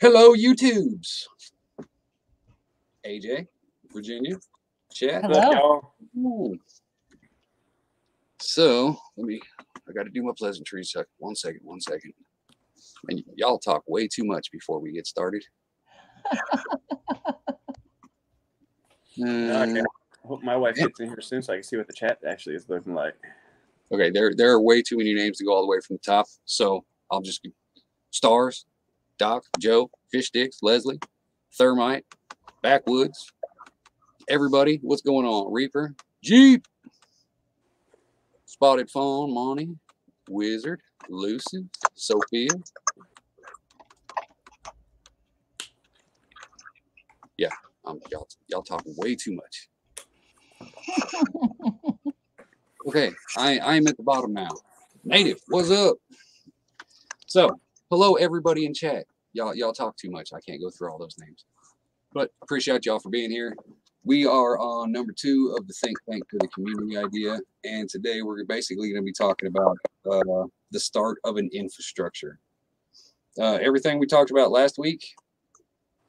Hello, YouTubes. AJ, Virginia, chat. Hello. What's up, y'all? Ooh. So I got to do my pleasantries. One second. And y'all talk way too much before we get started. Okay. I hope my wife gets in here soon so I can see what the chat actually is looking like. Okay, there are way too many names to go all the way from the top. So I'll just Stars, Doc, Joe, Fish Sticks, Leslie, Thermite, Backwoods, everybody. What's going on? Reaper, Jeep, Spotted Fawn, Monty, Wizard, Lucy, Sophia. Yeah, y'all talking way too much. Okay, I'm at the bottom now. Native, what's up? So, hello everybody in chat. Y'all talk too much. I can't go through all those names. But appreciate y'all for being here. We are on number 2 of the Think Tank to the Community idea. And today we're basically going to be talking about the start of an infrastructure. Everything we talked about last week,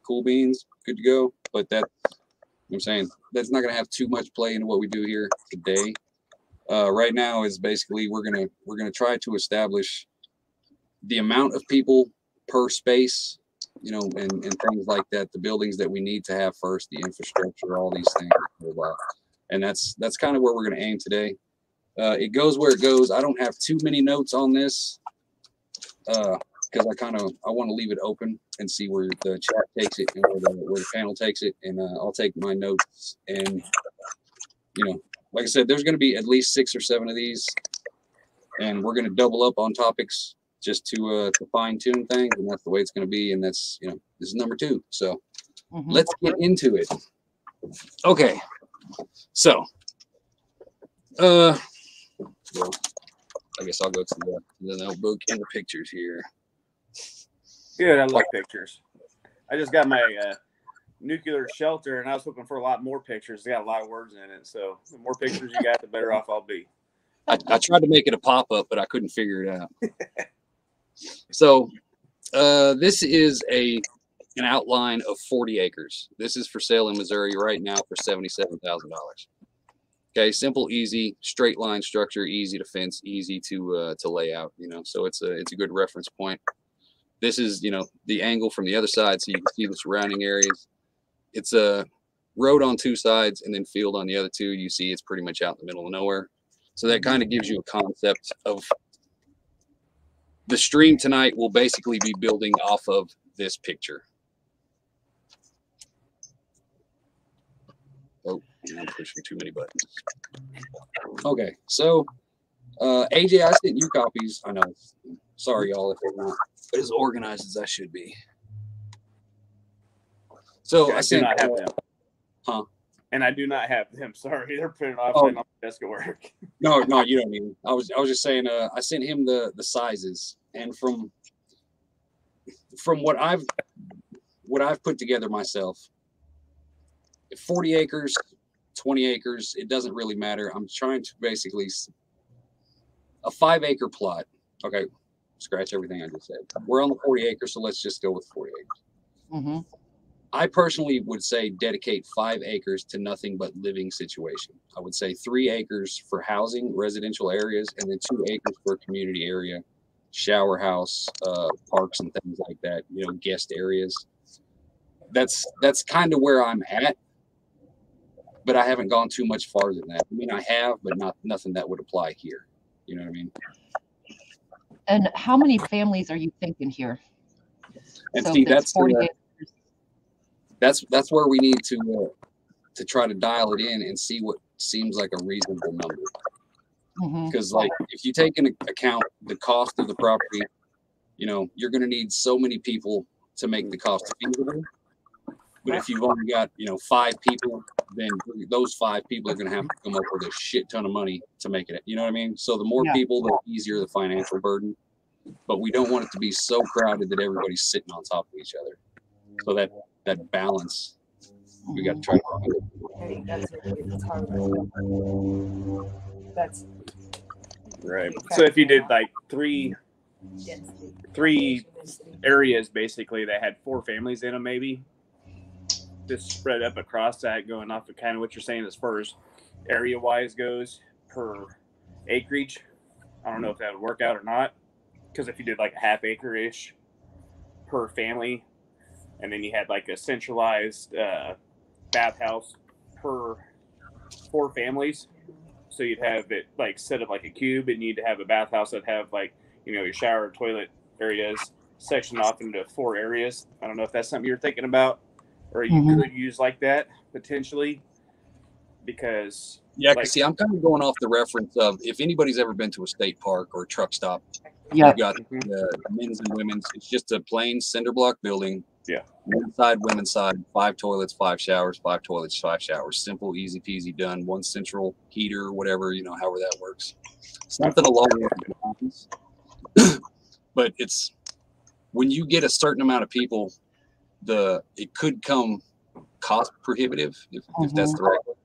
cool beans, good to go. But that's, you know what I'm saying, that's not going to have too much play into what we do here today. Right now is basically we're gonna try to establish the amount of people per space, you know, and things like that, the buildings that we need to have first, the infrastructure, all these things, and that's kind of where we're going to aim today. It goes where it goes. I don't have too many notes on this because I want to leave it open and see where the chat takes it and where the panel takes it, and I'll take my notes, and you know, like I said, there's going to be at least 6 or 7 of these, and we're going to double up on topics just to fine tune things, and that's the way it's going to be. And that's, you know, this is number 2. So let's get into it. Okay. So, well, I guess I'll go to the notebook and the pictures here. Good, I like pictures. I just got my nuclear shelter, and I was hoping for a lot more pictures. They got a lot of words in it, so the more pictures you got, the better off I'll be. I tried to make it a pop-up, but I couldn't figure it out. So this is an outline of 40 acres. This is for sale in Missouri right now for $77,000. Okay, simple, easy, straight line structure, easy to fence, easy to lay out. You know, so it's a good reference point. This is, you know, the angle from the other side, so you can see the surrounding areas. It's a road on 2 sides and then field on the other 2. You see it's pretty much out in the middle of nowhere. So that kind of gives you a concept of the stream tonight. Will basically be building off of this picture. Oh, I'm pushing too many buttons. Okay, so AJ, I sent you copies. I know. Sorry, y'all, if they're not as organized as I should be. So Yeah, I sent. not have them. Huh? And I do not have them. Sorry, they're printed off on my desk at work. No, you don't need. I was just saying. I sent him the sizes, and from what I've put together myself, 40 acres, 20 acres, it doesn't really matter. I'm trying to basically a 5-acre plot. Okay, scratch everything I just said. We're on the 40 acres, so let's just go with 40 acres. I personally would say dedicate 5 acres to nothing but living situation. I would say 3 acres for housing, residential areas, and then 2 acres for a community area, shower house, parks and things like that, you know, guest areas. That's kind of where I'm at, but I haven't gone too much farther than that. I mean, I have, but nothing that would apply here. You know what I mean? And how many families are you thinking here? And so see, that's 40 acres. That's where we need to try to dial it in and see what seems like a reasonable number. Because like if you take into account the cost of the property, you know, you're going to need so many people to make the cost feasible. But if you've only got, you know, 5 people, then those 5 people are going to have to come up with a shit ton of money to make it. You know what I mean? So the more people, the easier the financial burden. But we don't want it to be so crowded that everybody's sitting on top of each other. So that balance, we got to try to find. That's right. So if you did like 3 three areas basically that had 4 families in them, maybe just spread up across that, going off of kind of what you're saying as far as area wise goes per acreage. I don't know if that would work out or not, because if you did like a half acre ish per family, and then you had like a centralized bathhouse per 4 families, so you'd have it like set up like a cube, and you'd have a bathhouse that have like, you know, your shower, toilet areas sectioned off into 4 areas. I don't know if that's something you're thinking about, or you could use like that potentially, because Yeah, like, see, I'm kind of going off the reference of if anybody's ever been to a state park or a truck stop, Yep. you've got the men's and women's. It's just a plain cinder block building. Yeah. Men's side, women's side, 5 toilets, 5 showers, 5 toilets, 5 showers. Simple, easy peasy, done. One central heater, whatever, you know, however that works. Something along those lines. But it's when you get a certain amount of people, it could come cost prohibitive if that's the right word.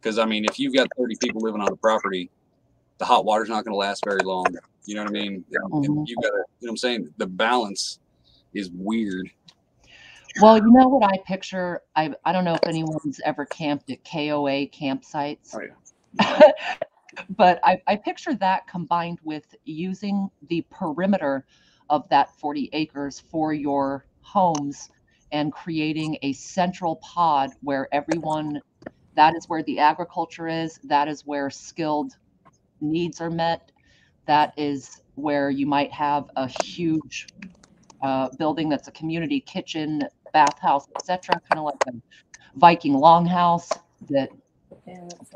Because I mean, if you've got 30 people living on a property, the hot water's not going to last very long. You know what I mean? And you got to, you know what I'm saying? The balance is weird. Well, you know what I picture? I don't know if anyone's ever camped at KOA campsites. Oh, yeah. But I picture that combined with using the perimeter of that 40 acres for your homes and creating a central pod where everyone, that is where the agriculture is, that is where skilled needs are met, that is where you might have a huge building that's a community kitchen, bathhouse, etc., kind of like a Viking longhouse that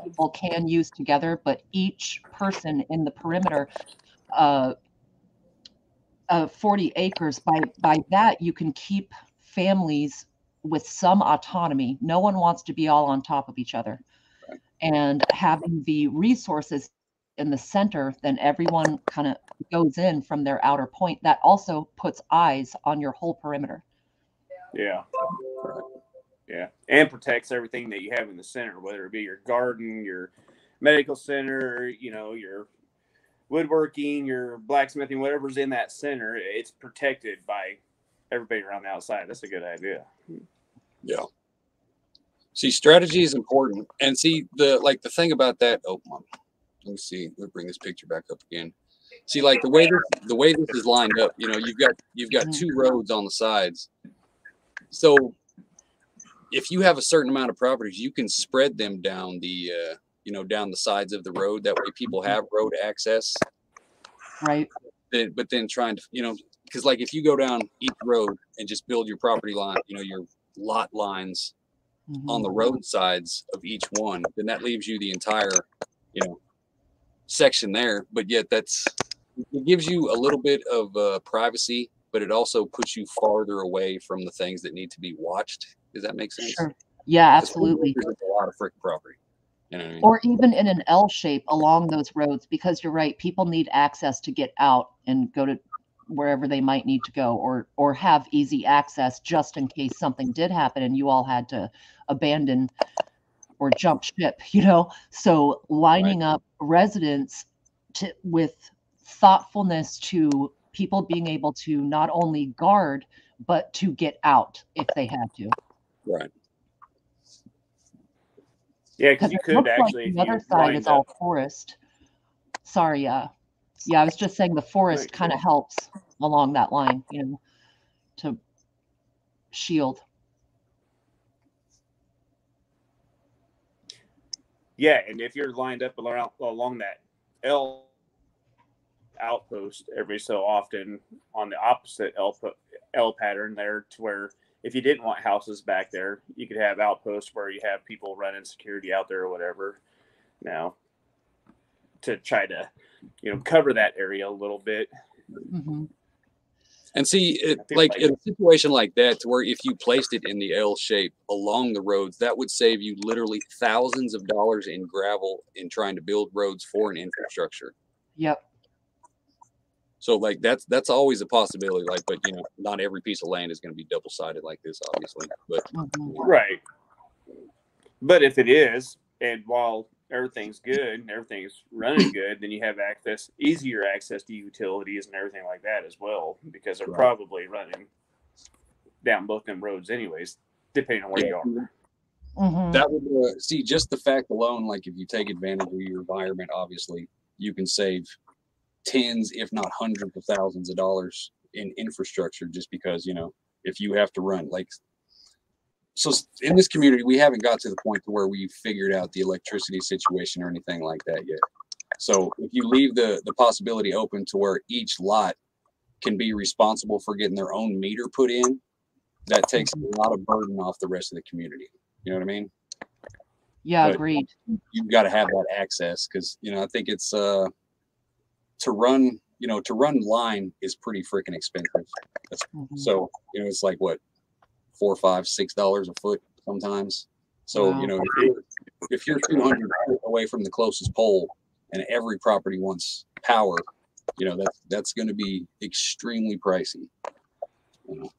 people can use together, but each person in the perimeter, 40 acres, by that you can keep families with some autonomy. No one wants to be all on top of each other. And having the resources in the center, then everyone kind of goes in from their outer point. That also puts eyes on your whole perimeter. Yeah. Yeah. And protects everything that you have in the center, whether it be your garden, your medical center, you know, your woodworking, your blacksmithing, whatever's in that center, it's protected by everybody around the outside. That's a good idea. Yeah. See, strategy is important. And see, the thing about that, let me see. We'll bring this picture back up again. See, like the way this is lined up, you know, you've got 2 roads on the sides. So if you have a certain amount of properties, you can spread them down the down the sides of the road. That way people have road access. Right. But then trying to, you know, because like if you go down each road and just build your property line, you know, your lot lines on the road sides of each one, then that leaves you the entire, you know, section there. But yet it gives you a little bit of privacy, but it also puts you farther away from the things that need to be watched. Does that make sense? Sure. Yeah, absolutely. There's a lot of freaking property. You know what I mean? Or even in an L shape along those roads, because you're right, people need access to get out and go to wherever they might need to go, or have easy access just in case something did happen and you all had to abandon or jump ship, you know? So lining up residents with thoughtfulness to people being able to not only guard, but to get out if they had to. Right. Yeah, because you could actually. Like the other side is all forest. Sorry, yeah, I was just saying the forest kind of helps along that line, you know, to shield. Yeah, and if you're lined up along that L outpost every so often on the opposite L pattern there, to where if you didn't want houses back there, you could have outposts where you have people running security out there or whatever. Now, to try to, you know, cover that area a little bit. Mm-hmm. And see, like in a situation like that, to where if you placed it in the L shape along the roads, that would save you literally thousands of dollars in gravel in trying to build roads for an infrastructure. Yep. So like that's always a possibility. Like, but you know, not every piece of land is going to be double sided like this, obviously. But right. But if it is, and while everything's good and everything's running good, then you have easier access to utilities and everything like that as well, because they're probably running down both them roads anyways, depending on where you are. Mm-hmm. That would see, just the fact alone, like if you take advantage of your environment, obviously you can save tens, if not hundreds of thousands of dollars in infrastructure, just because, you know, if you have to run, like, so in this community, we haven't got to the point to where we've figured out the electricity situation or anything like that yet. So if you leave the possibility open to where each lot can be responsible for getting their own meter put in, that takes a lot of burden off the rest of the community. You know what I mean? Yeah, But agreed. you've got to have that access, because, you know, I think it's to run line is pretty freaking expensive. So, you know, it's like what, $4, $5, $6 a foot sometimes. So, Wow. you know, if you're 200 feet away from the closest pole and every property wants power, you know, that's going to be extremely pricey. You know?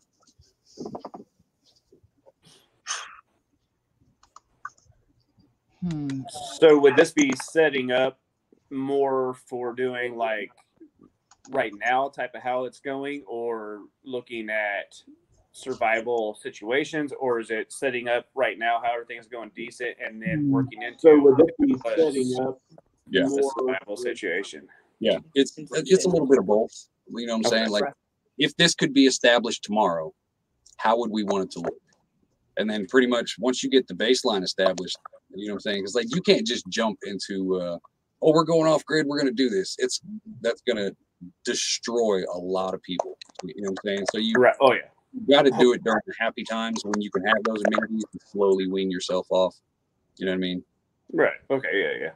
So would this be setting up more for doing like right now type of how it's going, or looking at survival situations, or is it setting up right now how everything's going decent and then working into would this be setting up Yeah, the survival situation? Yeah, it's a little bit of both. You know what I'm saying? Like, if this could be established tomorrow, how would we want it to look? And then pretty much once you get the baseline established, you know what I'm saying? Because like you can't just jump into, oh, we're going off grid, we're going to do this. That's going to destroy a lot of people. You know what I'm saying? So you got to do it during the happy times when you can have those amenities and slowly wean yourself off. You know what I mean? Right. Okay. Yeah.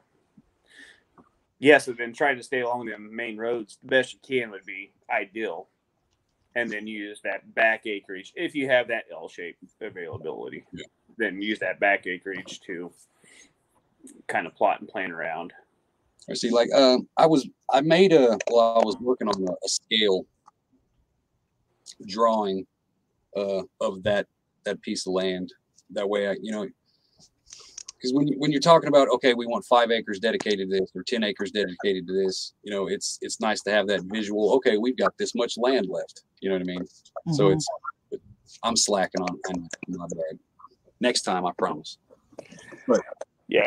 Yeah. So then trying to stay along the main roads the best you can would be ideal. And then use that back acreage. If you have that L-shaped availability, then use that back acreage to kind of plot and plan around. I see. Like, I was working on a scale drawing of that piece of land. That way, because when you're talking about, okay, we want 5 acres dedicated to this or 10 acres dedicated to this, you know, it's nice to have that visual. Okay, we've got this much land left. You know what I mean? Mm-hmm. So I'm slacking on my bag. Next time, I promise. But yeah,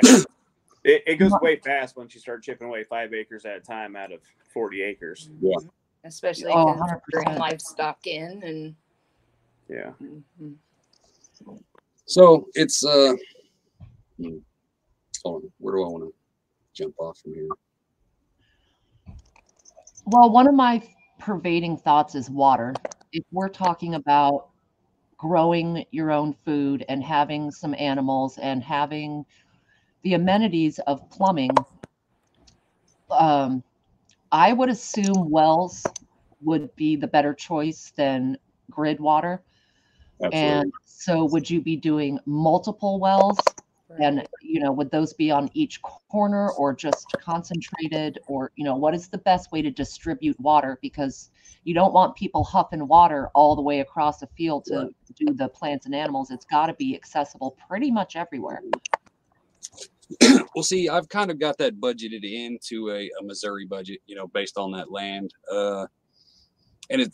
it goes way fast once you start chipping away 5 acres at a time out of 40 acres. Yeah, especially because bring livestock in and yeah. Mm-hmm. So it's hold on, where do I want to jump off from here? Well, one of my pervading thoughts is water. If we're talking about growing your own food and having some animals and having the amenities of plumbing, I would assume wells would be the better choice than grid water. Absolutely. And so would you be doing multiple wells? And, you know, would those be on each corner or just concentrated, or, you know, what is the best way to distribute water? Because you don't want people huffing water all the way across the field to do the plants and animals. It's got to be accessible pretty much everywhere. Well, see, I've kind of got that budgeted into a Missouri budget, you know, based on that land. And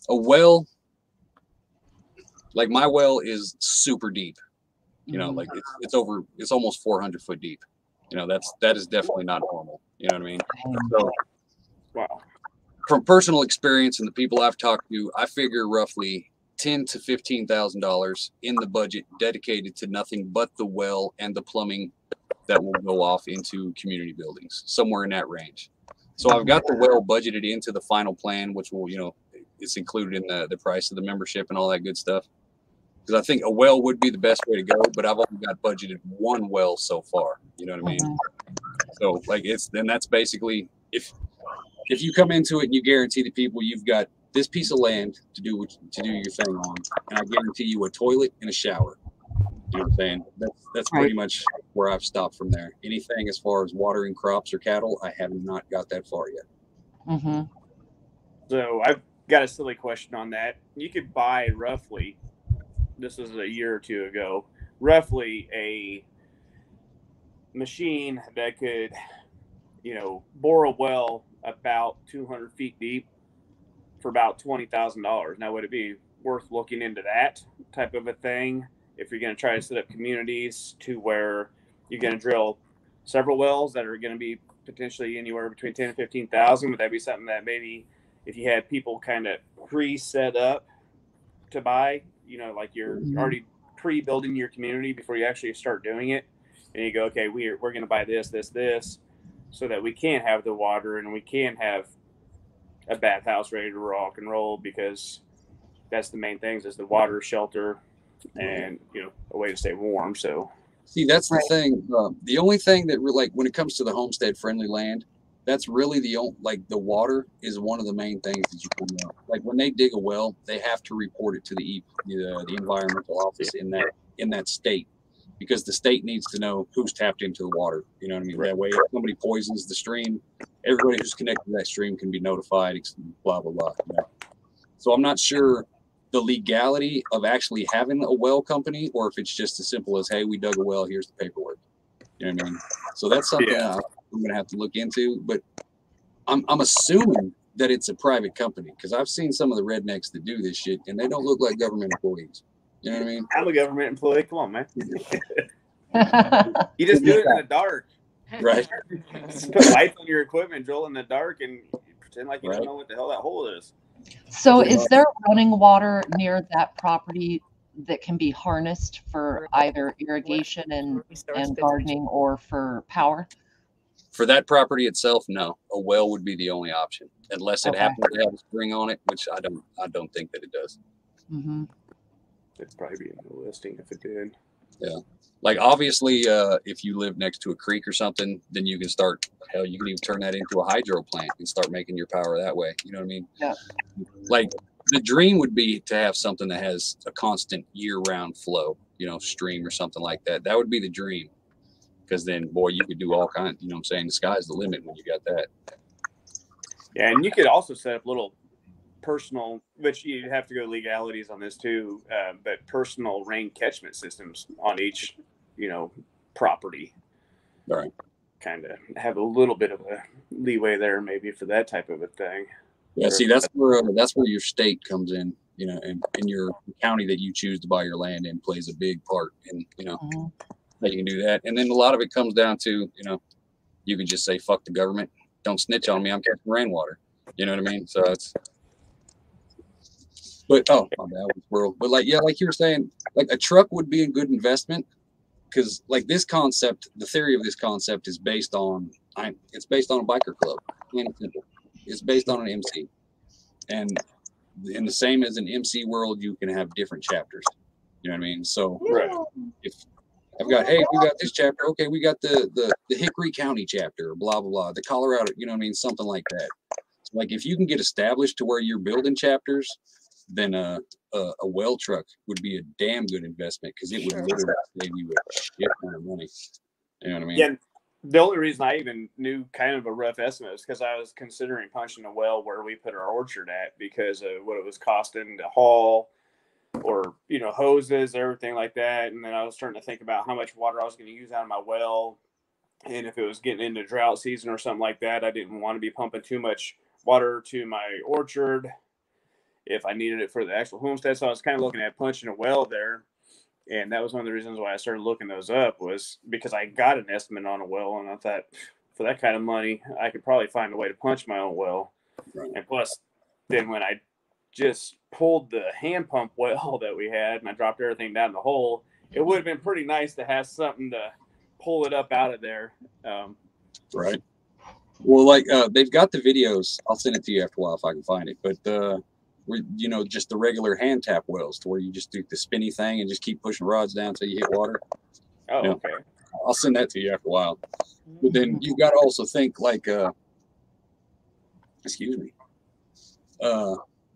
a well, like my well is super deep. You know, like it's almost 400 foot deep. You know, that is definitely not normal. You know what I mean? So, wow. From personal experience and the people I've talked to, I figure roughly $10,000 to $15,000 in the budget dedicated to nothing but the well and the plumbing that will go off into community buildings, somewhere in that range. So I've got the well budgeted into the final plan, which will, you know, it's included in the price of the membership and all that good stuff. Because I think a well would be the best way to go, but I've only got budgeted one well so far. You know what I mean? So like that's basically if you come into it and you guarantee the people you've got this piece of land to do your thing on, and I guarantee you a toilet and a shower. You know what I'm saying? That's pretty much where I've stopped from there. Anything as far as watering crops or cattle, I have not got that far yet. Mm-hmm. So I've got a silly question on that. You could buy roughly, this was a year or two ago, roughly a machine that could, bore a well about 200 feet deep for about $20,000. Now, would it be worth looking into that type of a thing if you're going to try to set up communities to where you're going to drill several wells that are going to be potentially anywhere between 10 and 15,000? Would that be something that maybe if you had people kind of pre-set up to buy, like you're already pre-building your community before you actually start doing it, and you go, okay, we're going to buy this, so that we can have the water and we can have a bathhouse ready to rock and roll, because that's the main things, is the water, shelter, and a way to stay warm. So see, that's the thing. The only thing that like when it comes to the homestead friendly land, that's really the only, like the water is one of the main things that you can know. Like when they dig a well, they have to report it to the environmental office in that state, because the state needs to know who's tapped into the water. You know what I mean? Right. That way, if somebody poisons the stream, everybody who's connected to that stream can be notified. Blah blah blah. So I'm not sure the legality of actually having a well company, or if it's just as simple as, hey, we dug a well, here's the paperwork. You know what I mean? So that's something I'm going to have to look into. But I'm assuming that it's a private company, because I've seen some of the rednecks that do this shit, and they don't look like government employees. You know what I mean? I'm a government employee. Come on, man. You just do it in the dark. Right. Just put lights on your equipment, drill in the dark, and pretend like you don't know what the hell that hole is. So is there running water near that property that can be harnessed for either irrigation and gardening, or for power? For that property itself, no. A well would be the only option, unless it happens to have a spring on it, which I don't think that it does. Mm-hmm. It'd probably be in the listing if it did. Yeah. Like obviously, if you live next to a creek or something, then you can start. Hell, you can even turn that into a hydro plant and start making your power that way. You know what I mean? Yeah. Like the dream would be to have something that has a constant year-round flow. Stream or something like that. That would be the dream, because then, boy, you could do all kinds. You know what I'm saying? The sky's the limit when you got that. Yeah, and you could also set up little personal, which you have to go legalities on this too, but personal rain catchment systems on each, property. All right. Kind of have a little bit of a leeway there, maybe, for that type of a thing. Yeah, see, that's where your state comes in, and your county that you choose to buy your land in plays a big part in, that you can do that. And then a lot of it comes down to, you can just say, fuck the government, don't snitch on me, I'm catching rainwater. You know what I mean? So it's, but my bad, world. But like you were saying, like a truck would be a good investment, because like this concept, the theory of this concept is based on a biker club. Plain and simple. It's based on an MC, and in the same as an MC world, you can have different chapters. You know what I mean? So if I've got, hey, we got this chapter, okay, we got the Hickory County chapter, blah blah blah, the Colorado, you know what I mean, something like that. So like if you can get established to where you're building chapters, then a well truck would be a damn good investment, because it would literally save you a shit ton of money. You know what I mean? Yeah. The only reason I even knew kind of a rough estimate was because I was considering punching a well where we put our orchard at, because of what it was costing to haul, or hoses, everything like that. And then I was starting to think about how much water I was going to use out of my well, and if it was getting into drought season or something like that, I didn't want to be pumping too much water to my orchard if I needed it for the actual homestead. So I was kind of looking at punching a well there. And that was one of the reasons why I started looking those up, was because I got an estimate on a well, and I thought, for that kind of money, I could probably find a way to punch my own well. Right. And plus, then when I just pulled the hand pump well that we had, and I dropped everything down the hole, it would have been pretty nice to have something to pull it up out of there. Right. Well, like they've got the videos. I'll send it to you after a while if I can find it. But just the regular hand tap wells, to where you just do the spinny thing and just keep pushing rods down until you hit water. Oh, okay. I'll send that to you after a while. But then you've got to also think like,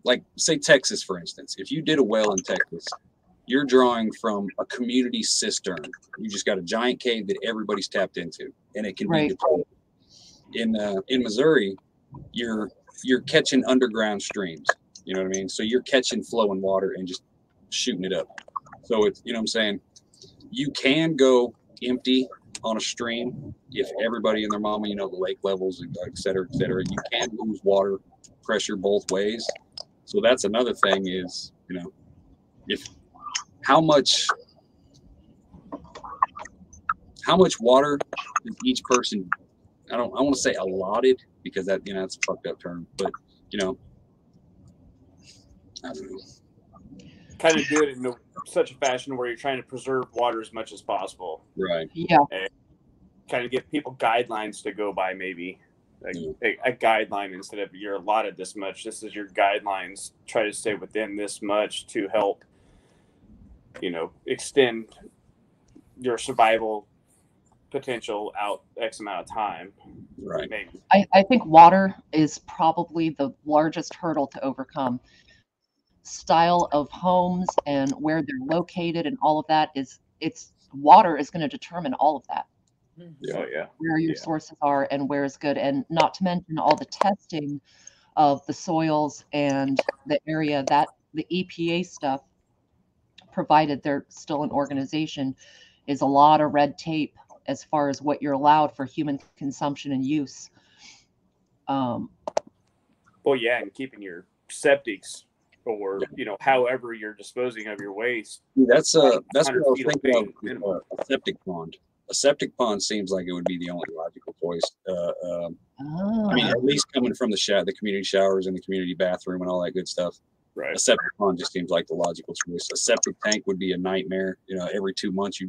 like say Texas, for instance. If you did a well in Texas, you're drawing from a community cistern. You just got a giant cave that everybody's tapped into, and it can be deployed. In Missouri, you're catching underground streams. You know what I mean? So you're catching flowing water and just shooting it up. So it's, you know what I'm saying? You can go empty on a stream, if everybody and their mama, the lake levels, et cetera, you can lose water pressure both ways. So that's another thing is, if how much water is each person, I want to say allotted, because that, that's a fucked up term, but I don't know. Kind of do it in such a fashion where you're trying to preserve water as much as possible. Right. Yeah. And kind of give people guidelines to go by, maybe a guideline instead of you're allotted this much. This is your guidelines. Try to stay within this much to help, extend your survival potential out X amount of time. Right. Maybe. I think water is probably the largest hurdle to overcome. Style of homes and where they're located and all of that water is going to determine all of that. Oh yeah. Where your sources are and where is good, and not to mention all the testing of the soils and the area that the EPA stuff, provided they're still an organization, is a lot of red tape as far as what you're allowed for human consumption and use. Well, yeah, and keeping your septics, or however you're disposing of your waste. That's what I was thinking of. A septic pond. A septic pond seems like it would be the only logical choice. I mean, at least coming from the community showers and the community bathroom and all that good stuff. Right. A septic pond just seems like the logical choice. A septic tank would be a nightmare. Every 2 months,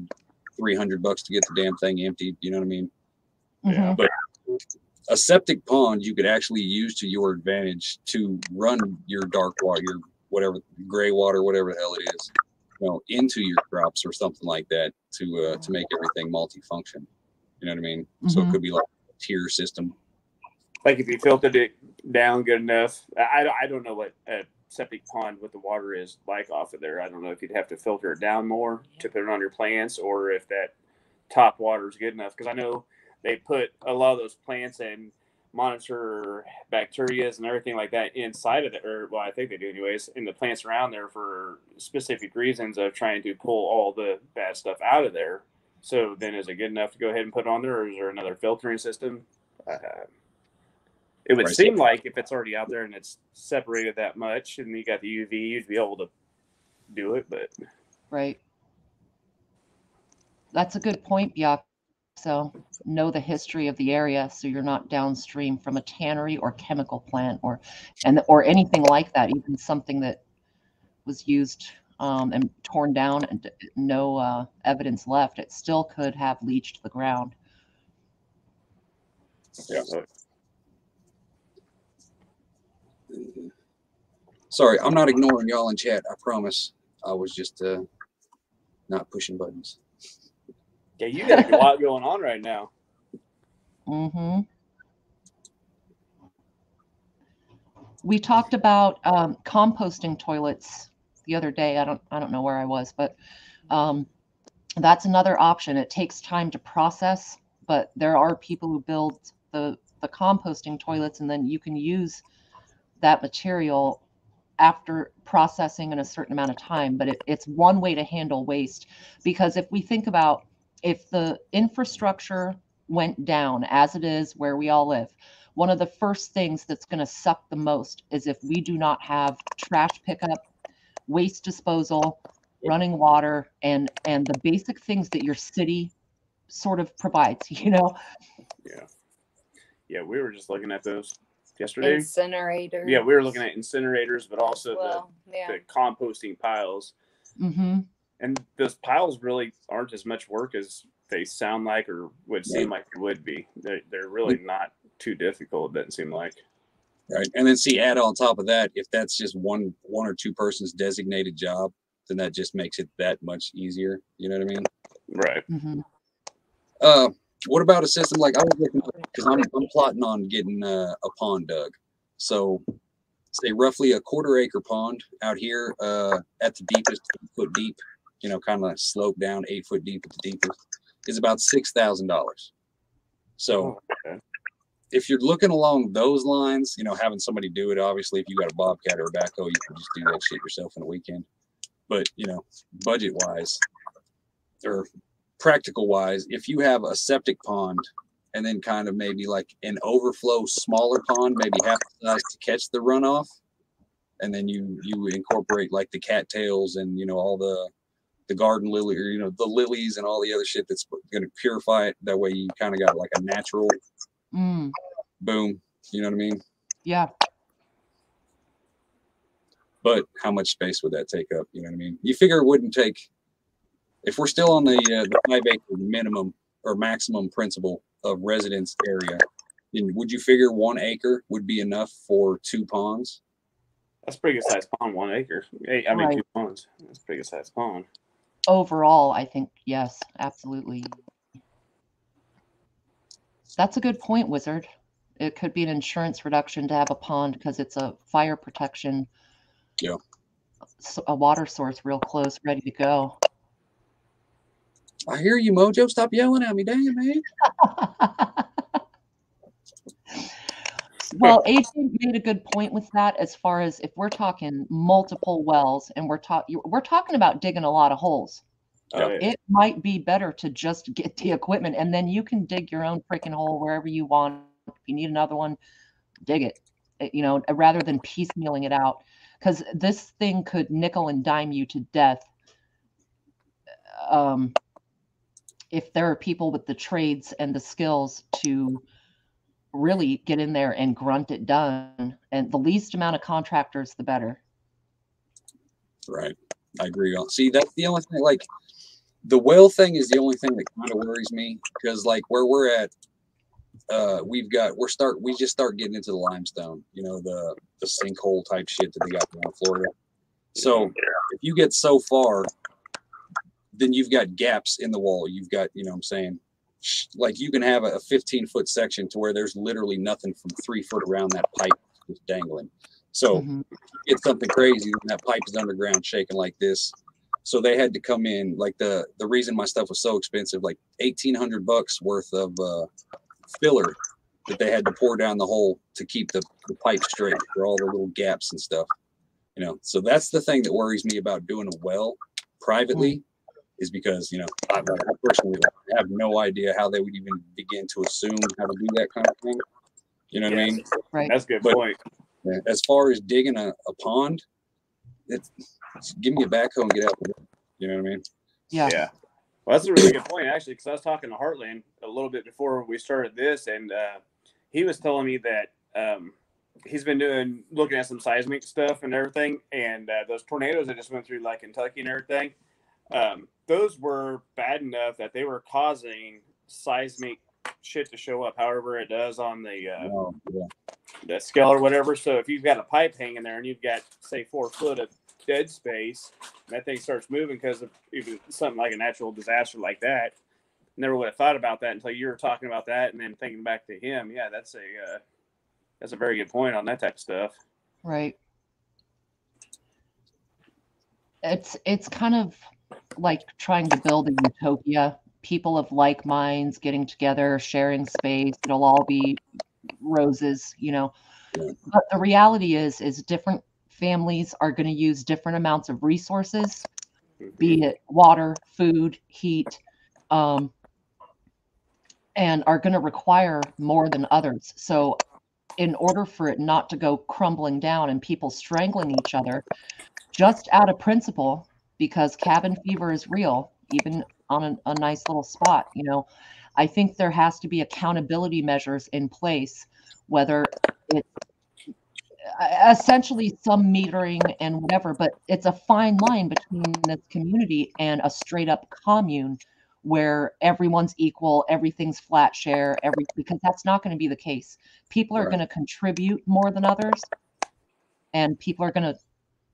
$300 to get the damn thing emptied. You know what I mean? Yeah. But a septic pond you could actually use to your advantage to run your dark water, your whatever, gray water, whatever the hell it is, into your crops or something like that to make everything multifunction. You know what I mean? So it could be like a tier system. Like if you filtered it down good enough. I don't know what a septic pond with the water is like off of there. I don't know if you'd have to filter it down more to put it on your plants, or if that top water is good enough. Because I know they put a lot of those plants and monitor bacteria and everything like that inside of it, or well, I think they do anyways, in the plants around there for specific reasons of trying to pull all the bad stuff out of there. So then is it good enough to go ahead and put on there, or is there another filtering system? It would seem like if it's already out there and it's separated that much and you got the UV, you'd be able to do it, but right. That's a good point, Biak. So know the history of the area, so you're not downstream from a tannery or chemical plant or anything like that. Even something that was used and torn down and no evidence left, it still could have leached the ground. Yeah. Sorry, I'm not ignoring y'all in chat. I promise. I was just not pushing buttons. Yeah, you got a lot going on right now. Mm-hmm. We talked about composting toilets the other day. I don't know where I was, but that's another option. It takes time to process, but there are people who build the composting toilets, and then you can use that material after processing in a certain amount of time. But it's one way to handle waste, because if we think about if the infrastructure went down as it is where we all live, one of the first things that's going to suck the most is if we do not have trash pickup, waste disposal, running water, and the basic things that your city sort of provides, Yeah, we were just looking at those yesterday. Incinerators. Yeah, we were looking at incinerators, but also the composting piles. Mm-hmm. And those piles really aren't as much work as they sound like or would seem like it would be. They're really not too difficult, it doesn't seem like. Right. And then add on top of that, if that's just one or two person's designated job, then that just makes it that much easier. You know what I mean? Right. Mm-hmm. What about a system like I was looking, because I'm plotting on getting a pond dug. So say roughly a 1/4 acre pond out here at the deepest, 8 foot deep, kind of slope down 8 foot deep at the deepest, is about $6,000. So if you're looking along those lines, having somebody do it, obviously, if you got a bobcat or a backhoe, you can just do that shit yourself in a weekend. But, budget wise, or practical wise, if you have a septic pond and then kind of maybe like an overflow smaller pond, maybe half the size to catch the runoff, and then you incorporate like the cattails and, you know, all the garden lily, or, you know, the lilies and all the other shit that's going to purify it. That way you kind of got like a natural boom. You know what I mean? Yeah. But how much space would that take up? You know what I mean? You figure it wouldn't take, if we're still on the 5 acre minimum or maximum principle of residence area, then would you figure 1 acre would be enough for 2 ponds? That's a pretty good sized pond, 1 acre. I mean, 2 ponds. That's a pretty good sized pond. Overall, I think, yes, absolutely. That's a good point, Wizard. It could be an insurance reduction to have a pond because it's a fire protection. Yeah. A water source real close, ready to go. I hear you, Mojo. Stop yelling at me. Damn, man. Well, Adrian made a good point with that as far as if we're talking multiple wells and we're talking about digging a lot of holes. Oh, yeah. It might be better to just get the equipment and then you can dig your own freaking hole wherever you want. If you need another one, dig it, you know, rather than piecemealing it out, because this thing could nickel and dime you to death. If there are people with the trades and the skills to really get in there and grunt it done, and the least amount of contractors, the better. Right. I agree on. See, that's the only thing, like the well thing is the only thing that kind of worries me, because like where we're at, we just start getting into the limestone, you know, the sinkhole type shit that they got down in Florida. So if you get so far, then you've got gaps in the wall. You've got, you know what I'm saying? Like you can have a 15-foot section to where there's literally nothing from 3 foot around that pipe just dangling. So it's something crazy, and that pipe is underground shaking like this. So they had to come in, like the reason my stuff was so expensive, like $1,800 worth of filler that they had to pour down the hole to keep the pipe straight for all the little gaps and stuff. You know, so that's the thing that worries me about doing a well privately. Is because, you know, I personally have no idea how they would even begin to assume how to do that kind of thing. You know what I mean? Right. That's a good point. As far as digging a pond, it's give me a backhoe and get out there. You know what I mean? Yeah. Yeah. Well, that's a really good point, actually, because I was talking to Heartland a little bit before we started this, and he was telling me that he's been looking at some seismic stuff and everything, and those tornadoes that just went through like Kentucky and everything, those were bad enough that they were causing seismic shit to show up, however it does on the scale or whatever. So if you've got a pipe hanging there and you've got, say, 4 foot of dead space, and that thing starts moving because of even something like a natural disaster like that, never would have thought about that until you were talking about that, and then thinking back to him. Yeah, that's a very good point on that type of stuff. Right. It's kind of like trying to build a utopia. People of like minds getting together, sharing space. It'll all be roses, you know. But the reality is different families are going to use different amounts of resources, be it water, food, heat, and are going to require more than others. So in order for it not to go crumbling down and people strangling each other, just out of principle, because cabin fever is real, even on a nice little spot, you know, I think there has to be accountability measures in place, whether it's essentially some metering and whatever, but it's a fine line between this community and a straight up commune where everyone's equal, everything's flat share, because that's not going to be the case. People are going to contribute more than others, and people are going to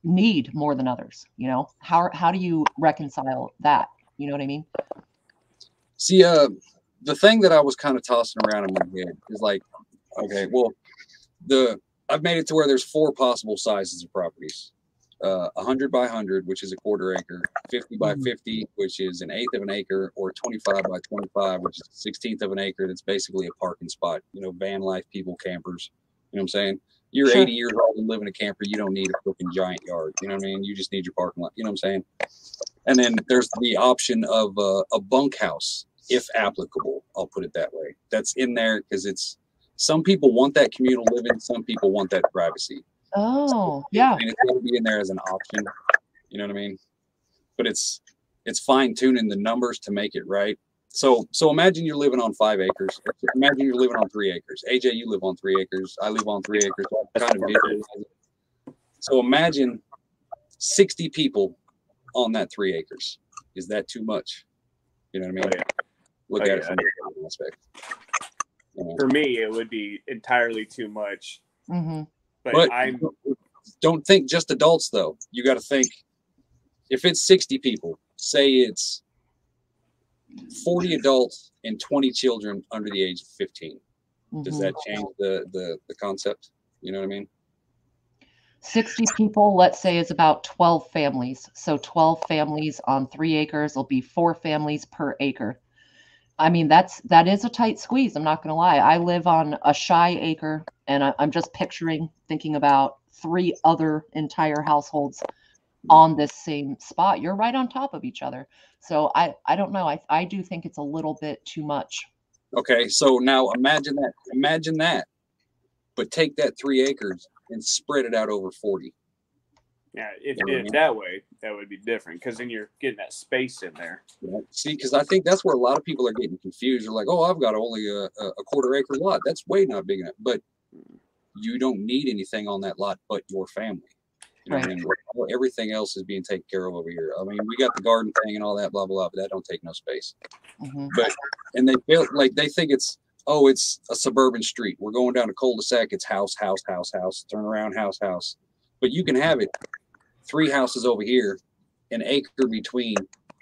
need more than others. You know, how do you reconcile that? You know what I mean? See, the thing that I was kind of tossing around in my head is like, okay, well, I've made it to where there's 4 possible sizes of properties. 100 by 100, which is a 1/4 acre, 50 by 50, which is 1/8 of an acre, or 25 by 25, which is 1/16 of an acre. That's basically a parking spot, you know, van life, people, campers. You know what I'm saying? You're 80 years old and live in a camper. You don't need a freaking giant yard. You know what I mean? You just need your parking lot. You know what I'm saying? And then there's the option of a bunkhouse, if applicable. I'll put it that way. That's in there because it's some people want that communal living, some people want that privacy. Oh, yeah. And it's going to be in there as an option. You know what I mean? But it's fine tuning the numbers to make it right. So imagine you're living on 5 acres. Imagine you're living on 3 acres. AJ, you live on 3 acres. I live on 3 acres. So I kind of visualize it. So imagine 60 people on that 3 acres. Is that too much? You know what I mean? Oh, yeah. Look at it from that aspect. For me, it would be entirely too much. Mm-hmm. But don't think just adults, though. You got to think, if it's 60 people, say it's 40 adults and 20 children under the age of 15. Does that change the concept? You know what I mean? 60 people, let's say, is about 12 families. So 12 families on 3 acres will be 4 families per acre. I mean, that is a tight squeeze. I'm not going to lie. I live on a shy acre, and I'm just thinking about 3 other entire households on this same spot. You're right on top of each other. So I don't know. I do think it's a little bit too much. Okay, so now imagine that, but take that 3 acres and spread it out over 40. Yeah, if that way, that would be different because then you're getting that space in there. Yeah. See, because I think that's where a lot of people are getting confused. They're like, "Oh, I've got only a quarter acre lot. That's way not big enough." But you don't need anything on that lot but your family. You know what I mean? Everything else is being taken care of over here. I mean, we got the garden thing and all that, blah blah blah, but that don't take no space. And they feel like they think it's a suburban street. We're going down a cul-de-sac. It's house, house, house, house. Turn around, house, house. But you can have it 3 houses over here, an acre between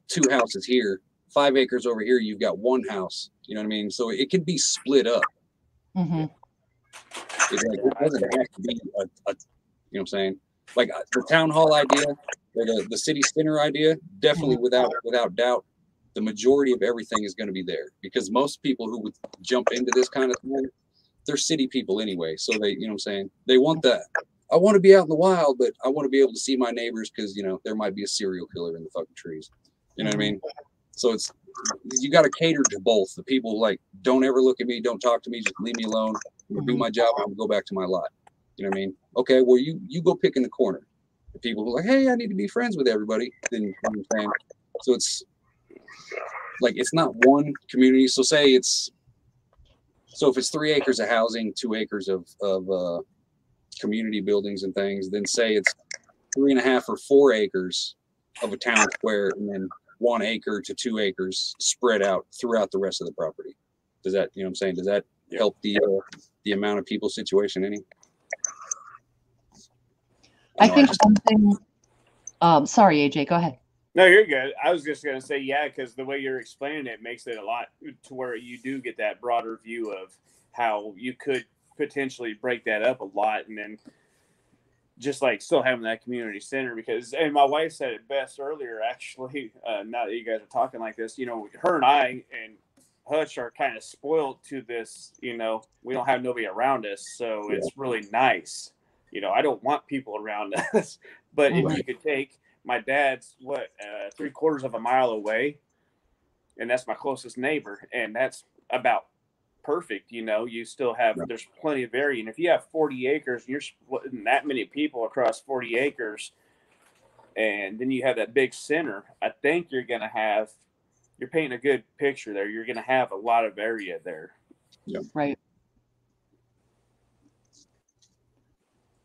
2 houses here, 5 acres over here. You've got 1 house. You know what I mean? So it can be split up. Mm-hmm. It doesn't have to be you know what I'm saying? Like the town hall idea, or the city center idea, definitely without doubt, the majority of everything is going to be there because most people who would jump into this kind of thing, they're city people anyway. So they, you know what I'm saying? They want that. I want to be out in the wild, but I want to be able to see my neighbors because, you know, there might be a serial killer in the fucking trees. You know what I mean? So you got to cater to both. The people like, don't ever look at me, don't talk to me, just leave me alone. I'm gonna do my job. I'm gonna go back to my lot. You know what I mean? Okay, well, you go pick in the corner. The people who are like, hey, I need to be friends with everybody. Then you know what I'm saying? So it's like it's not one community. So if it's 3 acres of housing, 2 acres of community buildings and things, then say it's 3.5 or 4 acres of a town square, and then 1 acre to 2 acres spread out throughout the rest of the property. Does that, you know what I'm saying? Does that help the amount of people situation any? I think one thing. Sorry, AJ, go ahead. No, you're good. I was just gonna say because the way you're explaining it makes it a lot to where you do get that broader view of how you could potentially break that up a lot, and then just like still having that community center and my wife said it best earlier actually. Now that you guys are talking like this, you know, her and I and Hutch are kind of spoiled to this. You know, we don't have nobody around us, so it's really nice. You know, I don't want people around us, but if you could take my dad's 3/4 of a mile away, and that's my closest neighbor, and that's about perfect. You know, you still have there's plenty of area, and if you have 40 acres and you're splitting that many people across 40 acres, and then you have that big center, I think you're painting a good picture there. You're gonna have a lot of area there. Yeah. Right.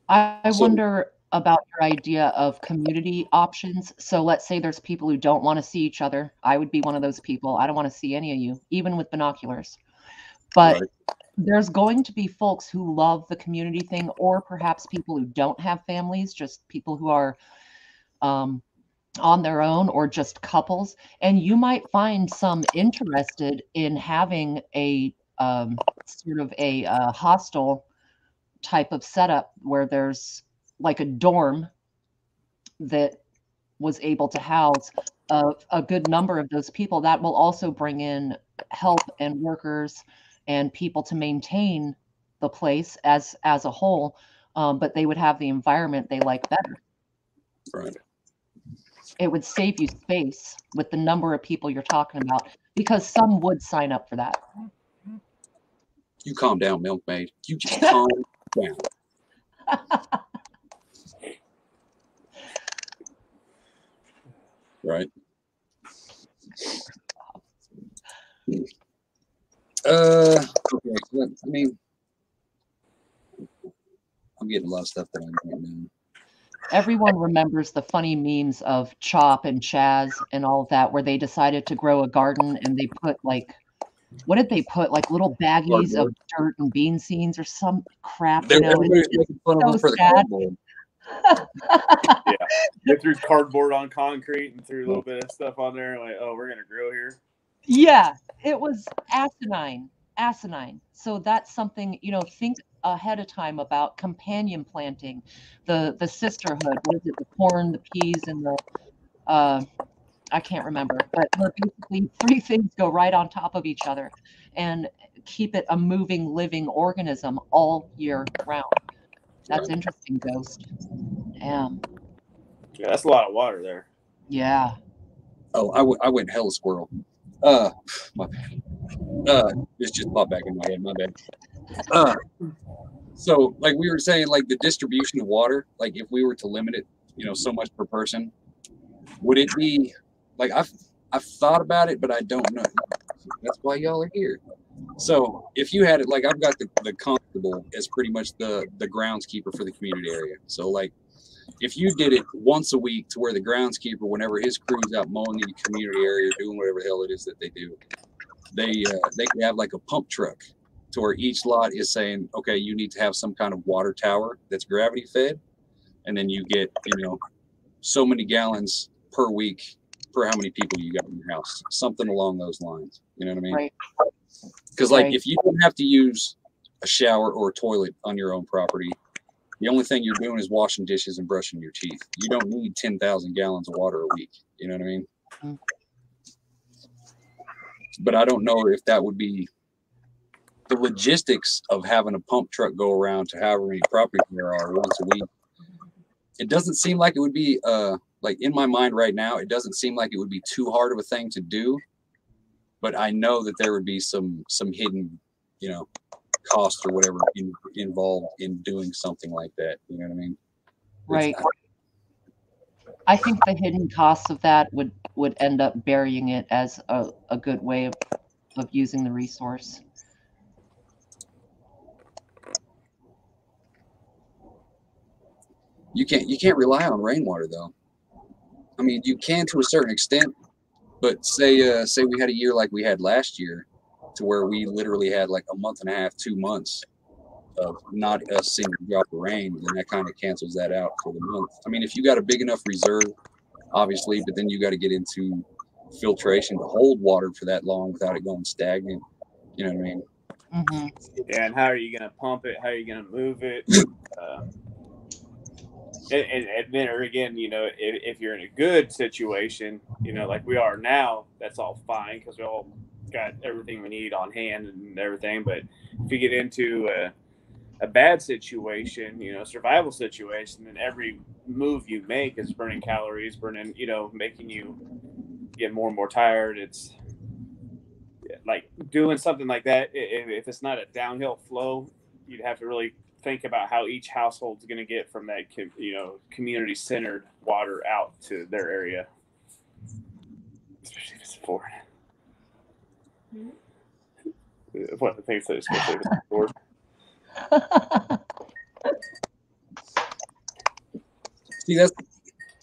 I wonder about your idea of community options. So let's say there's people who don't want to see each other. I would be one of those people. I don't want to see any of you, even with binoculars. But there's going to be folks who love the community thing, or perhaps people who don't have families, just people who are on their own, or just couples. And you might find some interested in having a sort of a hostel type of setup where there's like a dorm that was able to house a good number of those people. That will also bring in help and workers and people to maintain the place as a whole, but they would have the environment they like better. Right. it would save you space with the number of people you're talking about, because some would sign up for that. You calm down, milkmaid. You just calm down. Right. Okay. I mean, I'm getting a lot of stuff that I don't know. Everyone remembers the funny memes of Chop and Chaz and all of that, where they decided to grow a garden and they put like, what did they put? Like little baggies of dirt and bean seeds or some crap, you know? Everybody's making fun of them for the cardboard. Yeah, they threw cardboard on concrete and threw a little bit of stuff on there. Like, oh, we're gonna grow here. Yeah, it was asinine. So that's something, you know, think ahead of time about companion planting, the sisterhood. What is it? The corn, the peas, and the I can't remember, but basically 3 things go right on top of each other, and keep it a moving, living organism all year round. That's interesting, Ghost. Damn. Yeah, that's a lot of water there. Yeah. Oh, I went hella squirrel. My bad. This just popped back in my head. My bad. So like we were saying, like the distribution of water, like if we were to limit it, you know, so much per person, would it be like I've thought about it, but I don't know. That's why y'all are here. So if you had it, like I've got the constable as pretty much the groundskeeper for the community area. So like if you did it once a week to where the groundskeeper, whenever his crew's out mowing the community area, doing whatever the hell it is that they do, they could have like a pump truck to where each lot is saying, okay, you need to have some kind of water tower that's gravity fed, and then you get, you know, so many gallons per week for how many people you got in your house, something along those lines. You know what I mean? Right. Because like if you don't have to use a shower or a toilet on your own property, the only thing you're doing is washing dishes and brushing your teeth. You don't need 10,000 gallons of water a week. You know what I mean? Mm-hmm. But I don't know if that would be the logistics of having a pump truck go around to however many properties there are once a week. It doesn't seem like it would be like in my mind right now, it doesn't seem like it would be too hard of a thing to do. But I know that there would be some hidden, you know, cost or whatever involved in doing something like that. You know what I mean? Right. I think the hidden costs of that would end up burying it as a good way of using the resource. You can't rely on rainwater though. I mean, you can to a certain extent, but say we had a year like we had last year, to where we literally had like a month and a half, 2 months of not a single drop of rain, then that kind of cancels that out for the month. I mean, if you got a big enough reserve, obviously, but then you got to get into filtration to hold water for that long without it going stagnant. You know what I mean? Mm-hmm. Yeah, and how are you going to pump it? How are you going to move it? And then again, you know, if you're in a good situation, you know, like we are now, that's all fine because we all got everything we need on hand and everything. But if you get into a bad situation, you know, survival situation, then every move you make is burning calories, you know, making you get more and more tired. It's like doing something like that. If it's not a downhill flow, you'd have to really think about how each household's going to get from that, you know, community-centered water out to their area. Especially if it's foreign. One of the things that is going to say is foreign. See, that's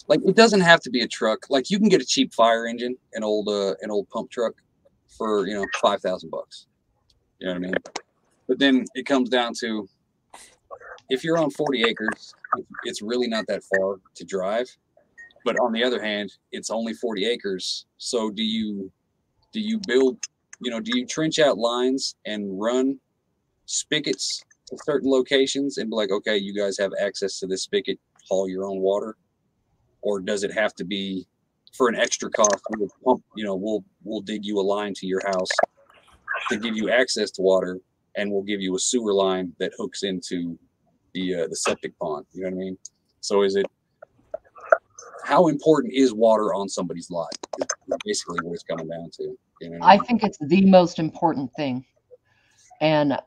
like, it doesn't have to be a truck. Like you can get a cheap fire engine, an old pump truck for, you know, $5,000. You know what I mean? But then it comes down to, if you're on 40 acres, it's really not that far to drive. But on the other hand, it's only 40 acres. So do you build, you know, do you trench out lines and run spigots to certain locations and be like, okay, you guys have access to this spigot, haul your own water? Or does it have to be for an extra cost? We'll pump, you know, we'll dig you a line to your house to give you access to water, and we'll give you a sewer line that hooks into the septic pond. You know what I mean? So is it, how important is water on somebody's life? Is basically what it's coming down to. You know what I think it's the most important thing. And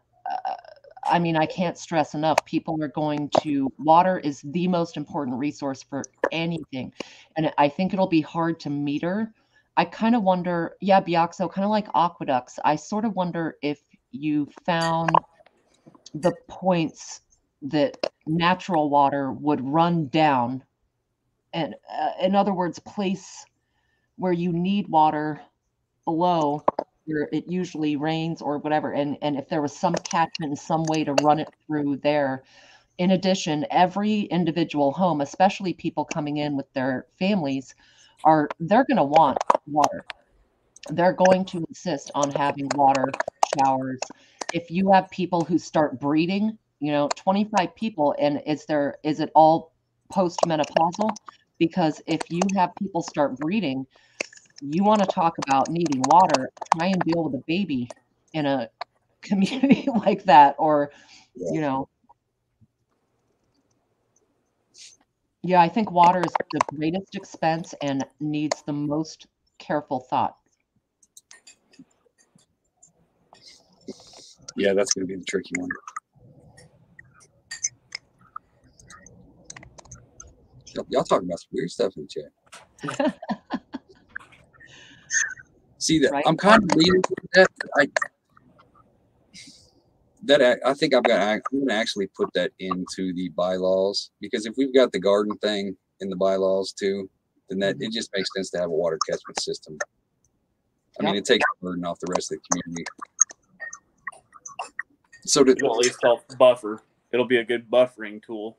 I mean, I can't stress enough. People are going to, water is the most important resource for anything. And I think it'll be hard to meter. I kind of wonder, yeah, Bioxo, kind of like aqueducts. I sort of wonder if you found the points that natural water would run down. And in other words, place where you need water below where it usually rains or whatever, and if there was some catchment and some way to run it through there. In addition, every individual home, especially people coming in with their families, they're going to want water. They're going to insist on having water showers. If you have people who start breeding, 25 people, and is it all postmenopausal? Because if you have people start breeding, you want to talk about needing water, try and deal with a baby in a community like that, or, yeah, I think water is the greatest expense and needs the most careful thought. Yeah, that's going to be the tricky one. Y'all talking about some weird stuff in the chat. See that? Right? I'm kind of leaning to that. I think I'm going to actually put that into the bylaws, because if we've got the garden thing in the bylaws too, then it just makes sense to have a water catchment system. I mean, it takes the burden off the rest of the community. So it'll at least help buffer. It'll be a good buffering tool.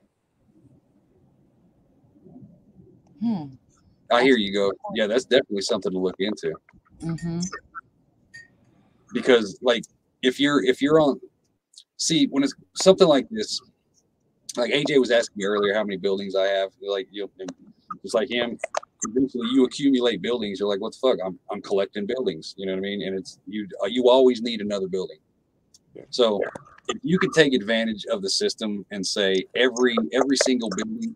I hear you go. Yeah, that's definitely something to look into. Mm-hmm. Because like if you're on, see, when it's something like this, like AJ was asking me earlier how many buildings I have, like just like him, eventually you accumulate buildings. You're like, what the fuck? I'm collecting buildings. You know what I mean? And it's you always need another building. So if you could take advantage of the system and say every single building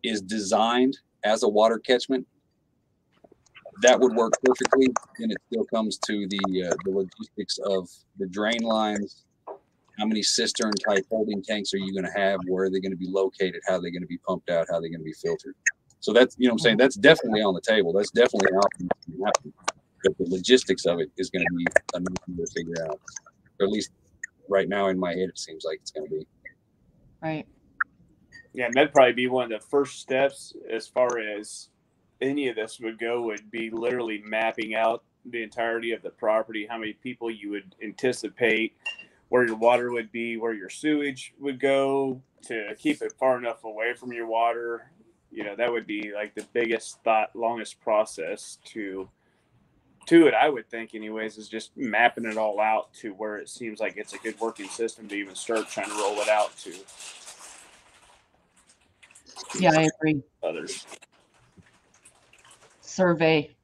is designed as a water catchment, that would work perfectly. And it still comes to the logistics of the drain lines. How many cistern type holding tanks are you going to have? Where are they going to be located? How are they going to be pumped out? How are they going to be filtered? So that's, what I'm saying, that's definitely on the table. That's definitely an option to happen. But the logistics of it is going to be a new thing to figure out. Or at least right now in my head, it seems like it's going to be. Right. Yeah, and that'd probably be one of the first steps as far as any of this would go, would be literally mapping out the entirety of the property, how many people you would anticipate, where your water would be, where your sewage would go, to keep it far enough away from your water. That would be like the biggest longest process to it, I would think anyways, is just mapping it all out to where it seems like it's a good working system to even start trying to roll it out to. Yeah, I agree. Others. Survey.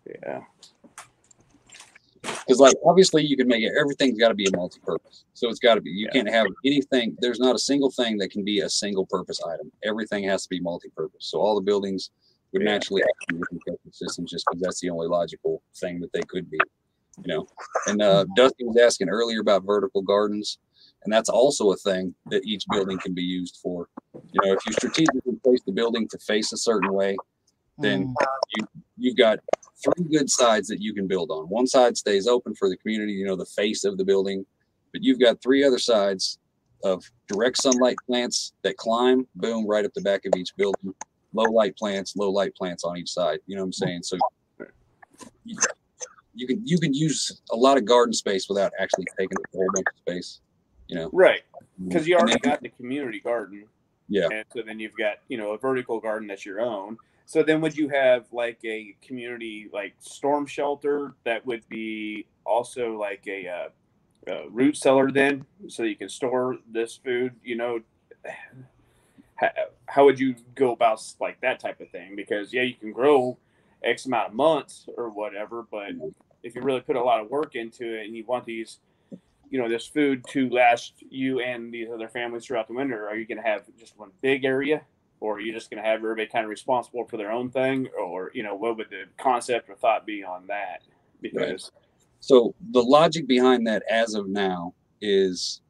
Yeah. Because like obviously you can make it, everything's got to be a multi-purpose. So it's got to be, you can't have anything, there's not a single thing that can be a single purpose item. Everything has to be multi-purpose. So all the buildings would naturally have different systems, just because that's the only logical thing that they could be, And Dusty was asking earlier about vertical gardens, and that's also a thing that each building can be used for. If you strategically place the building to face a certain way, then you've got 3 good sides that you can build on. One side stays open for the community, the face of the building, but you've got 3 other sides of direct sunlight plants that climb, boom, right up the back of each building. Low light plants on each side. You know what I'm saying? So you can use a lot of garden space without actually taking up a whole bunch of space. Right, because you already got the community garden. Yeah. And so then you've got a vertical garden that's your own. So then would you have like a community like storm shelter that would be also like a root cellar then, so you can store this food? How would you go about like that type of thing? Because you can grow X amount of months or whatever, but if you really put a lot of work into it and you want these, this food to last you and these other families throughout the winter, are you going to have just one big area or are you just going to have everybody kind of responsible for their own thing, or what would the concept or thought be on that? Because right. So the logic behind that as of now is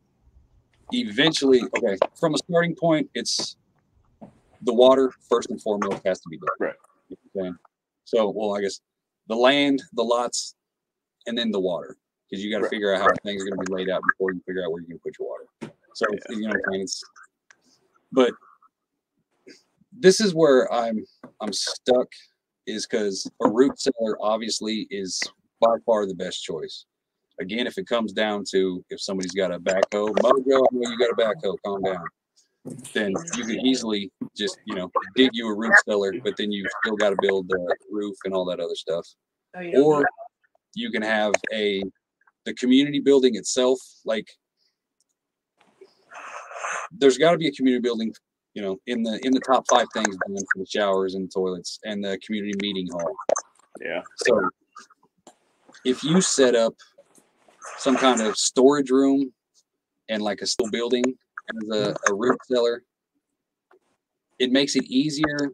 eventually, okay, from a starting point, it's the water first and foremost has to be done. Right. Okay. So, well, I guess the land, the lots, and then the water, because you got to figure out how things are going to be laid out before you figure out where you can put your water. So, you know what I mean? But this is where I'm stuck, is because a root cellar obviously is by far the best choice. Again, if it comes down to if somebody's got a backhoe, Mojo, I know you got a backhoe, calm down. Then you can easily just, dig you a root cellar, but then you still got to build the roof and all that other stuff. Or you can have the community building itself. Like, there's got to be a community building, in the top 5 things done for the showers and toilets and the community meeting hall. Yeah. So if you set up some kind of storage room and like a steel building as a root cellar, it makes it easier,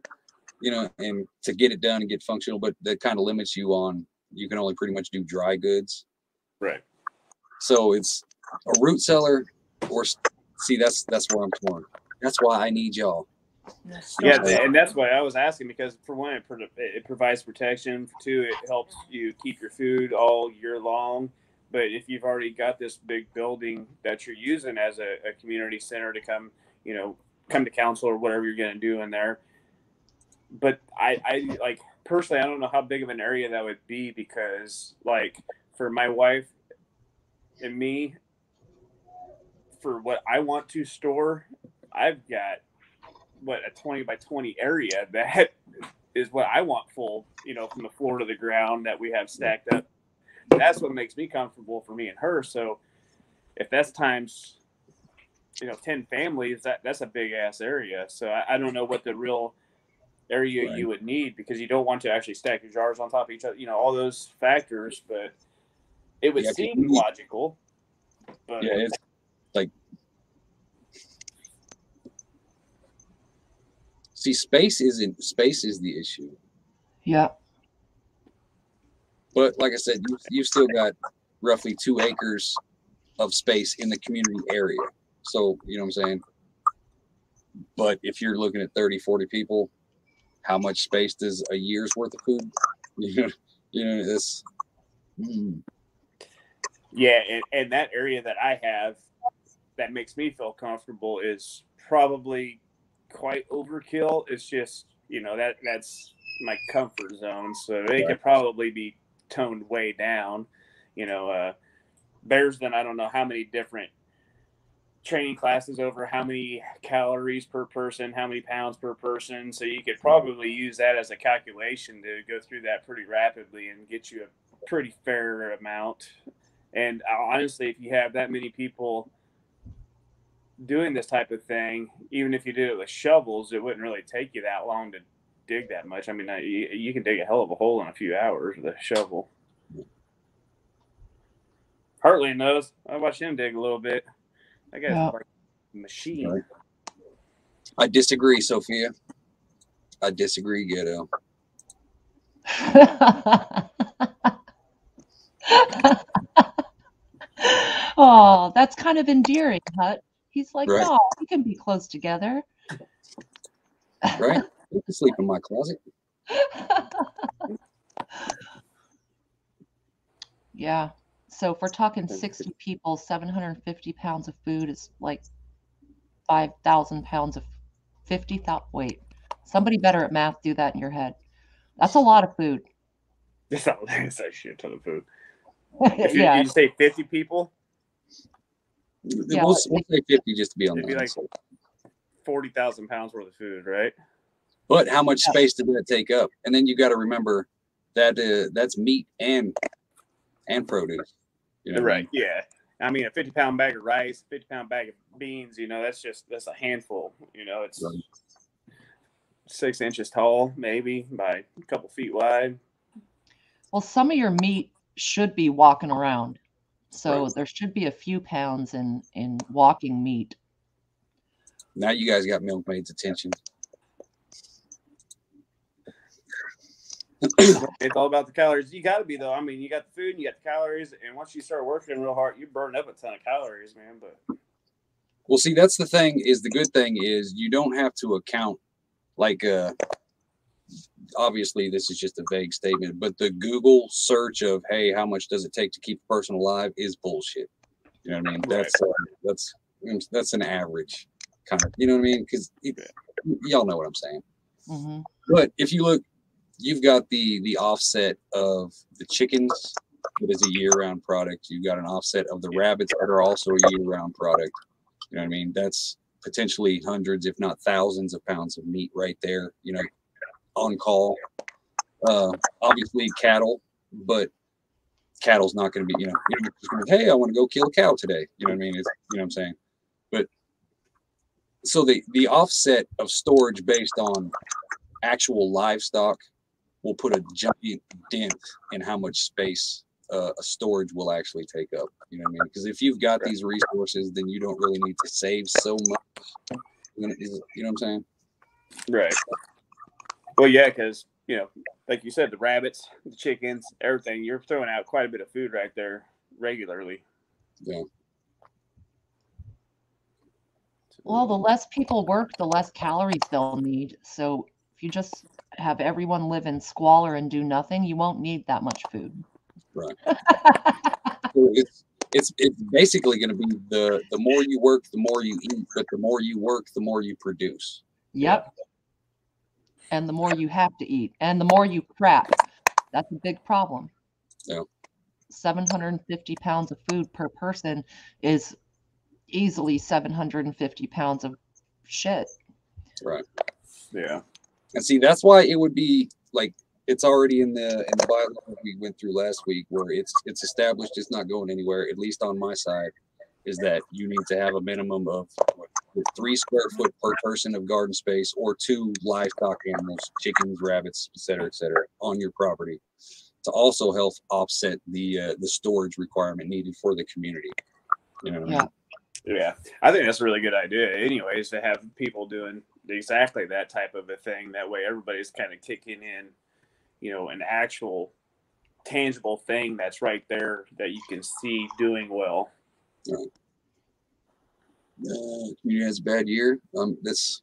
and to get it done and get functional, but that kind of limits you on, you can only pretty much do dry goods. Right. So it's a root cellar, or see, that's where I'm torn. That's why I need y'all. Yeah, and that's why I was asking, because for one, it provides protection. For two, it helps you keep your food all year long. But if you've already got this big building that you're using as a community center to come to council or whatever you're going to do in there. But I like, personally, I don't know how big of an area that would be, because like for my wife and me, for what I want to store, I've got a 20 by 20 area that is what I want full, from the floor to the ground, that we have stacked up. That's what makes me comfortable for me and her. So if that's times 10 families, that's a big ass area. So I don't know what the real area you would need, because you don't want to actually stack your jars on top of each other, all those factors, but it would seem logical. But yeah, it's like, see, space is the issue. Yeah. But like I said, you've still got roughly 2 acres of space in the community area. So, you know what I'm saying? But if you're looking at 30, 40 people, how much space does a year's worth of food? This. Yeah, and that area that I have that makes me feel comfortable is probably quite overkill. It's just, that's my comfort zone. So it could probably be toned way down. Bears then I don't know how many different training classes over how many calories per person, how many pounds per person. So you could probably use that as a calculation to go through that pretty rapidly and get you a pretty fair amount. And honestly, if you have that many people doing this type of thing, even if you did it with shovels, it wouldn't really take you that long to dig that much. I mean, you can dig a hell of a hole in a few hours with a shovel. Hartley knows. I watched him dig a little bit. That guy's like a machine. I disagree, Sophia. I disagree, Ghetto. Oh, that's kind of endearing, Hut. He's like, no, we can be close together. Right? You can sleep in my closet. Yeah. So if we're talking 60 people, 750 pounds of food is like 5,000 pounds of 50,000. Wait, somebody better at math do that in your head. That's a lot of food. That's a shit ton of food. Yeah. You say 50 people? Yeah, we'll say 50 just to be on the like 40,000 pounds worth of food, right? But how much space did that take up? And then you got to remember that that's meat and produce. Right. Yeah. I mean, a 50-pound bag of rice, 50-pound bag of beans, that's a handful. It's 6 inches tall, maybe, by a couple feet wide. Well, some of your meat should be walking around. So there should be a few pounds in walking meat. Now you guys got Milkmaid's attention. It's all about the calories. You got to be, though. I mean, you got the food, and you got the calories, and once you start working real hard, you burn up a ton of calories, man. But well, see, that's the thing. Is the good thing is you don't have to account like obviously this is just a vague statement, but the Google search of hey, how much does it take to keep a person alive is bullshit. You know what I mean? Right. That's an average kind of. You know what I mean? Because y'all know what I'm saying. Mm-hmm. But if you look, you've got the offset of the chickens that is a year-round product. You've got an offset of the rabbits that are also a year-round product. You know what I mean? That's potentially hundreds, if not thousands, of pounds of meat right there. You know, on call. Obviously cattle, but cattle's not going to be. You're not just going to, hey, I want to go kill a cow today. You know what I mean? It's, you know what I'm saying? But so the offset of storage based on actual livestock will put a giant dent in how much space a storage will actually take up. You know what I mean? Because if you've got these resources, then you don't really need to save so much. You know what I'm saying? right. Well, yeah, because like you said, the rabbits, the chickens, everything. You're throwing out quite a bit of food right there regularly. Yeah. Well, the less people work, the less calories they'll need. So if you just have everyone live in squalor and do nothing, you won't need that much food. Right. So it's basically going to be the more you work, the more you eat, but the more you work, the more you produce. Yep. And the more you have to eat, and the more you crap. That's a big problem. Yeah. 750 pounds of food per person is easily 750 pounds of shit. Right. Yeah. And see, that's why it would be like it's already in the bylaw we went through last week, where it's established, it's not going anywhere. At least on my side, is that you need to have a minimum of 3 square foot per person of garden space, or 2 livestock animals, chickens, rabbits, et cetera, on your property, to also help offset the storage requirement needed for the community. You know what I mean? Yeah, I think that's a really good idea. Anyways, to have people doing exactly that type of a thing. That way, everybody's kind of kicking in, an actual tangible thing that's right there that you can see doing well. Right. Community has a bad year. That's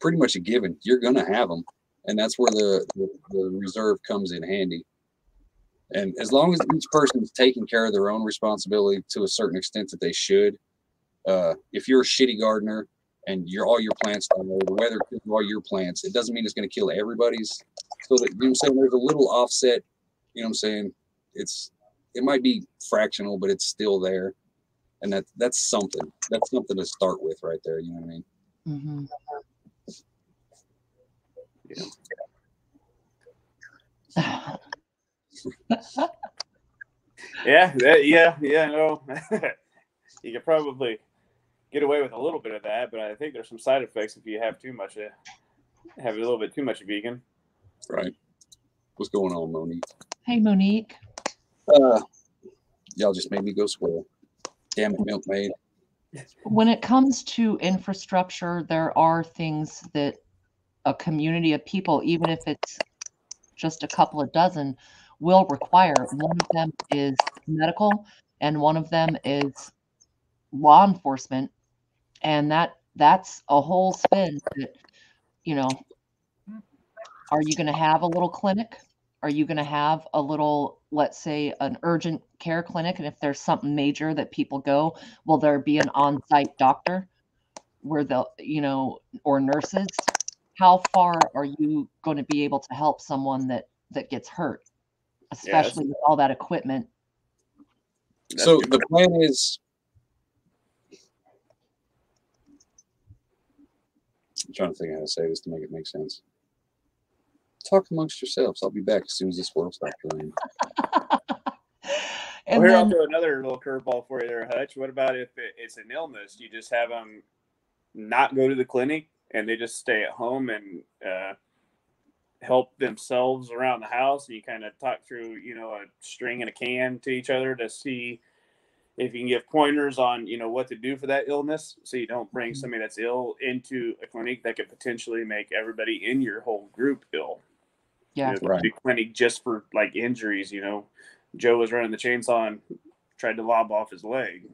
pretty much a given. You're gonna have them, and that's where the reserve comes in handy. And as long as each person's taking care of their own responsibility to a certain extent that they should, if you're a shitty gardener and all your plants die, or the weather kills all your plants, it doesn't mean it's going to kill everybody's. So that, you know what I'm saying, there's a little offset. You know what I'm saying? It might be fractional, but it's still there, and that's something. That's something to start with right there. You know what I mean? Mm-hmm. No. You could probably get away with a little bit of that, but I think there's some side effects if you have too much, have a little bit too much vegan. Right. What's going on, Monique? Hey, Monique. Y'all just made me go squirrel. Damn it, milkmaid. When it comes to infrastructure, there are things that a community of people, even if it's just a couple of dozen, will require. One of them is medical, and one of them is law enforcement, and that's a whole spin. That, are you going to have a little clinic? Are you going to have a little, let's say, an urgent care clinic? And if there's something major that people go, will there be an on-site doctor where they'll, or nurses? How far are you going to be able to help someone that gets hurt, especially with all that equipment? So the plan is, I'm trying to think how to say this to make it make sense. Talk amongst yourselves. I'll be back as soon as this world stops playing. And here, then, I'll throw another little curveball for you there, Hutch. What about if it's an illness? You just have them not go to the clinic and they just stay at home and help themselves around the house, and you kind of talk through, a string and a can to each other to see if you can give pointers on, what to do for that illness, so you don't bring somebody that's ill into a clinic that could potentially make everybody in your whole group ill. Yeah. You know, there'd be clinic just for like injuries. You know, Joe was running the chainsaw and tried to lob off his leg.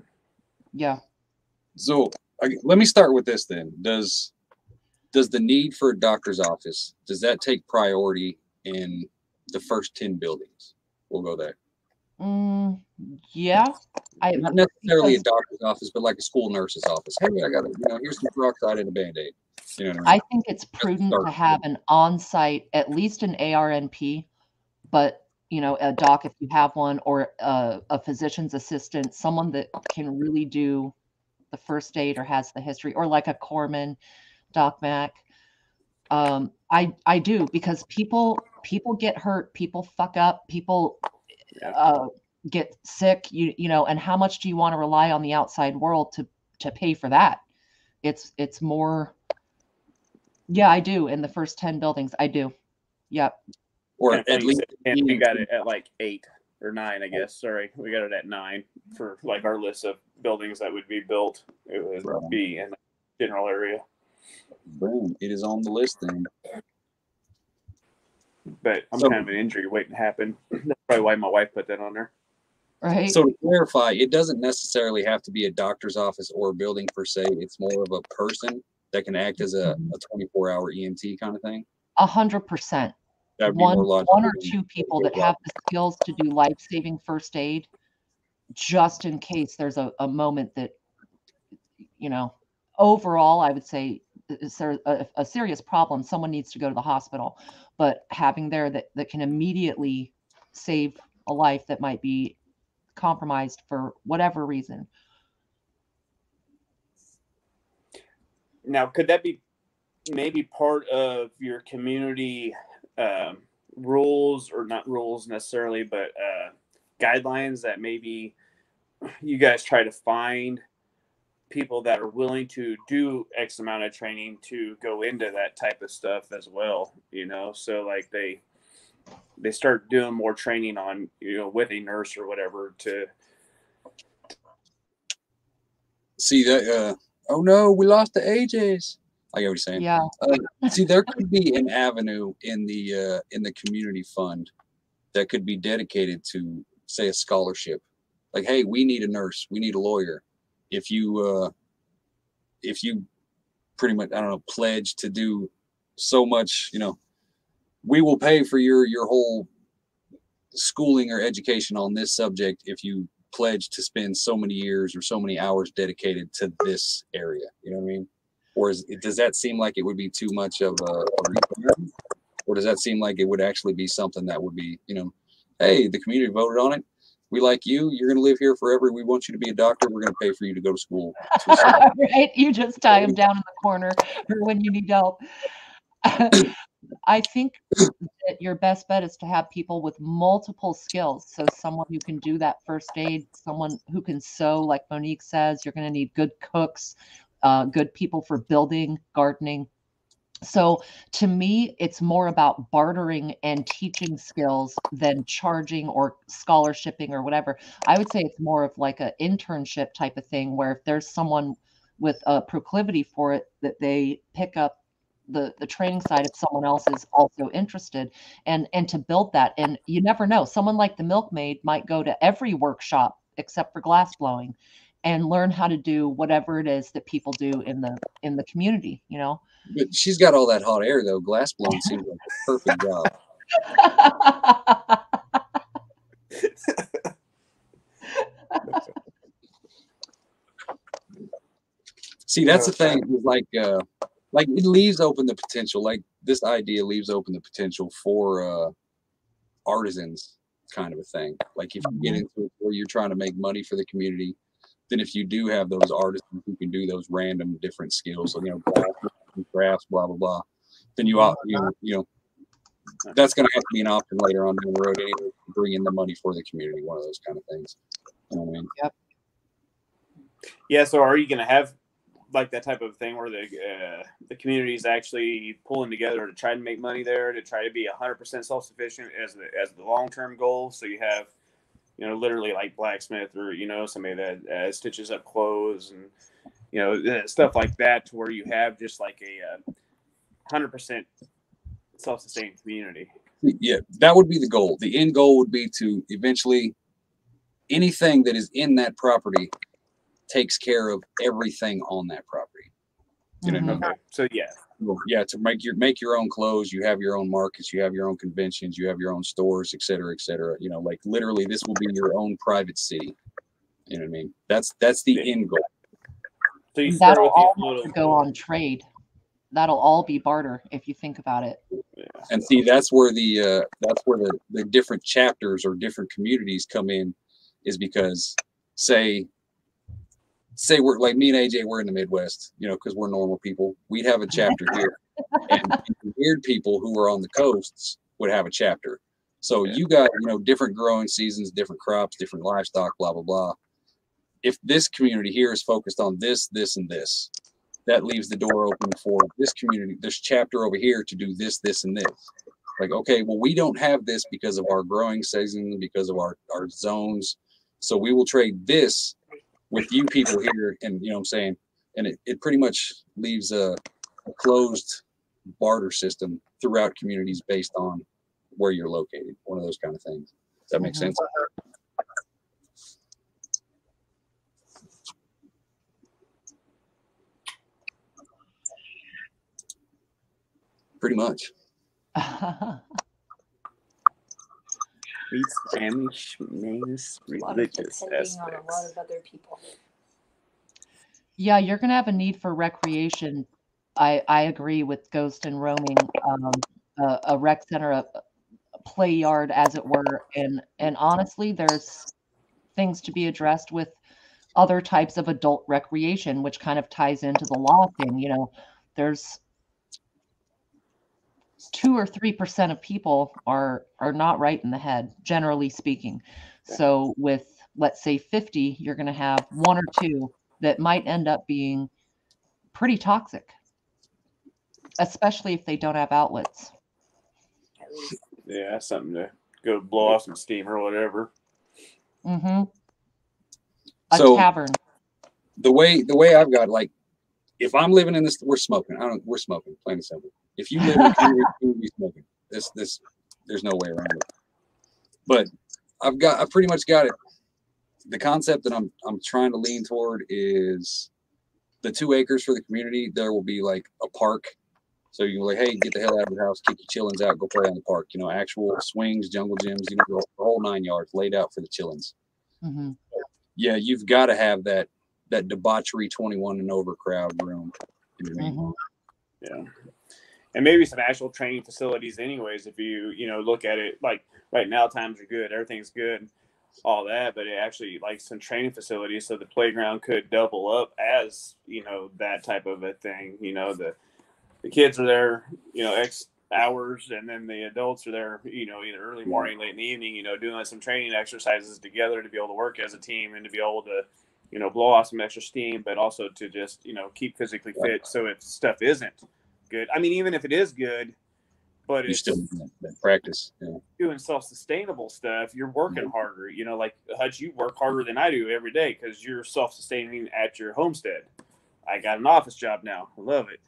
Yeah. So let me start with this then. Does the need for a doctor's office, does that take priority in the first 10 buildings? We'll go there. Yeah. Not necessarily a doctor's office, but like a school nurse's office. Hey, I got here's some peroxide and a Band-Aid. You know what I mean? I think it's prudent to have an on-site, at least an ARNP, but a doc if you have one, or a physician's assistant, someone that can really do the first aid or has the history, or like a Corpsman, Doc Mac. I do, because people get hurt, people fuck up, people get sick, and how much do you want to rely on the outside world to pay for that? It's more. Yeah, I do. In the first 10 buildings, I do. Yep. Or at least we got it at like 8 or 9, I guess. Sorry, we got it at 9 for like our list of buildings that would be built. It would be in the general area. Boom! It is on the list then. But I'm kind of an injury waiting to happen. That's probably why my wife put that on there. Right. So to clarify, it doesn't necessarily have to be a doctor's office or a building per se. It's more of a person that can act as a 24-hour EMT kind of thing. 100%. That would be more logical. One or two people that have the skills to do life-saving first aid, just in case there's a moment that, overall, I would say is there a serious problem, someone needs to go to the hospital, but having there that can immediately save a life that might be compromised for whatever reason. Now, could that be maybe part of your community rules, or not rules necessarily, but guidelines that maybe you guys try to find people that are willing to do X amount of training to go into that type of stuff as well, so like they start doing more training on, with a nurse or whatever to see that. Oh no, we lost the ages. I get what you're saying. Yeah. See, there could be an avenue in the community fund that could be dedicated to, say, a scholarship. Like, hey, we need a nurse, we need a lawyer. If you pretty much, I don't know, pledge to do so much, we will pay for your whole schooling or education on this subject if you pledge to spend so many years or so many hours dedicated to this area. You know what I mean? Or does that seem like it would be too much of a requirement? Or does that seem like it would actually be something that would be, hey, the community voted on it. We like you. You're going to live here forever. We want you to be a doctor. We're going to pay for you to go to school. Right? You just tie them down in the corner for when you need help. I think that your best bet is to have people with multiple skills. So someone who can do that first aid, someone who can sew, like Monique says. You're going to need good cooks, good people for building, gardening. So to me, it's more about bartering and teaching skills than charging or scholarshiping or whatever. I would say it's more of like an internship type of thing, where if there's someone with a proclivity for it, that they pick up the training side if someone else is also interested, and to build that. And you never know, someone like the milkmaid might go to every workshop except for glass blowing and learn how to do whatever it is that people do in the community, But she's got all that hot air though. Glass blowing seems like a perfect job. See, that's the thing. Like it leaves open the potential. Like this idea leaves open the potential for artisans, kind of a thing. Like if you get into it where you're trying to make money for the community, then if you do have those artisans who can do those random different skills, so crafts, blah blah blah, then you that's going to have to be an option later on down the road anyway, to bring in the money for the community. One of those kind of things. You know what I mean? Yep. Yeah. So are you going to have like that type of thing where the community is actually pulling together to try to make money there, to try to be 100% self-sufficient as the long-term goal? So you have, literally like blacksmith, or, somebody that stitches up clothes and, stuff like that, to where you have just like a 100% self-sustained community. Yeah, that would be the goal. The end goal would be to eventually anything that is in that property takes care of everything on that property. You know what I mean? Okay. So yeah. Yeah, to make your own clothes, you have your own markets, you have your own conventions, you have your own stores, et cetera, et cetera. You know, like literally this will be your own private city. You know what I mean? That's the end goal. So you start That'll with these all little have to go on trade. That'll all be barter if you think about it. Yeah. And see, that's where the different chapters or different communities come in, is because say we're like me and AJ, we're in the Midwest, you know, because we're normal people. We'd have a chapter here, and weird people who are on the coasts would have a chapter. So you got, you know, different growing seasons, different crops, different livestock, blah blah blah. If this community here is focused on this, this, and this, that leaves the door open for this community, this chapter over here to do this, this, and this. Like, okay, well, we don't have this because of our growing season, because of our zones. So we will trade this with you people here. And you know what I'm saying? And it pretty much leaves a closed barter system throughout communities based on where you're located. One of those kind of things. Does that make sense? Pretty much. These Spanish names religious Depending on a lot of other people. Yeah, you're going to have a need for recreation. I agree with Ghost and Roaming, a rec center, a play yard, as it were. And honestly, there's things to be addressed with other types of adult recreation, which kind of ties into the law thing. You know, there's 2 or 3% of people are not right in the head, generally speaking. So with, let's say, 50, you're going to have 1 or 2 that might end up being pretty toxic, especially if they don't have outlets. Yeah, that's something to go blow off some steam or whatever. Mm-hmm. So, tavern. The way I've got, like, if I'm living in this, we're smoking. We're smoking, plain and simple. If you live in a community, you'll be smoking. There's no way around it. But I pretty much got it. The concept that I'm trying to lean toward is the 2 acres for the community. There will be like a park. So you can be like, hey, get the hell out of your house, kick your chillins out, go play on the park. You know, actual swings, jungle gyms, you know, the whole 9 yards laid out for the chillins. Mm-hmm. Yeah, you've got to have that debauchery 21 and over crowd room. You know what I mean? Mm-hmm. Yeah. And maybe some actual training facilities anyways, if you know, look at it, like right now times are good, everything's good, all that, but it actually, like, some training facilities, so the playground could double up as, you know, that type of a thing. You know, the kids are there, you know, X hours, and then the adults are there, you know, either early morning, late in the evening, you know, doing some training exercises together to be able to work as a team and to be able to, you know, blow off some extra steam, but also to just, you know, keep physically fit. So if stuff isn't good, I mean, even if it is good, but You it's still that practice. Yeah. doing self-sustainable stuff, you're working harder. You know, like Hutch, you work harder than I do every day because you're self-sustaining at your homestead. I got an office job now. I love it.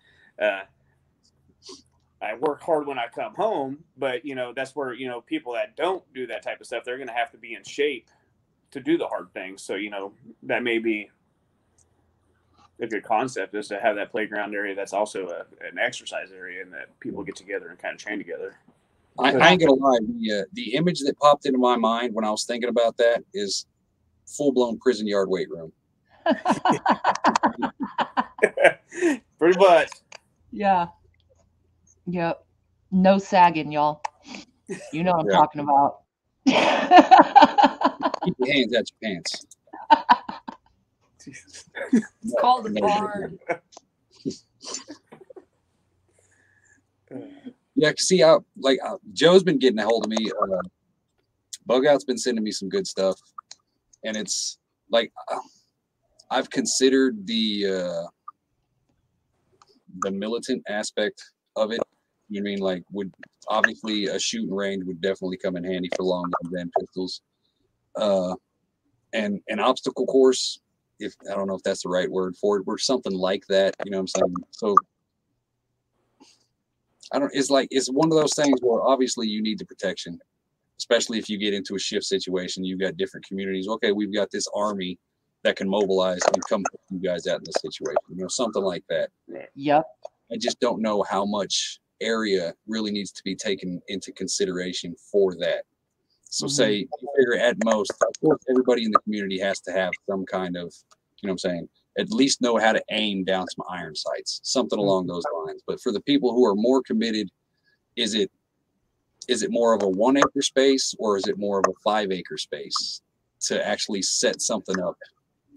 I work hard when I come home, but, you know, that's where, you know, people that don't do that type of stuff, they're going to have to be in shape to do the hard things. So, you know, that may be a good concept, is to have that playground area that's also an exercise area, and that people get together and kind of train together. I ain't gonna lie. The image that popped into my mind when I was thinking about that is full-blown prison yard weight room. Pretty much. Yeah. Yep. No sagging, y'all. You know what I'm talking about. Keep your hands out your pants. It's called a barn. Yeah, see, Joe's been getting a hold of me. Bug Out's been sending me some good stuff, and it's like I've considered the militant aspect of it. You know what I mean? Like, would obviously a shooting range would definitely come in handy for long guns and pistols, and an obstacle course. If I don't know if that's the right word for it, or something like that. You know what I'm saying? So it's one of those things where obviously you need the protection, especially if you get into a shift situation. You've got different communities. Okay, we've got this army that can mobilize and come put you guys out in this situation. Something like that. Yep. I just don't know how much area really needs to be taken into consideration for that. So say you figure at most, of course, everybody in the community has to have some kind of, what I'm saying, at least know how to aim down some iron sights, something along those lines. But for the people who are more committed, is it more of a 1 acre space, or is it more of a 5 acre space to actually set something up,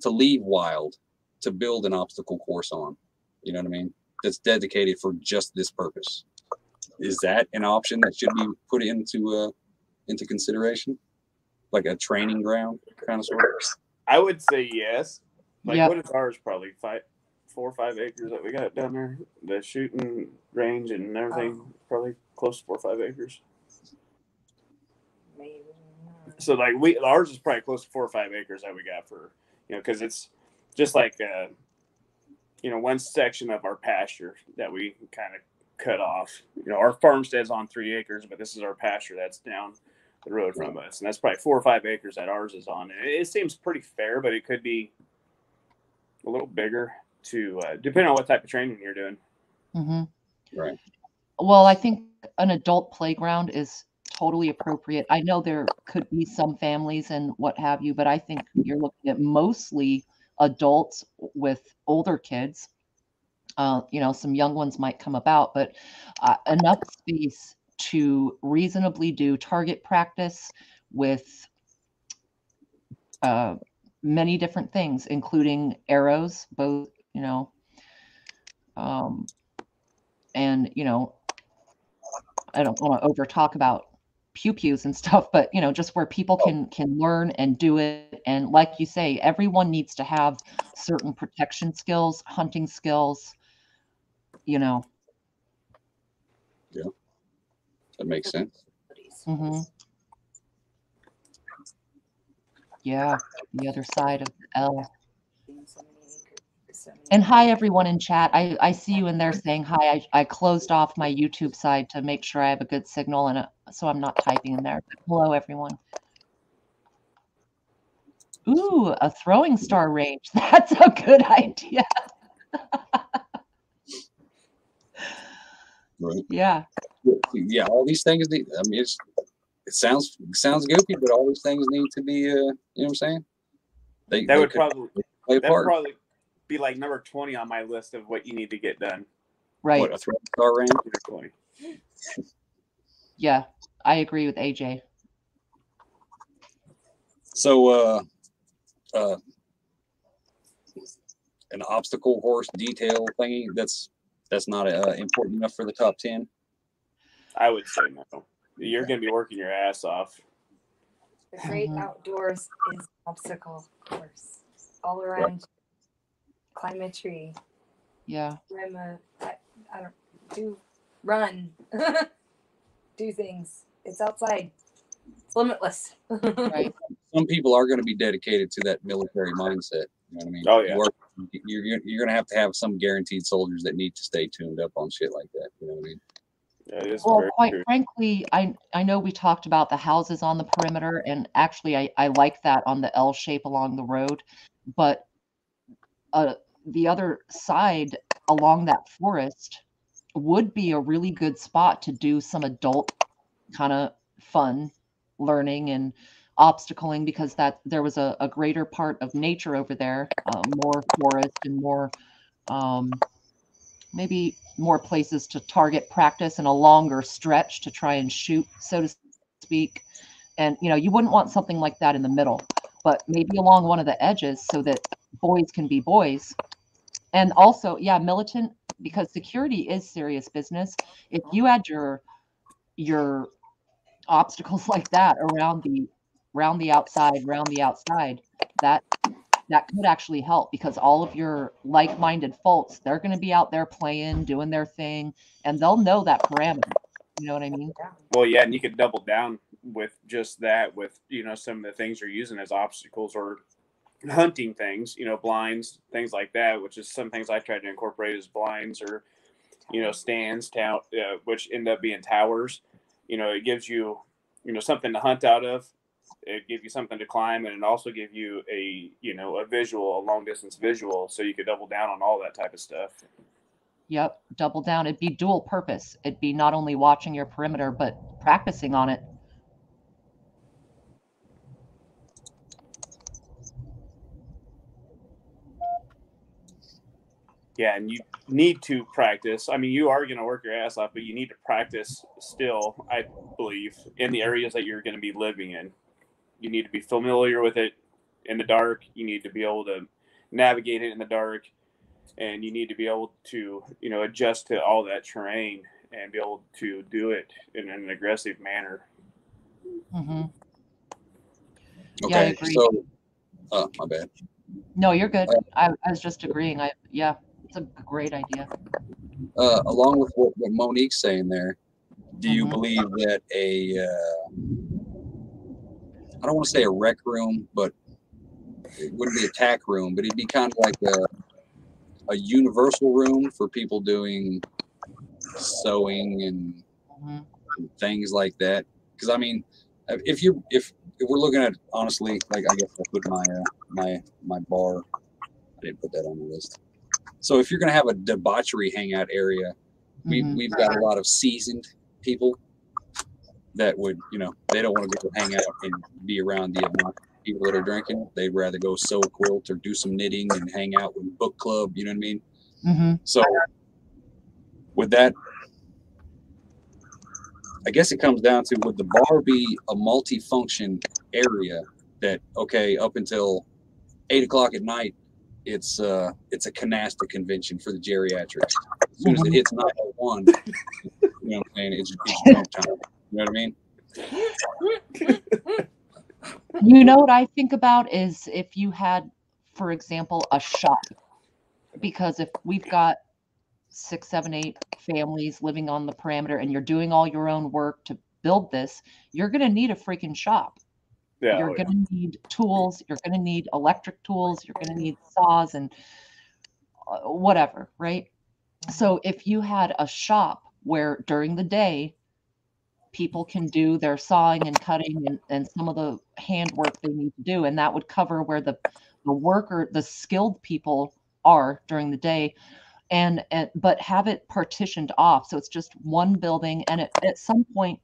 to leave wild, to build an obstacle course on? You know what I mean? That's dedicated for just this purpose. Is that an option that should be put into consideration, like a training ground kind of sort of? I would say yes. Like, Yep. what is ours? Probably 4 or 5 acres that we got down there. The shooting range and everything, probably close to 4 or 5 acres. Maybe. So like ours is probably close to 4 or 5 acres that we got for, because it's just like one section of our pasture that we kind of cut off. Our farmstead's on 3 acres, but this is our pasture that's down the road from us, and that's probably 4 or 5 acres that ours is on. And it seems pretty fair, but it could be a little bigger to depending on what type of training you're doing. Right. Well, I think an adult playground is totally appropriate. I know there could be some families and what have you, but I think you're looking at mostly adults with older kids. Some young ones might come about, but enough space to reasonably do target practice with many different things, including arrows, both, and, I don't want to over talk about pew-pews and stuff, but, just where people can learn and do it. And like you say, everyone needs to have certain protection skills, hunting skills, Yeah, that makes sense. Yeah, the other side of the L. And hi, everyone in chat. I see you in there saying hi. I closed off my YouTube side to make sure I have a good signal, and so I'm not typing in there. But hello, everyone. Ooh, a throwing star range. That's a good idea. Right. Yeah. Yeah, all these things need, I mean, it sounds goofy, but all these things need to be, you know what I'm saying? That would probably be like number 20 on my list of what you need to get done. Right. What, a throwing star range? 20. Yeah, I agree with AJ. So, an obstacle course detail thingy, that's not important enough for the top 10? I would say no. You're going to be working your ass off. The great outdoors is obstacle course all around. Right. Climb a tree. Yeah. I don't run. Do things. It's outside. It's limitless. Right. Some people are going to be dedicated to that military mindset. You know what I mean? Oh yeah. You're going to have some guaranteed soldiers that need to stay tuned up on shit like that. You know what I mean? Well, quite frankly, I know we talked about the houses on the perimeter, and actually I like that on the L shape along the road, but the other side along that forest would be a really good spot to do some adult kind of fun learning and obstacling, because that there was a greater part of nature over there, more forest and more maybe more places to target practice and a longer stretch to try and shoot, so to speak. And, you wouldn't want something like that in the middle, but maybe along one of the edges so that boys can be boys. And also, yeah, militant, because security is serious business. If you had your obstacles like that around the outside, that could actually help, because all of your like-minded folks, they're going to be out there playing, doing their thing, and they'll know that parameter. You know what I mean? Well, yeah, and you could double down with just that, with, some of the things you're using as obstacles or hunting things, blinds, things like that, which is some things I tried to incorporate as blinds or stands, which end up being towers. It gives you, something to hunt out of. It gives you something to climb, and it also give you a visual, a long distance visual, so you could double down on all that type of stuff. Yep, double down. It'd be dual purpose. It'd be not only watching your perimeter, but practicing on it. Yeah, and you need to practice. I mean, you are going to work your ass off, but you need to practice still, I believe, in the areas that you're going to be living in. You need to be familiar with it in the dark. You need to be able to navigate it in the dark. And you need to be able to, adjust to all that terrain and be able to do it in an aggressive manner. Mm-hmm. Okay, yeah, I agree. so, my bad. No, you're good. I was just agreeing. Yeah, it's a great idea. Along with what Monique's saying there, do you Mhm. believe that I don't want to say a rec room, but it wouldn't be a tack room, but it'd be kind of like a universal room for people doing sewing and Mhm. things like that? Because I mean, if we're looking at, honestly, like, I guess I put my bar, I didn't put that on the list. So if you're gonna have a debauchery hangout area, Mhm. we've got a lot of seasoned people that would, they don't want to go hang out and be around the obnoxious people that are drinking. They'd rather go sew a quilt or do some knitting and hang out with book club. You know what I mean? Mm-hmm. So with that, I guess it comes down to, would the bar be a multi-function area that, okay, up until 8 o'clock at night, it's a canasta convention for the geriatrics. As soon as it hits 9:01, you know what I'm saying, it's drunk time. You know what I mean? You know what I think about is if you had, for example, a shop, because if we've got 6, 7, 8 families living on the parameter and you're doing all your own work to build this, you're going to need a freaking shop. Yeah, You're going to need tools. You're going to need electric tools. You're going to need saws and whatever, right? So if you had a shop where during the day people can do their sawing and cutting and some of the handwork they need to do, and that would cover where the skilled people are during the day, and but have it partitioned off so it's just one building, and at some point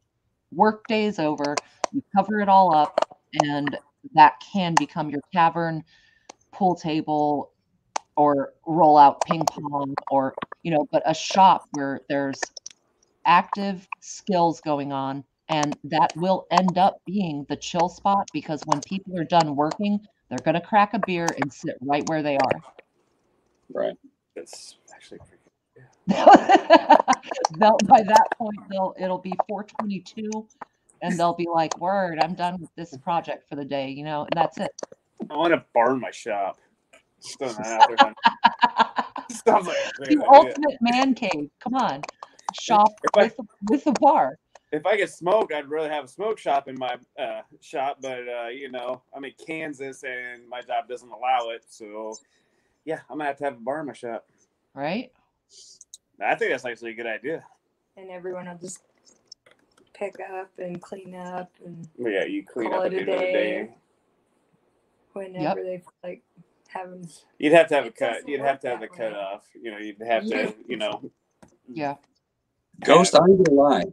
work day is over, you cover it all up, and that can become your tavern, pool table, or roll out ping pong, or but a shop where there's active skills going on, and that will end up being the chill spot, because when people are done working, they're going to crack a beer and sit right where they are. Right. That's actually pretty By that point, it'll be 4:22, and they'll be like, "Word, I'm done with this project for the day," and that's it. I want to barn my shop. Sounds like the ultimate man cave. Come on, shop with a bar. If I could smoke, I'd rather have a smoke shop in my shop, but I'm in Kansas and my job doesn't allow it. So yeah, I'm gonna have to have a bar in my shop. Right. I think that's actually a good idea. And everyone will just pick up and clean up and yeah, you clean up at the end of the day. Whenever they feel like having. You'd have to have a cut. You'd have to have the cut off. You'd have to. Yeah. Ghost, I ain't gonna lie.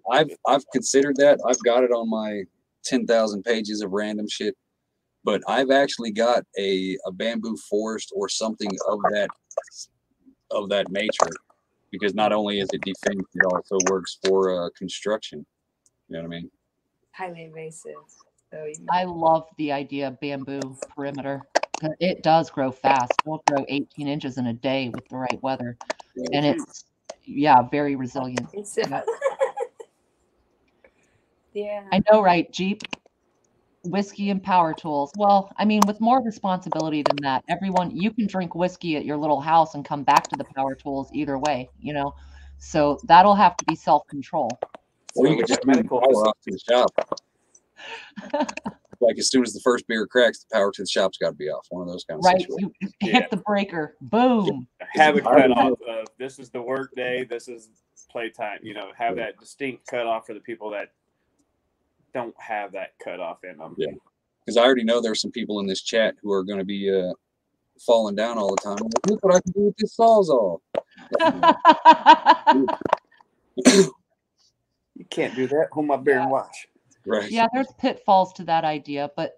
I've considered that. I've got it on my 10,000 pages of random shit. But I've actually got a bamboo forest or something of that nature, because not only is it defense, it also works for construction. You know what I mean? Highly invasive. So I love the idea of bamboo perimeter. It does grow fast. It'll grow 18 inches in a day with the right weather, and it's very resilient. Yeah. I know, right? Jeep, whiskey, and power tools. Well, I mean, with more responsibility than that, you can drink whiskey at your little house and come back to the power tools either way, So that'll have to be self-control. Or you can just move the power off to the shop. like as soon as the first beer cracks, the power to the shop's got to be off. One of those kind of Right. situations. You hit the breaker. Boom. Have a cutoff of this is the work day, this is playtime. You know, have that distinct cutoff for the people that don't have that cutoff in them. Yeah. Because I already know there's some people in this chat who are going to be falling down all the time. I'm like, look what I can do with this Sawzall. You can't do that. Hold my beer and watch. Right. Yeah, there's pitfalls to that idea, but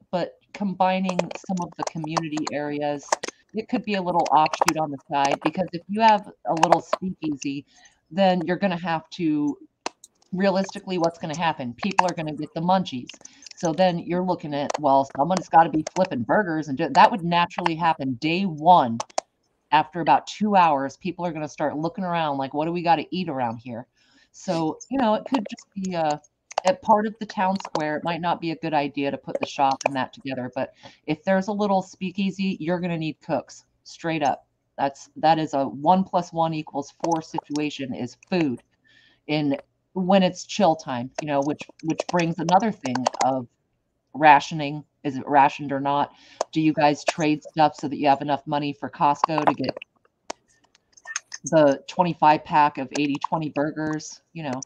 combining some of the community areas, it could be a little offshoot on the side, because if you have a little speakeasy, then you're going to have to, realistically, what's going to happen? People are going to get the munchies. So then you're looking at, well, someone's got to be flipping burgers, and that would naturally happen day one. After about 2 hours, people are going to start looking around like, what do we got to eat around here? So, you know, it could just be a part of the town square. It might not be a good idea to put the shop and that together, but if there's a little speakeasy, you're going to need cooks, straight up. That is a 1 + 1 = 4 situation, is food when it's chill time, you know, which brings another thing of rationing. Is it rationed or not? Do you guys trade stuff so that you have enough money for Costco to get the 25-pack of 80/20 burgers? You know.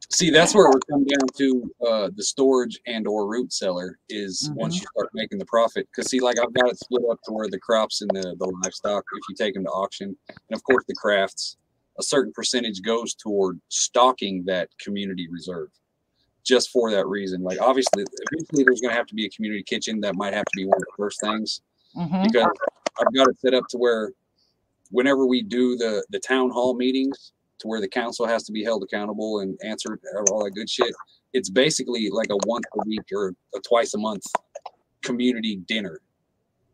See, that's where it would come down to the storage and or root cellar is once you start making the profit. Because see, like I've got it split up to where the crops and the livestock, if you take them to auction, and of course the crafts, a certain percentage goes toward stocking that community reserve. Just for that reason, like obviously, eventually there's going to have to be a community kitchen. That might have to be one of the first things, because I've got it set up to where whenever we do the town hall meetings, to where the council has to be held accountable and answer all that good shit, it's basically like a once a week or a twice a month community dinner.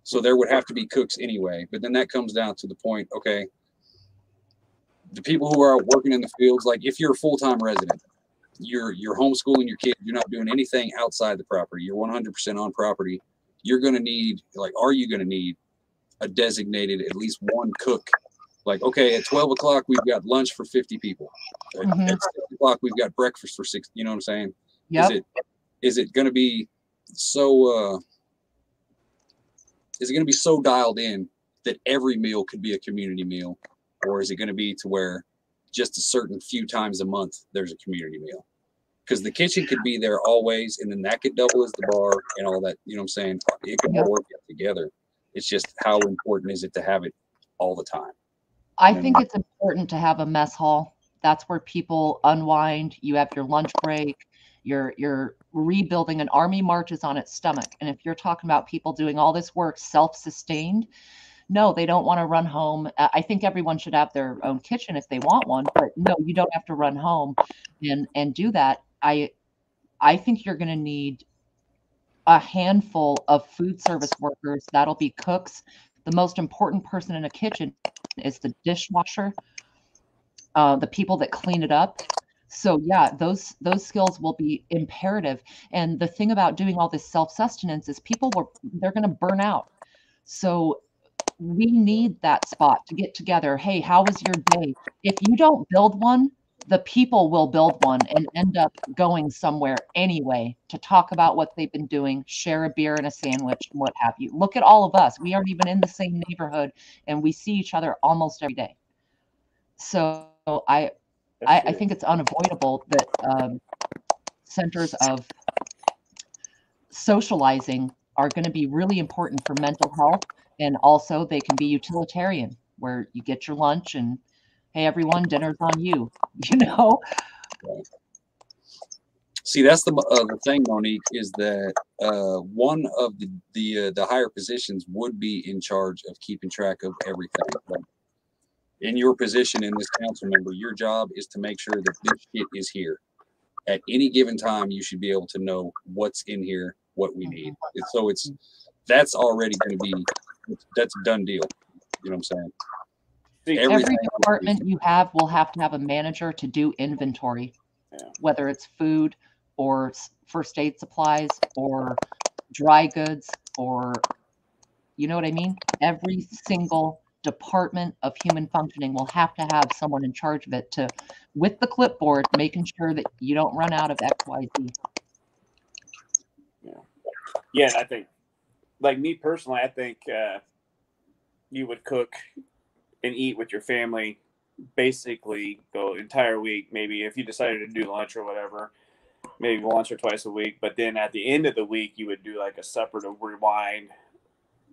So there would have to be cooks anyway. But then that comes down to the point, okay, the people who are working in the fields, like if you're a full-time resident, you're homeschooling your kids, you're not doing anything outside the property, you're 100% on property, you're going to need, like, are you going to need a designated at least one cook? Like, okay, at 12 o'clock, we've got lunch for 50 people. At 6 o'clock, we've got breakfast for 6. You know what I'm saying? Yep. Is it going to be so, is it going to be so dialed in that every meal could be a community meal? Or is it going to be to where just a certain few times a month there's a community meal? Because the kitchen could be there always, and then that could double as the bar and all that. You know what I'm saying? It could all work together. It's just how important is it to have it all the time? I think it's important to have a mess hall. That's where people unwind. You have your lunch break. You're rebuilding. An army marches on its stomach. And if you're talking about people doing all this work self-sustained, no, they don't want to run home. I think everyone should have their own kitchen if they want one, but no, you don't have to run home and do that. I think you're going to need a handful of food service workers. That'll be cooks. The most important person in a kitchen is the dishwasher, the people that clean it up. So yeah, those skills will be imperative. And the thing about doing all this self-sustenance is they're going to burn out. So we need that spot to get together. Hey, how was your day? If you don't build one, the people will build one and end up going somewhere anyway to talk about what they've been doing, share a beer and a sandwich, and what have you. Look at all of us. We aren't even in the same neighborhood, and we see each other almost every day. So I think it's unavoidable that centers of socializing are going to be really important for mental health. And also they can be utilitarian, where you get your lunch and, hey, everyone, dinner's on you, you know? See, that's the thing, Monique, is that one of the higher positions would be in charge of keeping track of everything. Like in your position in this council member, your job is to make sure that this shit is here. At any given time, you should be able to know what's in here, what we need. So that's already going to be, that's a done deal. You know what I'm saying? Every department you have will have to have a manager to do inventory, whether it's food or first aid supplies or dry goods, or, you know what I mean? Every single department of human functioning will have to have someone in charge of it, with the clipboard, making sure that you don't run out of X, Y, Z. Yeah, I think, like me personally, I think you would cook and eat with your family basically the entire week. Maybe if you decided to do lunch or whatever, maybe once or twice a week. But then at the end of the week, you would do like a supper to rewind,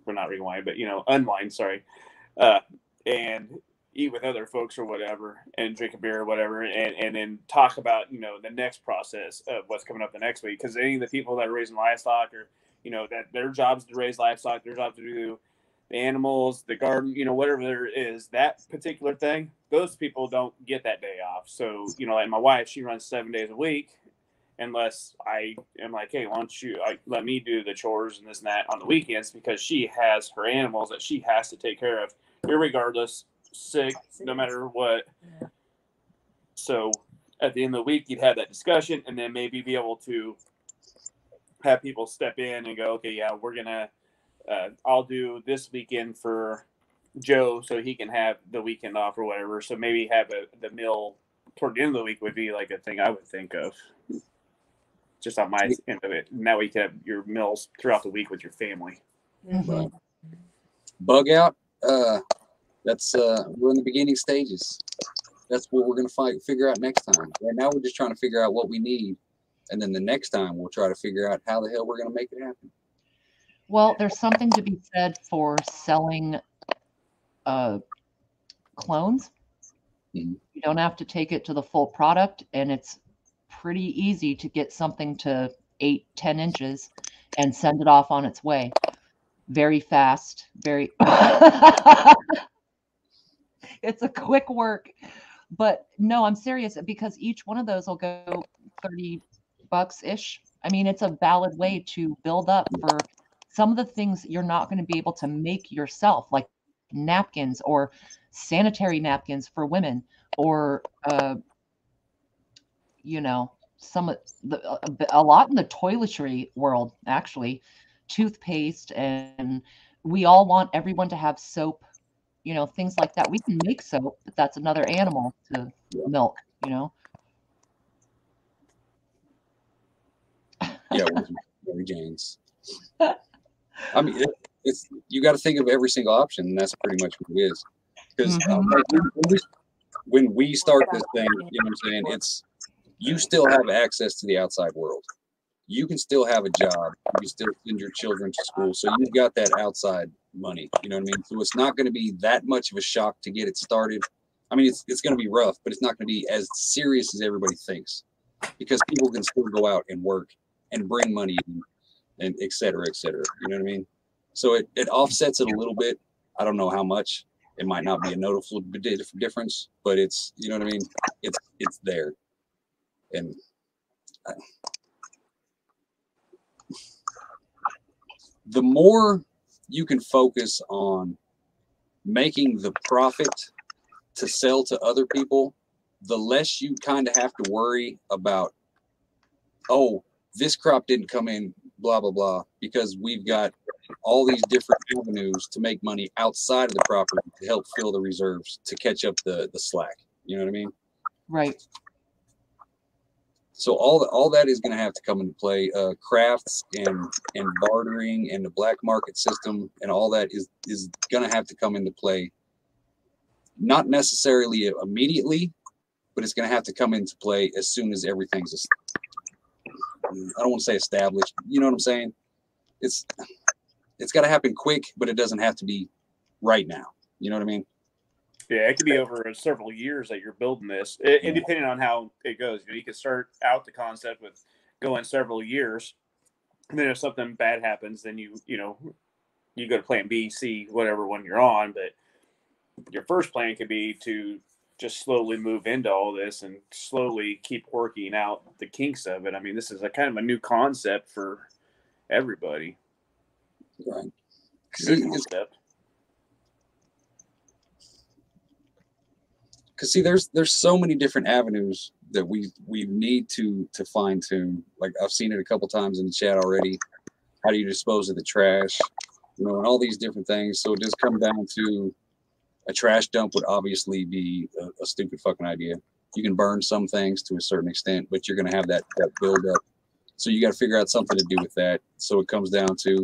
well, not rewind, but unwind. Sorry, and eat with other folks or whatever, and drink a beer or whatever, and then talk about the next process of what's coming up the next week. Because any of the people that are raising livestock, or that their jobs to raise livestock, their job to do the animals, the garden, whatever there is, that particular thing, those people don't get that day off. So like my wife, she runs 7 days a week, unless I am like, hey, why don't you let me do the chores and this and that on the weekends, because she has her animals that she has to take care of, irregardless, sick, no matter what. So at the end of the week, you'd have that discussion, and then maybe be able to have people step in and go, okay, yeah, we're gonna I'll do this weekend for Joe so he can have the weekend off or whatever. So maybe have the meal toward the end of the week would be like a thing I would think of, just on my end of it. And that way you can have your meals throughout the week with your family. Mm-hmm. Bug out. That's we're in the beginning stages. That's what we're gonna figure out next time. Right now we're just trying to figure out what we need, and then the next time we'll try to figure out how the hell we're gonna make it happen. Well, there's something to be said for selling clones. Mm-hmm. You don't have to take it to the full product, and it's pretty easy to get something to 8-10 inches and send it off on its way. Very fast, very it's a quick work. But no, I'm serious, because each one of those will go $30 ish. I mean, it's a valid way to build up for some of the things you're not going to be able to make yourself, like napkins or sanitary napkins for women, or some of a lot in the toiletry world, actually, toothpaste, and we all want everyone to have soap, things like that. We can make soap, but that's another animal to milk, Yeah, Mary Jane's. I mean, it's you got to think of every single option, and that's pretty much what it is. Because when we start this thing, you know what I'm saying? It's you still have access to the outside world. You can still have a job. You can still send your children to school. So you've got that outside money. You know what I mean? So it's not going to be that much of a shock to get it started. I mean, it's going to be rough, but it's not going to be as serious as everybody thinks, because people can still go out and work and bring money in, and et cetera, et cetera. You know what I mean? So it offsets it a little bit. I don't know how much. It might not be a noticeable difference, but it's, you know what I mean? It's there. And the more you can focus on making the profit to sell to other people, the less you kind of have to worry about, oh, this crop didn't come in, blah, blah, blah, because we've got all these different avenues to make money outside of the property to help fill the reserves, to catch up the slack. You know what I mean? Right. So all that is going to have to come into play. Crafts and bartering and the black market system and all that is going to have to come into play. Not necessarily immediately, but it's going to have to come into play as soon as everything's, I don't want to say established. You know what I'm saying? It's got to happen quick, but it doesn't have to be right now. You know what I mean? Yeah, it could be over several years that you're building this, and depending on how it goes. You could start out the concept with going several years, and then if something bad happens, then you go to plan B, C, whatever one you're on. But your first plan could be to just slowly move into all this and slowly keep working out the kinks of it. I mean, this is a kind of a new concept for everybody. Right. Good concept. Because see, there's so many different avenues that we need to fine tune. Like I've seen it a couple times in the chat already. How do you dispose of the trash? And all these different things. So it just comes down to a trash dump would obviously be a stupid fucking idea. You can burn some things to a certain extent, but you're going to have that build up So you got to figure out something to do with that. So it comes down to,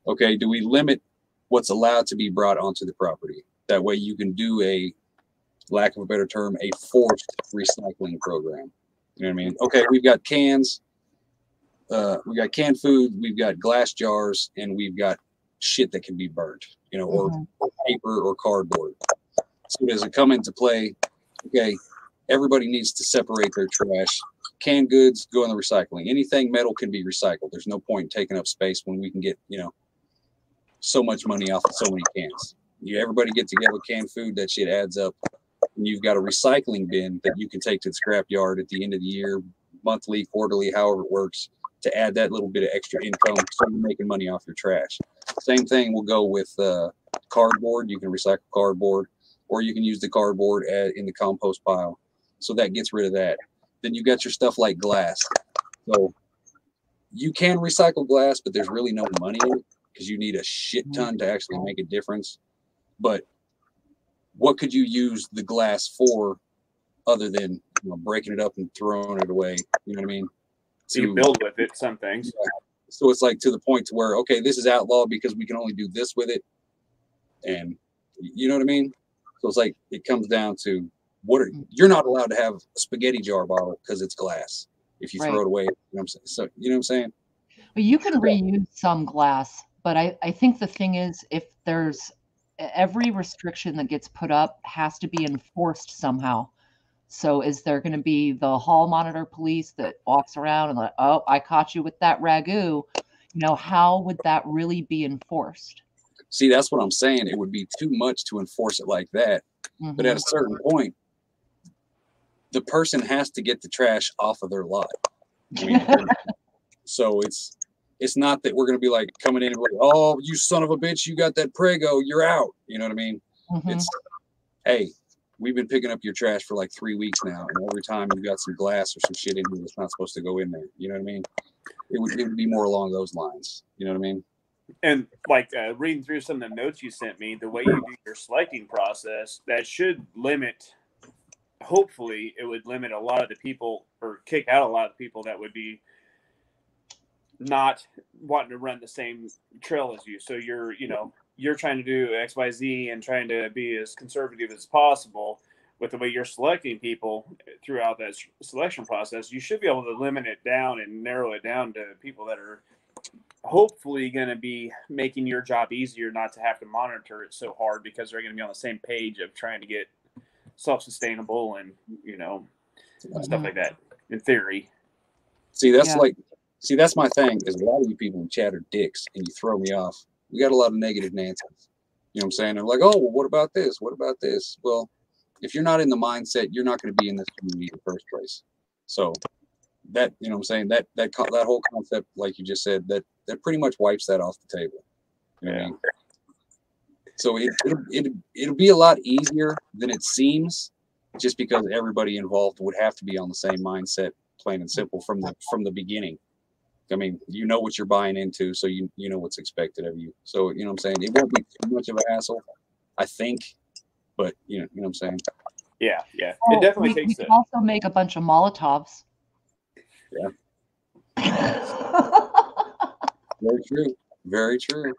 okay, do we limit what's allowed to be brought onto the property? That way you can do a, lack of a better term, a forced recycling program. You know what I mean? Okay, we've got cans, we got canned food, we've got glass jars, and we've got shit that can be burnt, you know, or paper or cardboard. So does it come into play? Okay, everybody needs to separate their trash. Canned goods go in the recycling. Anything metal can be recycled. There's no point in taking up space when we can get, you know, so much money off of so many cans. Everybody get together, canned food, that shit adds up. And you've got a recycling bin that you can take to the scrap yard at the end of the year, monthly, quarterly, however it works, to add that little bit of extra income so you're making money off your trash. Same thing will go with cardboard. You can recycle cardboard, or you can use the cardboard in the compost pile. So that gets rid of that. Then you got your stuff like glass. So you can recycle glass, but there's really no money in it because you need a shit ton to actually make a difference. But what could you use the glass for other than, you know, breaking it up and throwing it away? You know what I mean? So you build with it, some things. Yeah. So it's like to the point to where, okay, this is outlawed because we can only do this with it. And you know what I mean? So it's like, it comes down to, you're not allowed to have a spaghetti jar bottle because it's glass. If you throw it away, you know what I'm saying? So, you know what I'm saying? Well, you can reuse some glass, but I think the thing is, if there's every restriction that gets put up has to be enforced somehow. So is there going to be the hall monitor police that walks around and like, oh, I caught you with that ragu? You know, how would that really be enforced? See, that's what I'm saying. It would be too much to enforce it like that. But at a certain point, the person has to get the trash off of their lot. I mean, so it's not that we're going to be like coming in and like, oh, you son of a bitch, you got that Prego, you're out. You know what I mean? It's, hey, we've been picking up your trash for like 3 weeks now, and every time you got some glass or some shit in here that's not supposed to go in there. You know what I mean? It would be more along those lines. You know what I mean? And like reading through some of the notes you sent me, the way you do your selecting process, that should limit, hopefully it would limit a lot of the people, or kick out a lot of people that would be not wanting to run the same trail as you. So you're trying to do XYZ and trying to be as conservative as possible with the way you're selecting people throughout that selection process. You should be able to limit it down and narrow it down to people that are hopefully going to be making your job easier, not to have to monitor it so hard, because they're going to be on the same page of trying to get self-sustainable and, you know, stuff like that in theory. See, that's that's my thing, is a lot of you people chat are dicks and you throw me off. We got a lot of negative Nancy's. You know what I'm saying? They're like, oh, well, what about this? What about this? Well, if you're not in the mindset, you're not going to be in this community in the first place. So that, you know what I'm saying, that whole concept, like you just said, that pretty much wipes that off the table. You know what I mean? So it'll be a lot easier than it seems, just because everybody involved would have to be on the same mindset, plain and simple, from the beginning. I mean, you know what you're buying into, so you know what's expected of you. So, you know what I'm saying? It won't be too much of a hassle, I think. But, you know what I'm saying? Yeah. Oh, it definitely takes we can also make a bunch of Molotovs. Yeah. Very true. Very true.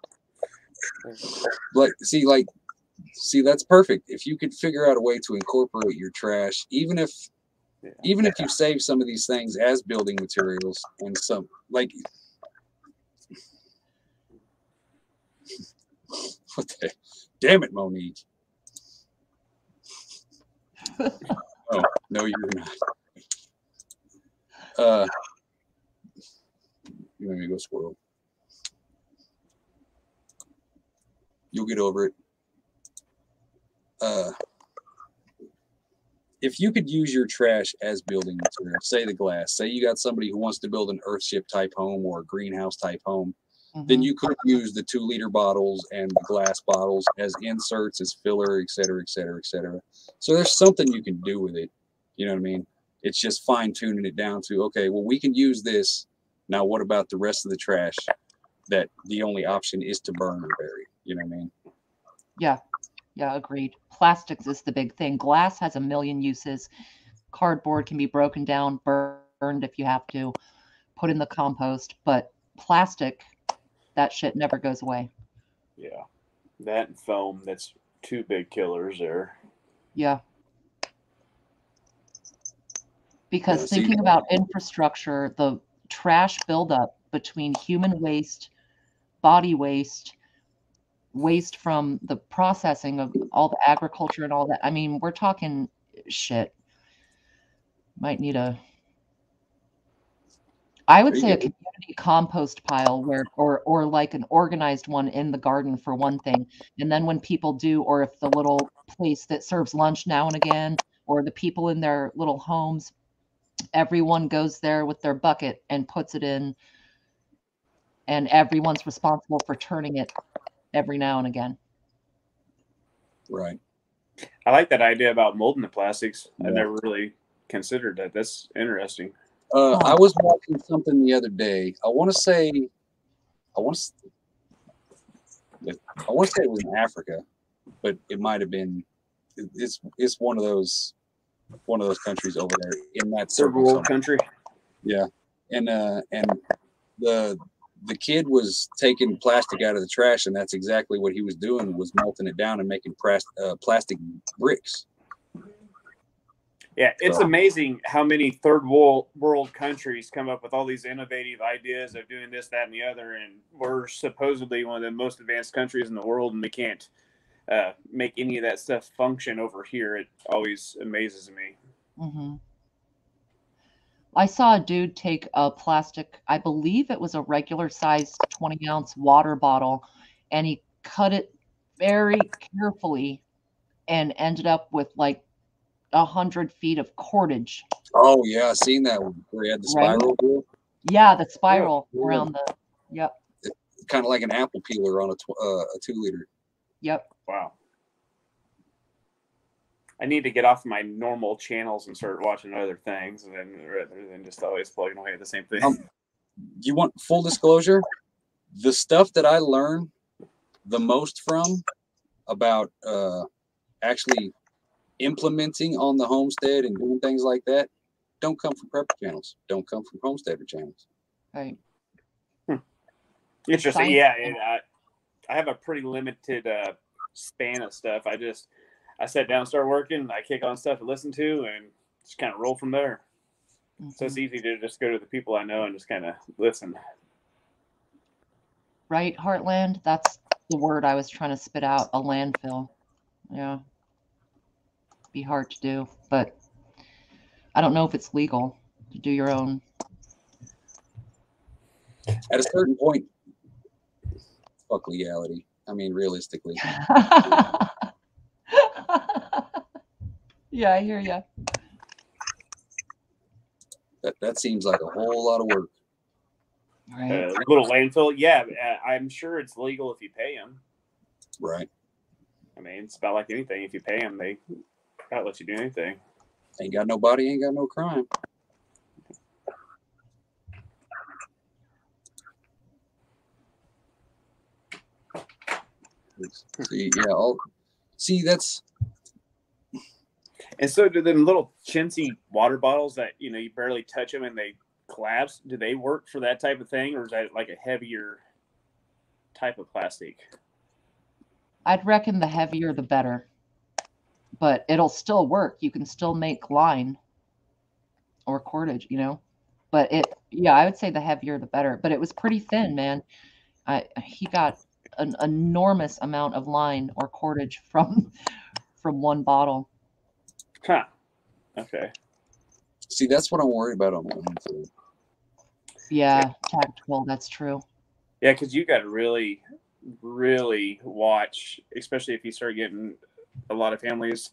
But see, that's perfect. If you could figure out a way to incorporate your trash, even if you save some of these things as building materials, and some, like, what the damn it, Monique. Oh, no, you're not. You want me to go squirrel? You'll get over it. If you could use your trash as building material, say the glass, say you got somebody who wants to build an Earthship type home or a greenhouse type home, then you could use the 2-liter bottles and the glass bottles as inserts, as filler, et cetera, et cetera, et cetera. So there's something you can do with it. You know what I mean? It's just fine tuning it down to, okay, well, we can use this. Now, what about the rest of the trash that the only option is to burn or bury? You know what I mean? Yeah, agreed. Plastics is the big thing. Glass has a million uses. Cardboard can be broken down, burned if you have to. put in the compost. But plastic, that shit never goes away. Yeah. That and foam, that's two big killers there. Yeah. Because Yeah, see, thinking about infrastructure, the trash buildup between human waste, body waste, waste from the processing of all the agriculture and all that. I mean, we're talking shit. Might need I would there say you a go. community compost pile where or like an organized one in the garden for one thing. And then when people do, or if the little place that serves lunch now and again, or the people in their little homes, everyone goes there with their bucket and puts it in, and everyone's responsible for turning it every now and again. Right. I like that idea about molding the plastics. I Yeah. never really considered that. That's interesting. I was watching something the other day. I want to say it was in Africa, but it might have been. It's one of those countries over there in that Third circle. world somewhere. country. Yeah, and the kid was taking plastic out of the trash, and that's exactly what he was doing, was melting it down and making plastic bricks. Yeah, it's amazing how many third world countries come up with all these innovative ideas of doing this, that, and the other, and we're supposedly one of the most advanced countries in the world, and we can't make any of that stuff function over here. It always amazes me. Mm-hmm. I saw a dude take a plastic, I believe it was a regular sized 20-ounce water bottle, and he cut it very carefully and ended up with like 100 feet of cordage. Oh yeah, I seen that one where he had the spiral deal. Yeah, the spiral around the. Yep. Kind of like an apple peeler on a 2-liter. Yep. Wow. I need to get off my normal channels and start watching other things, and then rather than just always plugging away at the same thing. You want full disclosure? The stuff that I learn the most from about actually implementing on the homestead and doing things like that don't come from prepper channels. Don't come from homesteader channels. Right. Interesting. Yeah, I have a pretty limited span of stuff. I sat down, start working, I kick on stuff to listen to, and just kind of roll from there. Mm-hmm. So it's easy to just go to the people I know and just kind of listen. Right, Heartland? That's the word I was trying to spit out, a landfill. Yeah. Be hard to do, but I don't know if it's legal to do your own. At a certain point, fuck legality. I mean, realistically. Yeah, I hear you. That seems like a whole lot of work. Right. Little landfill. Yeah, I'm sure it's legal if you pay them. Right. I mean, it's about like anything. If you pay them, they can't let you do anything. Ain't got no body, ain't got no crime. See, that's. And so, do them little chintzy water bottles that you barely touch them and they collapse? Do they work for that type of thing, or is that like a heavier type of plastic? I'd reckon the heavier the better, but it'll still work. You can still make line or cordage, But I would say the heavier the better. But it was pretty thin, man. He got an enormous amount of line or cordage from one bottle. Huh. Okay. See, that's what I'm worried about on landfill. Yeah, tactical. That's true. Yeah, because you got to really, really watch, especially if you start getting a lot of families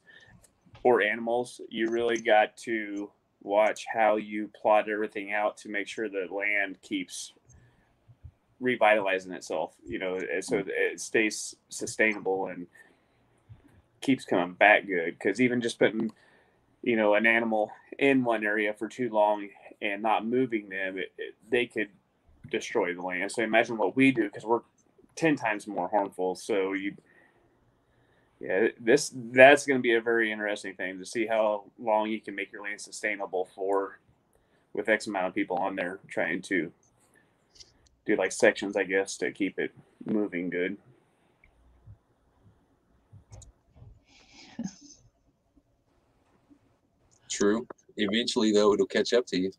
or animals. You really got to watch how you plot everything out to make sure the land keeps revitalizing itself, so it stays sustainable and keeps coming back good. Because even just putting, an animal in one area for too long and not moving them, they could destroy the land. So imagine what we do, because we're 10 times more harmful. So that's going to be a very interesting thing to see how long you can make your land sustainable for with X amount of people on there trying to do like sections, I guess, to keep it moving good. True. Eventually, though, it'll catch up to you.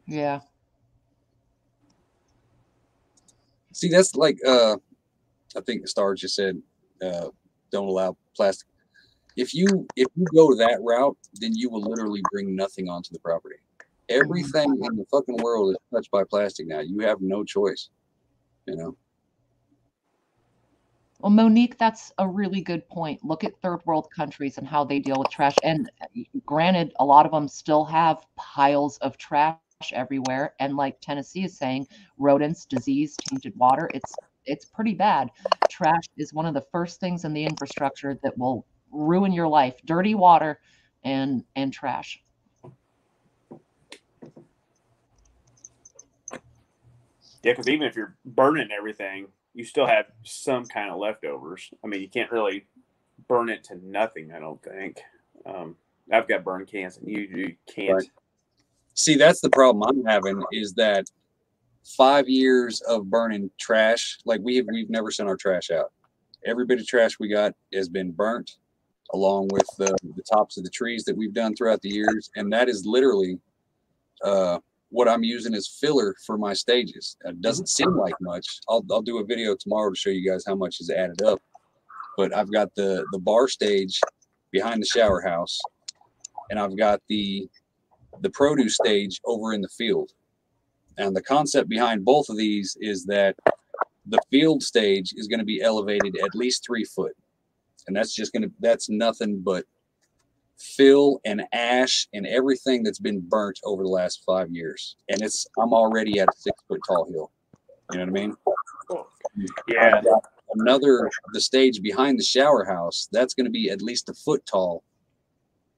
Yeah. See, that's like I think Star just said, don't allow plastic. If you go that route, then you will literally bring nothing onto the property. Everything in the fucking world is touched by plastic now. You have no choice, you know. Well, Monique, that's a really good point. Look at third world countries and how they deal with trash. And granted, a lot of them still have piles of trash everywhere. And like Tennessee is saying, rodents, disease, tainted water, it's pretty bad. Trash is one of the first things in the infrastructure that will ruin your life. Dirty water and trash. Yeah, because even if you're burning everything, you still have some kind of leftovers. I mean, you can't really burn it to nothing, I don't think. I've got burn cans, and you can't. Right. See, that's the problem I'm having is that 5 years of burning trash, like we've never sent our trash out. Every bit of trash we got has been burnt, along with the tops of the trees that we've done throughout the years, and that is literally what I'm using as filler for my stages. It doesn't seem like much. I'll do a video tomorrow to show you guys how much is added up. But I've got the bar stage behind the shower house, and I've got the produce stage over in the field. And the concept behind both of these is that the field stage is going to be elevated at least 3 foot. And that's nothing but fill and ash and everything that's been burnt over the last 5 years. And I'm already at a 6 foot tall hill. You know what I mean? Yeah. The stage behind the shower house, that's going to be at least a foot tall.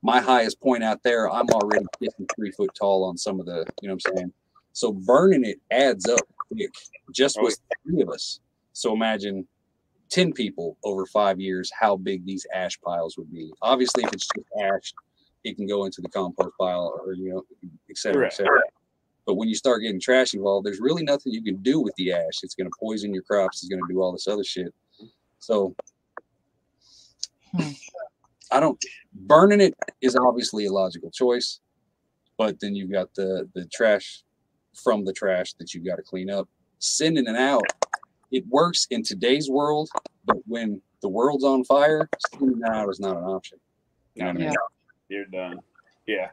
My highest point out there, I'm already getting 3 foot tall on some of the, you know what I'm saying? So burning it adds up quick, just with 3 of us. So imagine 10 people over 5 years, how big these ash piles would be. Obviously, if it's just ash, it can go into the compost pile or, you know, et cetera, et cetera. But when you start getting trash involved, there's really nothing you can do with the ash. It's going to poison your crops. It's going to do all this other shit. So burning it is obviously a logical choice, but then you've got the trash from the trash that you've got to clean up. Sending it out, it works in today's world, but when the world's on fire, sending it out is not an option. You know what I mean? You're done. Yeah.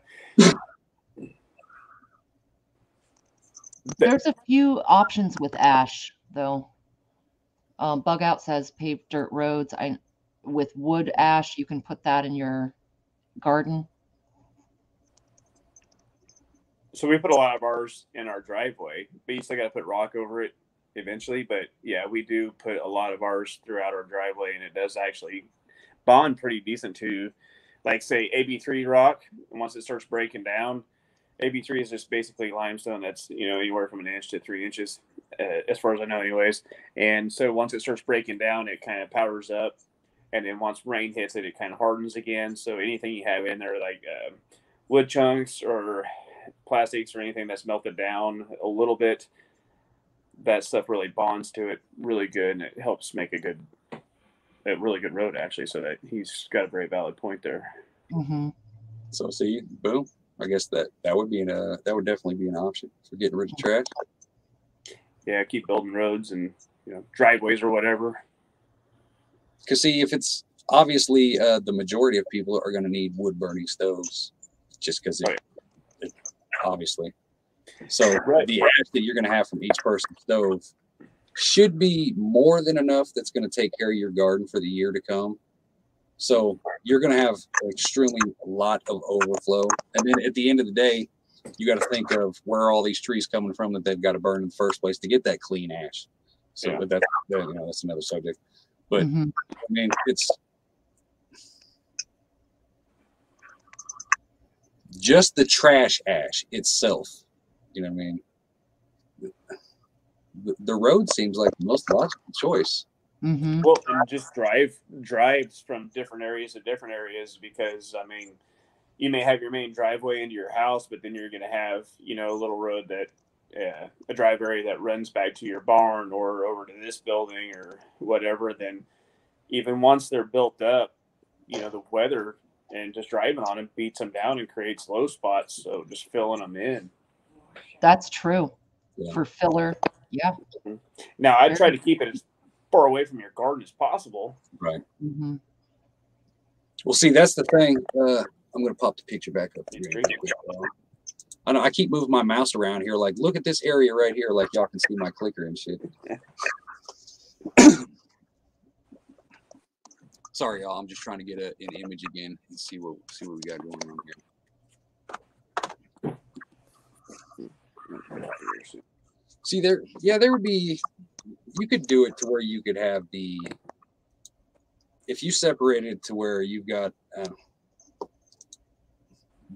There's a few options with ash, though. Bug Out says paved dirt roads. With wood ash, you can put that in your garden. So we put a lot of ours in our driveway, but you still got to put rock over it eventually. But yeah, we do put a lot of ours throughout our driveway, and it does actually bond pretty decent to, like, say, AB3 rock. And once it starts breaking down, AB3 is just basically limestone that's, you know, anywhere from 1 inch to 3 inches, as far as I know, anyways. And so once it starts breaking down, it kind of powders up, and then once rain hits it, it kind of hardens again. So anything you have in there, like wood chunks or plastics or anything that's melted down a little bit, that stuff really bonds to it really good, and it helps make a really good road, actually. So that he's got a very valid point there. Mm-hmm. So see, boom. I guess that would definitely be an option for getting rid of trash. Yeah, keep building roads and, you know, driveways or whatever. Because see, if it's obviously the majority of people are going to need wood burning stoves, just because obviously. So the ash that you're going to have from each person's stove should be more than enough that's going to take care of your garden for the year to come. So you're going to have extremely a lot of overflow. And then at the end of the day, you got to think of where are all these trees coming from that they've got to burn in the first place to get that clean ash. So but that's, you know, that's another subject. But I mean, it's just the trash ash itself. You know what I mean? The road seems like the most logical choice. Mm-hmm. Well, and just drives from different areas to different areas, because I mean, you may have your main driveway into your house, but then you're going to have, you know, a little road that, a drive area that runs back to your barn or over to this building or whatever. Then even once they're built up, you know, the weather and just driving on them beats them down and creates low spots. So just filling them in. That's true. Yeah. For filler. Yeah. Now I try to keep it as far away from your garden as possible. Right. Mm-hmm. Well, see, that's the thing. I'm going to pop the picture back up here. I know I keep moving my mouse around here. Like, look at this area right here. Like, y'all can see my clicker and shit. Sorry, y'all. I'm just trying to get an image again and see what we got going on here. See there, yeah, there would be. You could do it to where you could have the. If you separate it to where you've got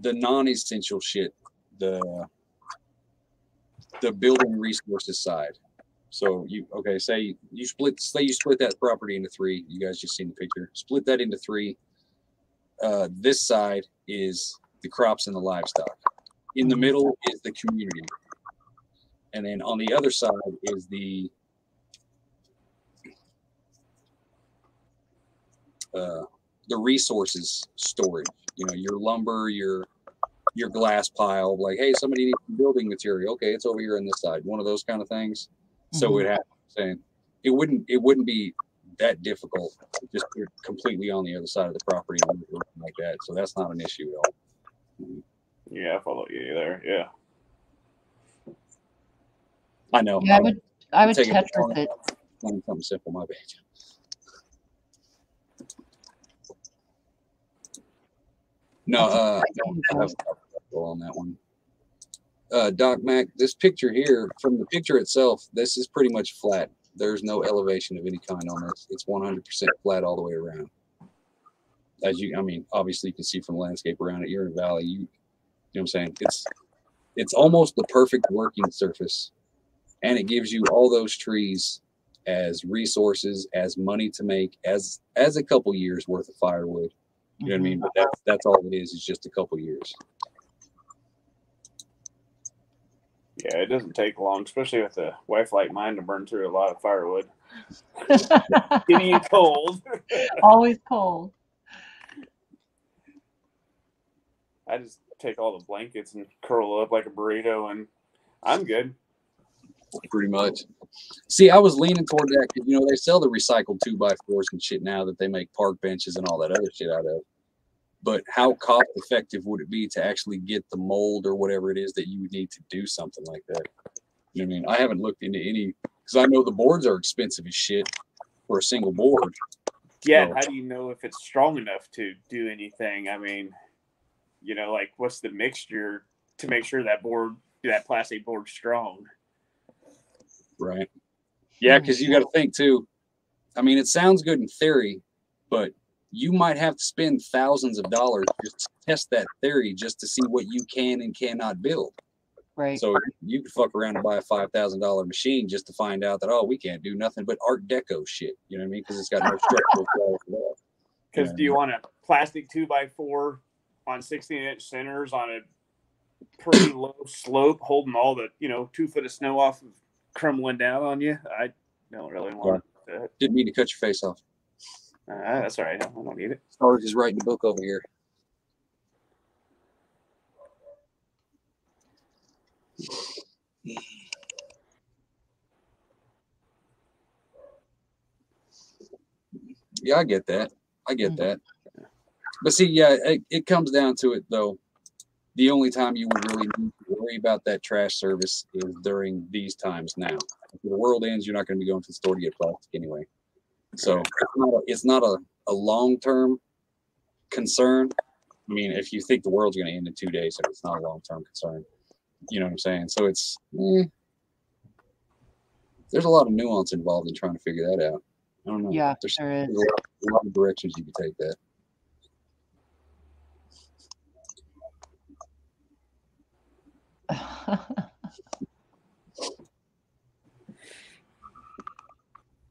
the non-essential shit, the building resources side. So say you split that property into three. You guys just seen the picture. Split that into three. This side is the crops and the livestock. In the middle is the community. And then on the other side is the resources storage. You know, your lumber, your glass pile. Like, hey, somebody needs building material. Okay, it's over here on this side. One of those kind of things. So it happened. It wouldn't be that difficult to just put it completely on the other side of the property and like that. So that's not an issue at all. Yeah, I follow you there. Yeah. I know. Yeah, I would Tetris it. Something simple, my bad. No, I don't have a on that one. Doc Mac, this picture here, from the picture itself, this is pretty much flat. There's no elevation of any kind on this. It's 100% flat all the way around. Obviously you can see from the landscape around it. You're in a valley. You know what I'm saying? It's almost the perfect working surface. And it gives you all those trees as resources, as money to make, as a couple years worth of firewood. You know what I mean? But that's all it is just a couple years. Yeah, it doesn't take long, especially with a wife like mine, to burn through a lot of firewood. Getting you cold. Always cold. I just take all the blankets and curl up like a burrito, and I'm good. Pretty much. See, I was leaning toward that because, you know, they sell the recycled 2x4s and shit now that they make park benches and all that other shit out of. But how cost effective would it be to actually get the mold or whatever it is that you would need to do something like that? You know what I mean? I haven't looked into any, because I know the boards are expensive as shit for a single board. Yeah, so how do you know if it's strong enough to do anything? I mean, you know, like, what's the mixture to make sure that plastic board's strong? Right. Yeah, because you got to think too. I mean, it sounds good in theory, but you might have to spend thousands of dollars just to test that theory just to see what you can and cannot build. Right. So you could fuck around and buy a $5,000 machine just to find out that, oh, we can't do nothing but Art Deco shit. You know what I mean? Because it's got no structural quality. Because do you want a plastic 2x4 on 16-inch centers on a pretty low slope, holding all the 2 foot of snow off of crumbling down on you? I don't really want that. Didn't mean to cut your face off. That's all right. I don't need it. Started just writing a book over here. Yeah, I get that. That. But see, yeah, it comes down to it, though. The only time you would really need to worry about that trash service is during these times now. If the world ends, you're not going to be going to the store to get plastic anyway. So it's not a long-term concern. I mean, if you think the world's going to end in 2 days, it's not a long-term concern. You know what I'm saying? So it's there's a lot of nuance involved in trying to figure that out. I don't know. Yeah, there's there is. a lot of directions you can take that.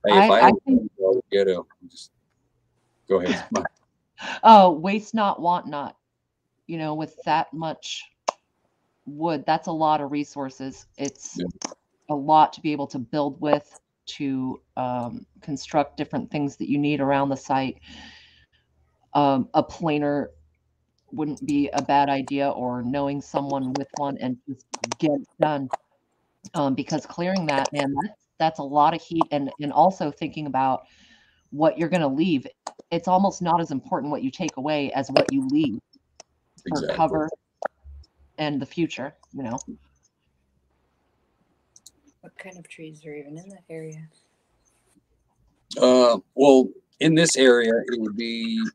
Hey, if I think ghetto, just go ahead. Oh, waste not, want not. you know, with that much wood, that's a lot of resources. It's a lot to be able to build with, to construct different things that you need around the site. A planer wouldn't be a bad idea, or knowing someone with one, and just get it done. Because clearing that, man, that's a lot of heat, and also thinking about what you're going to leave. It's almost not as important what you take away as what you leave for cover and the future, you know. What kind of trees are even in that area? Well, in this area,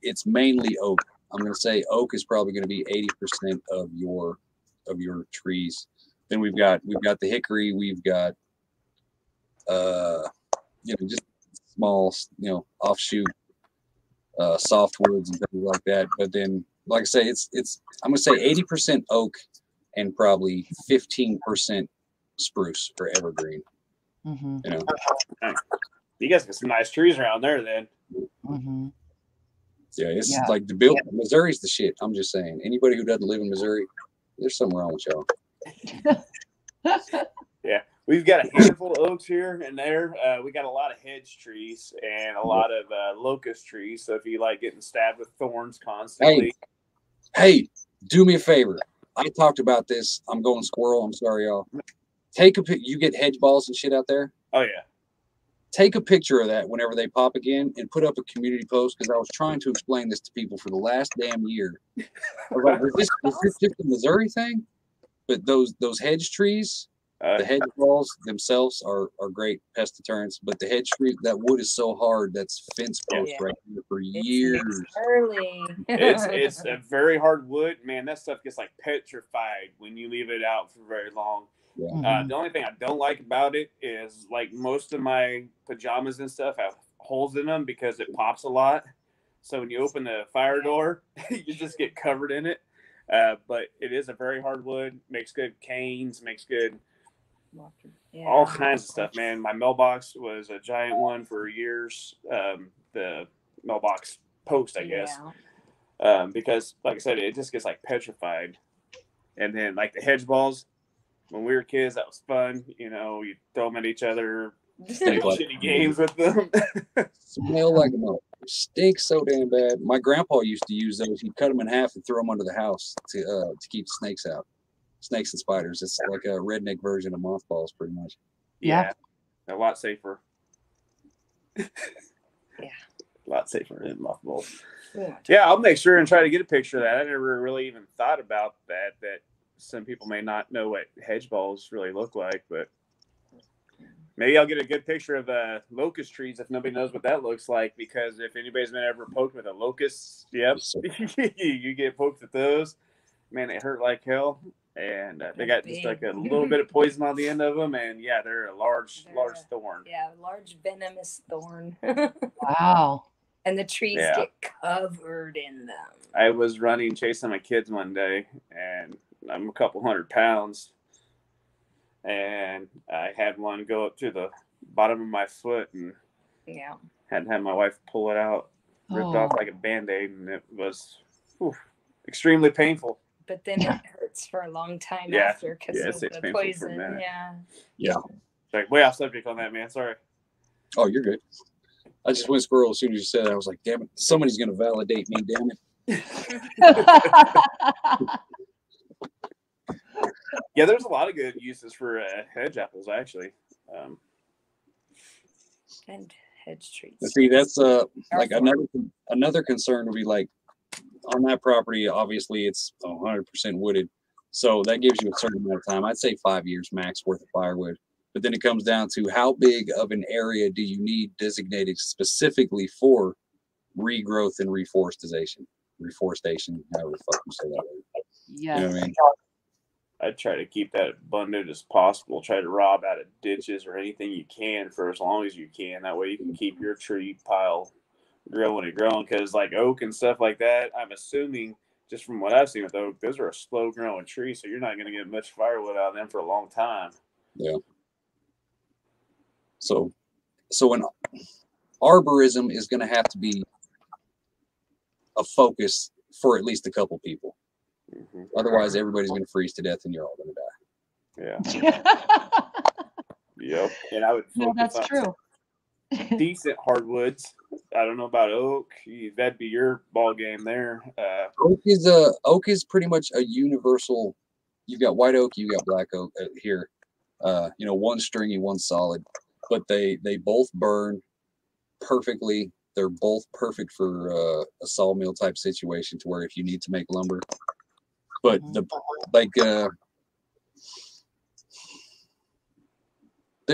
it's mainly oak. I'm going to say oak is probably going to be 80% of your trees. Then we've got the hickory, we've got just small, offshoot softwoods and things like that. But then, like I say, it's I'm going to say 80% oak and probably 15% spruce or evergreen. Mm-hmm. You know. You guys got some nice trees around there, then. Mm-hmm. Yeah, it's like the build. Missouri's the shit. I'm just saying. Anybody who doesn't live in Missouri, there's something wrong with y'all. Yeah, we've got a handful of oaks here and there. We got a lot of hedge trees and a lot of locust trees. So if you like getting stabbed with thorns constantly, hey, do me a favor. I talked about this. I'm going squirrel. I'm sorry, y'all. Take a pic. You get hedge balls and shit out there. Oh yeah. Take a picture of that whenever they pop again and put up a community post, because I was trying to explain this to people for the last damn year. I was like, is this just a Missouri thing? But those hedge trees, the hedge balls themselves are great pest deterrents. But the hedge tree, that wood is so hard, that's fence post right here for years. It's a very hard wood, man. That stuff gets like petrified when you leave it out for very long. Yeah. The only thing I don't like about it is, like, most of my pajamas and stuff have holes in them because it pops a lot. So when you open the fire door, you just get covered in it. But it is a very hard wood. Makes good canes. Makes good all kinds of stuff, man. My mailbox was a giant one for years. The mailbox post, I guess, because, like I said, it just gets like petrified. And then, like, the hedge balls. When we were kids, that was fun. You know, you throw them at each other, play shitty games with them. Smell like a motherfucker. Stinks so damn bad. My grandpa used to use those. He'd cut them in half and throw them under the house to keep snakes out. Snakes and spiders. It's like a redneck version of mothballs, pretty much. Yeah. A lot safer. Yeah. A lot safer than mothballs. Yeah, I'll make sure and try to get a picture of that. I never really even thought about that some people may not know what hedge balls really look like, but maybe I'll get a good picture of locust trees if nobody knows what that looks like, because if anybody's been ever poked with a locust, you get poked with those. Man, they hurt like hell, and they got just like a little bit of poison on the end of them, and they're a large thorn. Yeah, large venomous thorn. Wow. And the trees get covered in them. I was running chasing my kids one day, and I'm a couple 100 pounds, and I had one go up to the bottom of my foot, and had to have my wife pull it out, ripped off like a Band-Aid, and it was extremely painful. But then it hurts for a long time after because of the poison. Yeah. Sorry, way off subject on that, man. Sorry. Oh, you're good. I just went squirrel as soon as you said it. I was like, damn it, somebody's going to validate me, damn it. Yeah, there's a lot of good uses for hedge apples, actually. And hedge trees. See, that's like another concern would be, like, on that property, obviously it's 100% wooded. So that gives you a certain amount of time. I'd say 5 years max worth of firewood. But then it comes down to how big of an area do you need designated specifically for regrowth and reforestation, however the fuck you say that word. Yes. You know what I mean? I'd try to keep that abundant as possible. Try to rob out of ditches or anything you can for as long as you can. That way you can keep your tree pile growing and growing. Because like oak and stuff like that, I'm assuming, just from what I've seen with oak, those are a slow growing tree, so you're not going to get much firewood out of them for a long time. Yeah. So an arborism is going to have to be a focus for at least a couple people. Otherwise, everybody's going to freeze to death, and you're all going to die. Yeah. Yep. And I would No, focus that's on true. decent hardwoods. I don't know about oak. That'd be your ball game there. Oak is pretty much a universal. You've got white oak, you got black oak here. One stringy, one solid, but they both burn perfectly. They're both perfect for a sawmill type situation, to where if you need to make lumber. But they've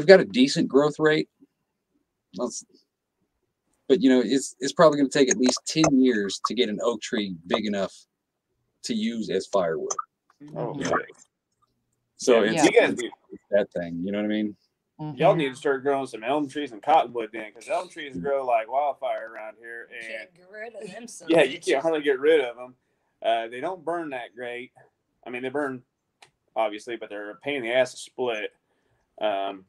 got a decent growth rate. But it's probably going to take at least 10 years to get an oak tree big enough to use as firewood. Oh, yeah. So yeah, it's, you guys that thing, you know what I mean? Y'all need to start growing some elm trees and cottonwood then, because elm trees grow like wildfire around here. And can't get rid of them. Yeah, you can't hardly get rid of them. They don't burn that great. I mean, they burn, obviously, but they're a pain in the ass to split. And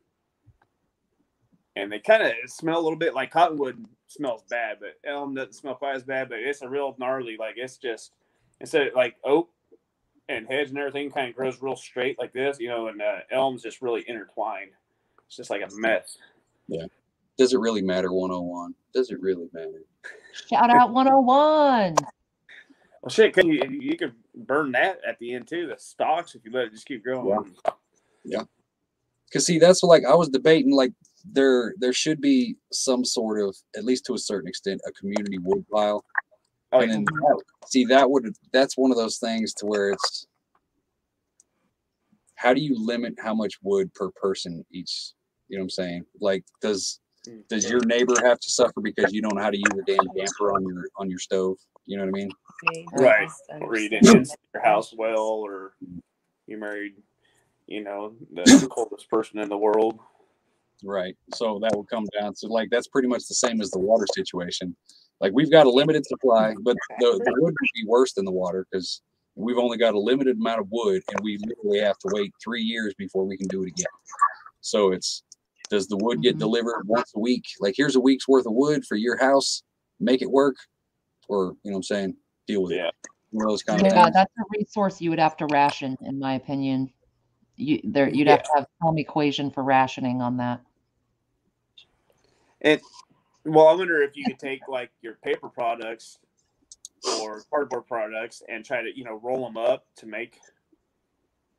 they kind of smell a little bit like cottonwood smells bad, but elm doesn't smell quite as bad. But it's a real gnarly, like it's just, instead of like oak and hedge and everything kind of grows real straight like this, and elm's just really intertwined. It's just like a mess. Yeah. Does it really matter, 101? Does it really matter? Shout out 101. Well, shit, you could burn that at the end too, the stalks, if you let it just keep growing. Yeah. Because see, that's like I was debating, like there should be some sort of, at least to a certain extent, a community wood pile. Oh, and then that's one of those things to where it's, how do you limit how much wood per person each? You know what I'm saying? Like, does your neighbor have to suffer because you don't know how to use a damn damper on your stove? You know what I mean? Right. Or you didn't insulate your house well, or you married, the coldest person in the world. Right. So that will come down to, like, that's pretty much the same as the water situation. Like, we've got a limited supply, but the wood would be worse than the water, because we've only got a limited amount of wood, and we literally have to wait 3 years before we can do it again. So it's, does the wood get delivered once a week? Like, here's a week's worth of wood for your house, make it work, or, you know what I'm saying, deal with it. One of those kind of things. That's a resource you would have to ration, in my opinion. You'd have to have some equation for rationing on that. Well, I wonder if you could take like your paper products or cardboard products and try to, roll them up to make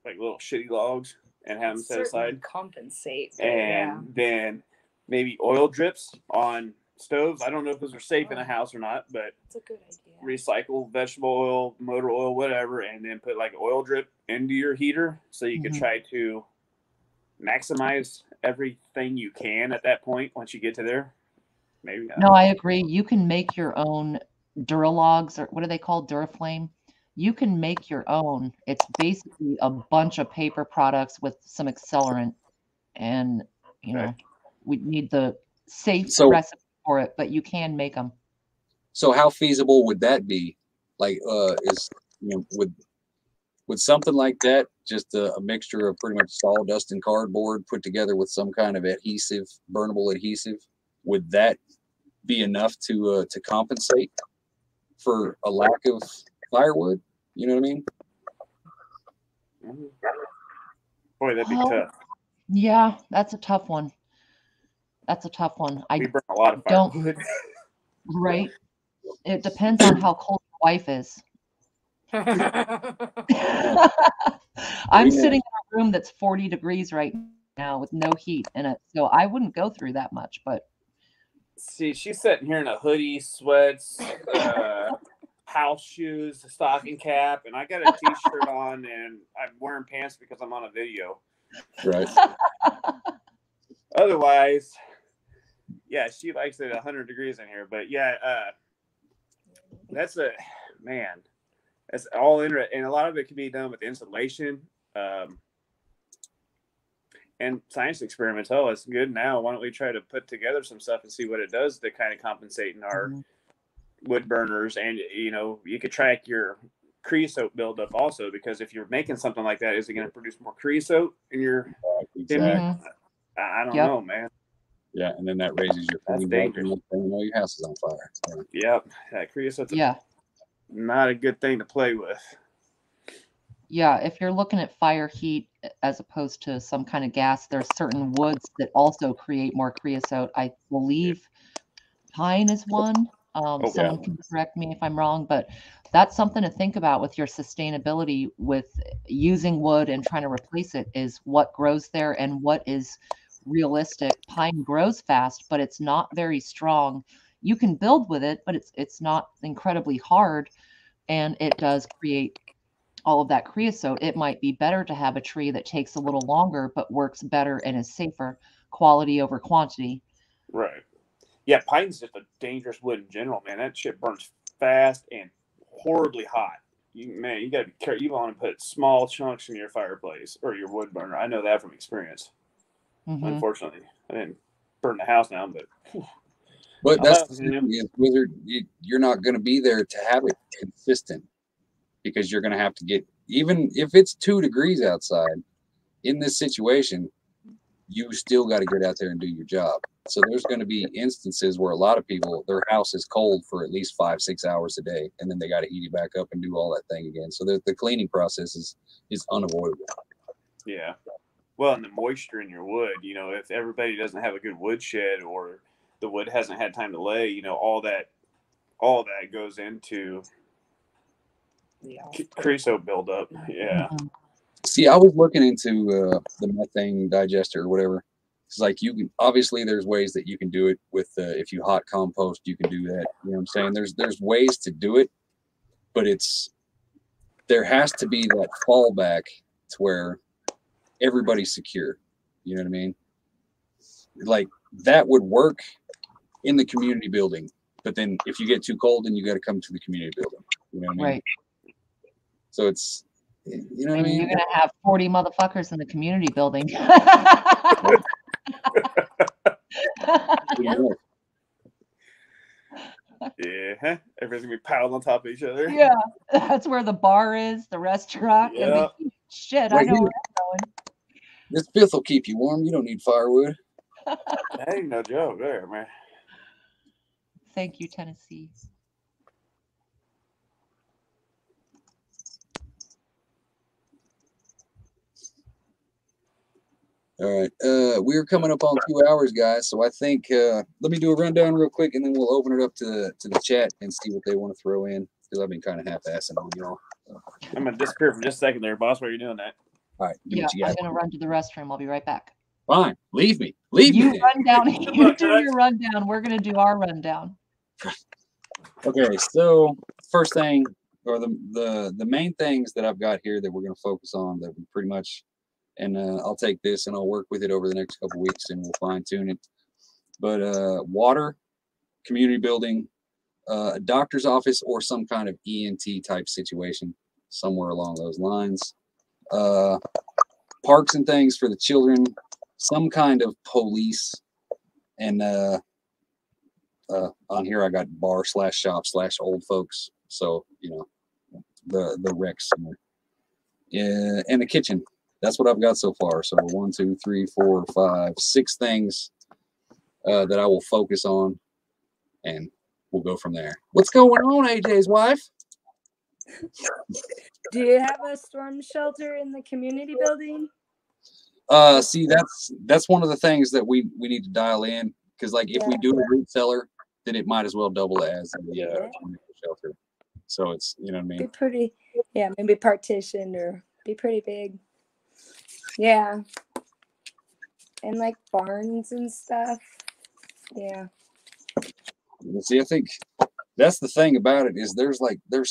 like little shitty logs and have them set aside. Compensate. And then maybe oil drips on stoves. I don't know if those are safe in a house or not, but it's a good idea. Recycle vegetable oil, motor oil, whatever, and then put like oil drip into your heater, so you can try to maximize everything you can at that point once you get to there. Maybe not. No, I agree. You can make your own Duralogs, or what are they called? Duraflame. You can make your own. It's basically a bunch of paper products with some accelerant, and we need the safe recipe for it, but you can make them. So how feasible would that be? Like, would something like that, just a mixture of pretty much sawdust and cardboard put together with some kind of adhesive, burnable adhesive, would that be enough to compensate for a lack of firewood? You know what I mean? Boy, that'd be tough. Yeah, that's a tough one. We burn a lot of firewood. Right. It depends on how cold your wife is. I'm sitting in a room that's 40 degrees right now with no heat in it, so I wouldn't go through that much. But see, she's sitting here in a hoodie, sweats, house shoes, a stocking cap, and I got a t-shirt on, and I'm wearing pants because I'm on a video. Right. Otherwise, yeah, she likes it 100 degrees in here. But that's all in it, and a lot of it can be done with insulation. And science experiments. Oh, it's good now. Why don't we try to put together some stuff and see what it does to kind of compensate in our wood burners? And you could track your creosote buildup also, because if you're making something like that, is it going to produce more creosote in your chimney? I don't know, man. Yeah, and then that raises your cooling dangerous. And your house is on fire. Yep, that creosote's not a good thing to play with. Yeah, if you're looking at fire heat as opposed to some kind of gas, there's certain woods that also create more creosote. I believe pine is one. Oh, yeah. Someone can correct me if I'm wrong, but that's something to think about with your sustainability with using wood and trying to replace it is what grows there and what is realistic. Pine grows fast, but it's not very strong. You can build with it, but it's not incredibly hard, and it does create all of that creosote. It might be better to have a tree that takes a little longer but works better and is safer, quality over quantity. Right. Yeah, pine's just a dangerous wood in general, man. That shit burns fast and horribly hot. You gotta be careful. You want to put small chunks in your fireplace or your wood burner. I know that from experience. Unfortunately, I didn't burn the house down, but. But that's the thing is, Wizard, you're not going to be there to have it consistent because you're going to have to get, even if it's 2 degrees outside in this situation, you still got to get out there and do your job. So there's going to be instances where a lot of people, their house is cold for at least 5-6 hours a day, and then they got to heat it back up and do all that thing again. So the cleaning process is unavoidable. Yeah. Well, and the moisture in your wood, if everybody doesn't have a good wood shed or the wood hasn't had time to lay, all that goes into creosote buildup. Yeah. See, I was looking into the methane digester or whatever. It's like obviously there's ways that you can do it with if you hot compost, you can do that. You know what I'm saying? There's ways to do it, but there has to be that fallback to where everybody's secure. You know what I mean? Like that would work in the community building, but then if you get too cold, then you got to come to the community building. You know what I mean? Right. So it's, you know what I mean? You're gonna have 40 motherfuckers in the community building. Yeah, everybody's gonna be piled on top of each other. Yeah, that's where the bar is, the restaurant. Yeah. Shit, Right I know here. where I'm going. This fifth will keep you warm. You don't need firewood. That ain't no joke there, man. Thank you, Tennessee. All right. We're coming up on 2 hours, guys. So I think let me do a rundown real quick, and then we'll open it up to the chat and see what they want to throw in, because I've been kind of half-assing on y'all. I'm gonna disappear for just a second there, boss. While you're doing that. All right. Yeah, I'm gonna run to the restroom. I'll be right back. Fine. Leave me. Leave You me. run down. You do your rundown. We're gonna do our rundown. Okay. So first thing, or the main things that I've got here that we're going to focus on, that we pretty much, and I'll take this and I'll work with it over the next couple of weeks and we'll fine tune it. But water, community building, a doctor's office, or some kind of ENT type situation somewhere along those lines. Parks and things for the children, some kind of police, and on here I got bar / shop / old folks. So, the rec center. And the kitchen. That's what I've got so far. So 1, 2, 3, 4, 5, 6 things that I will focus on, and we'll go from there. What's going on, AJ's wife? Do you have a storm shelter in the community building? See, that's one of the things that we need to dial in, because like if we do a root cellar, then it might as well double as the shelter. So it's, you know what I mean? Be pretty, maybe partitioned or be pretty big. Yeah. And like barns and stuff. Yeah. See, I think that's the thing about it, is there's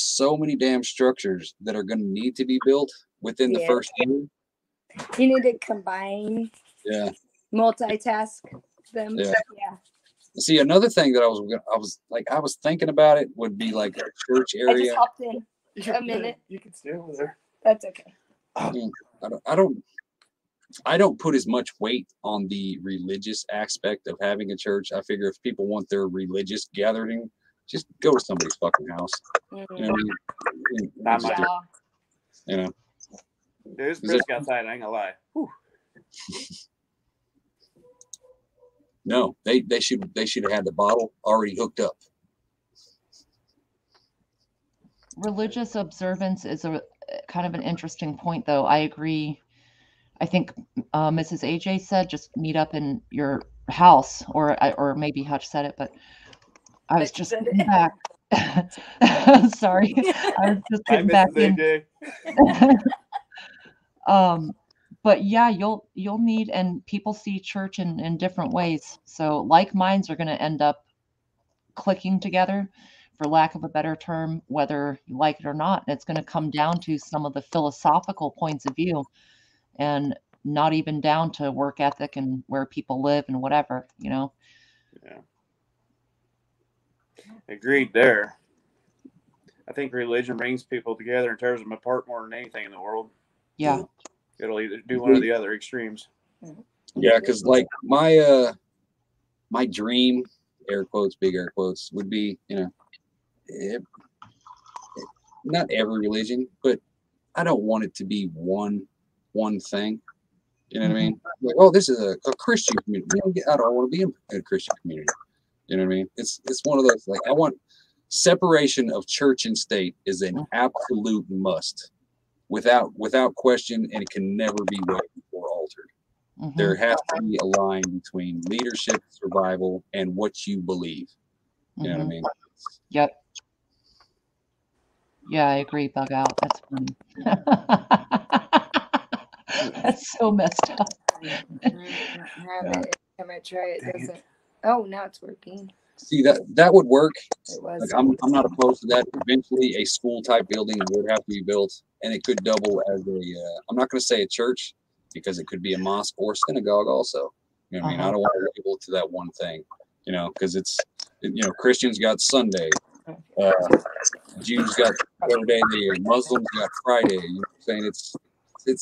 so many damn structures that are going to need to be built within the first year. You need to combine. Yeah. Multitask them. Yeah. Yeah. See, another thing that I was thinking about it would be like a church I area. just hopped in a minute. You can stay over there. That's okay. I don't put as much weight on the religious aspect of having a church. I figure if people want their religious gathering, just go to somebody's fucking house. You know what I mean? You know. There's brisk outside, I ain't gonna lie. Whew. No, they should have had the bottle already hooked up. Religious observance is kind of an interesting point, though. I agree. I think Mrs. AJ said just meet up in your house, or maybe Hutch said it, but I was just getting back. Sorry, I was just Hi, getting back Mrs. in. AJ. But yeah, you'll meet, and people see church in different ways. So like minds are going to end up clicking together, for lack of a better term, whether you like it or not. And it's going to come down to some of the philosophical points of view, and not even down to work ethic and where people live and whatever, you know. Yeah. Agreed there. I think religion brings people together and tears them apart more than anything in the world. Yeah. It'll either do one or the other extremes. Yeah, because like my dream, air quotes, big air quotes, would be, not every religion, but I don't want it to be one thing. You know what I mean? Like, oh, this is a Christian community. I don't want to be in a Christian community. You know what I mean? It's one of those, like, I want separation of church and state is an absolute must, without question, and it can never be waived or altered. There has to be a line between leadership, survival, and what you believe. You know what I mean? Yep. Yeah, I agree, Bug Out. That's funny. That's so messed up. I might try it. Doesn't. Oh, now it's working. See, that would work. It was. Like, I'm not opposed to that. Eventually, a school type building would have to be built, and it could double as a. I'm not going to say a church, because it could be a mosque or synagogue also. You know what I mean? I don't want to label it to that one thing, because it's, Christians got Sunday, Jews got whatever day they are, Muslims got Friday. You know what I'm saying?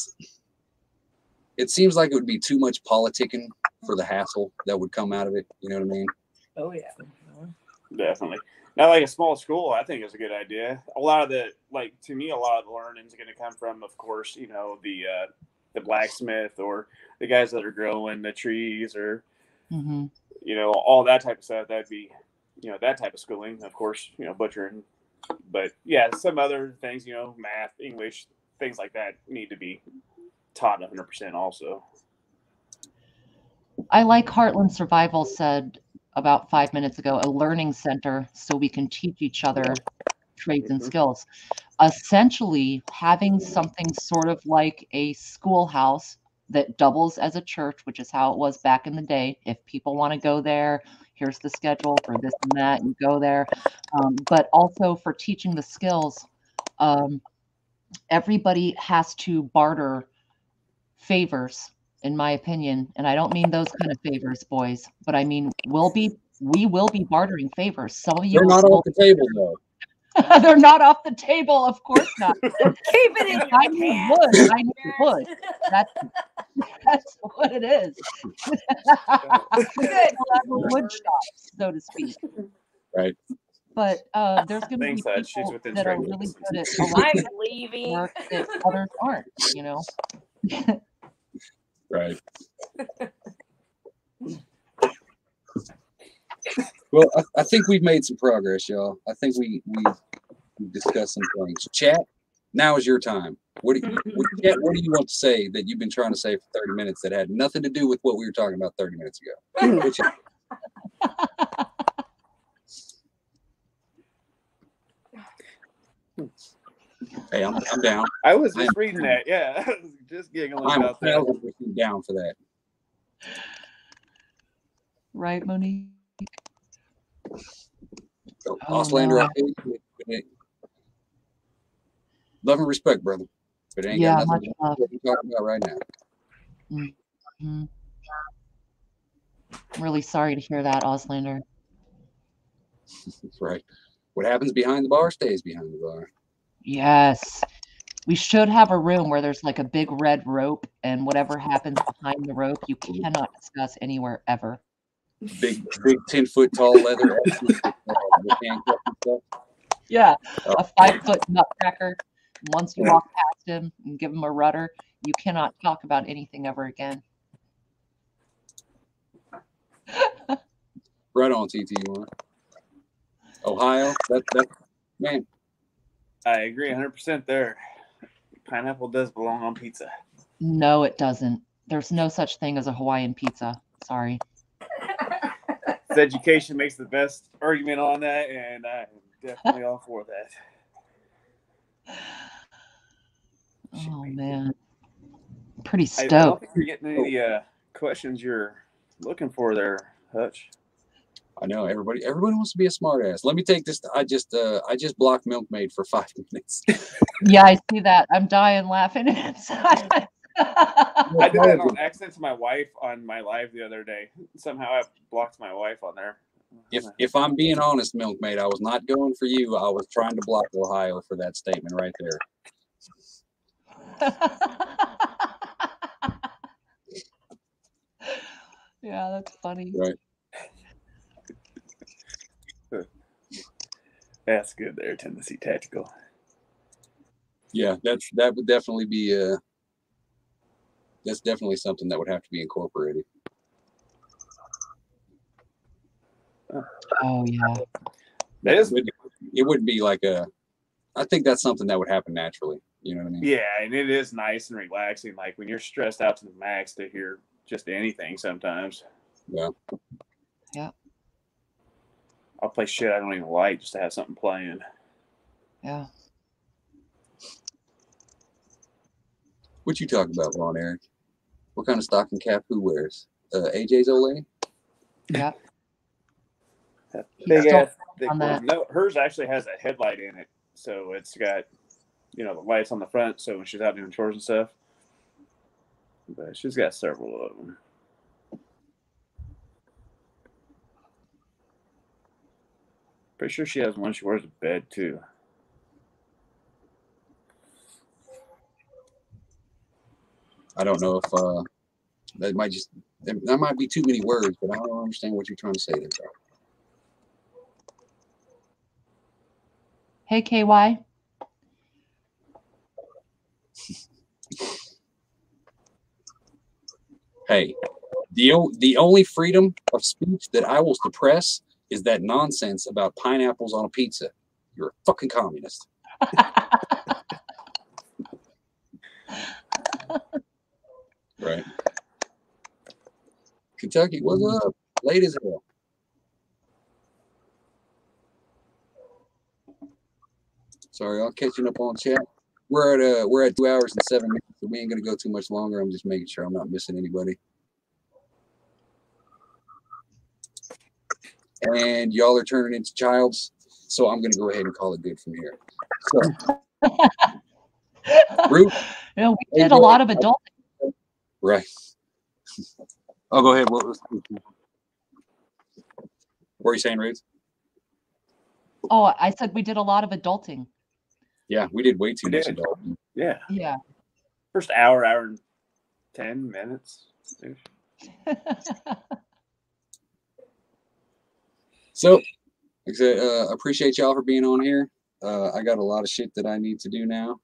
It seems like it would be too much politicking for the hassle that would come out of it. You know what I mean? Oh yeah. Definitely. Now, like a small school, I think is a good idea. To me, a lot of the learning is going to come from, of course, the blacksmith, or the guys that are growing the trees, or all that type of stuff. That'd be that type of schooling, of course, butchering, but yeah, some other things, math, English, things like that need to be taught 100% also. I like Heartland Survival said about 5 minutes ago, a learning center so we can teach each other trades and skills. Essentially, having something sort of like a schoolhouse that doubles as a church, which is how it was back in the day. If people want to go there, here's the schedule for this and that, you go there. But also for teaching the skills, everybody has to barter favors, in my opinion. And I don't mean those kind of favors, boys, but I mean, we will be bartering favors. Some of you They're not off the table, though. They're not off the table, of course not. Keep it in I knew wood. I knew wood. That's what it is. Wood shops, so to speak. Right. But there's going to be people that are really good at leaving work that others aren't. Right. Well, I think we've made some progress, y'all. I think we've discussed some things. Chat, now is your time. What do you want to say that you've been trying to say for 30 minutes that had nothing to do with what we were talking about 30 minutes ago? Hey, I'm down. I was just reading that. Yeah, I was just giggling about that. I'm down for that. Right, Monique? Auslander, love and respect, brother. But it ain't got nothing to do with what we're talking about right now. I'm really sorry to hear that, Auslander. Right. What happens behind the bar stays behind the bar. Yes. We should have a room where there's like a big red rope, and whatever happens behind the rope, you cannot discuss anywhere ever. Big 10-foot tall leather. Yeah, a 5-foot nutcracker. Once you walk past him and give him a rudder, you cannot talk about anything ever again. Right on, TT1. Ohio, that man. I agree 100% there. pineapple does belong on pizza. No, it doesn't. There's no such thing as a Hawaiian pizza. Sorry. Education makes the best argument on that, and I'm definitely all for that. Oh man, pretty I stoked. don't think you're getting any questions you're looking for there, Hutch. I know everybody wants to be a smart ass. Let me take this. I just blocked Milkmaid for 5 minutes. Yeah, I see that. I'm dying laughing inside. I did that on accident to my wife on my live the other day. Somehow I blocked my wife on there. If I'm being honest, Milkmaid, I was not going for you. I was trying to block Ohio for that statement right there. Yeah, that's funny. Right. That's good there, Tennessee Tactical. Yeah, that would definitely be that's definitely something that would have to be incorporated. Oh yeah. It wouldn't be like I think that's something that would happen naturally. You know what I mean? Yeah, and it is nice and relaxing. Like when you're stressed out to the max to hear just anything sometimes. Yeah. Yeah. I'll play shit I don't even like just to have something playing. Yeah. What you talking about, Ron Eric? What kind of stocking cap who wears? AJ's old lady? Yeah. Big ass thick on one. that. No, hers actually has a headlight in it. So it's got, the lights on the front. So when she's out doing chores and stuff. But she's got several of them. Pretty sure she has one she wears to bed too. I don't know if that might be too many words, but I don't understand what you're trying to say there, bro. Hey, KY. Hey, the only freedom of speech that I will suppress is that nonsense about pineapples on a pizza. You're a fucking communist. Right. Kentucky, what's up? Late as hell. Sorry, I'm catching up on chat. We're at 2 hours and 7 minutes, so we ain't gonna go too much longer. I'm just making sure I'm not missing anybody. And y'all are turning into childs, so I'm gonna go ahead and call it good from here. So, Root, We did a lot of adulting. right. Oh, go ahead. What were you saying, Ruth? Oh, I said we did a lot of adulting. Yeah, we did way too much adulting. Yeah. Yeah. First hour and 10 minutes. So, like I said, appreciate y'all for being on here. I got a lot of shit that I need to do now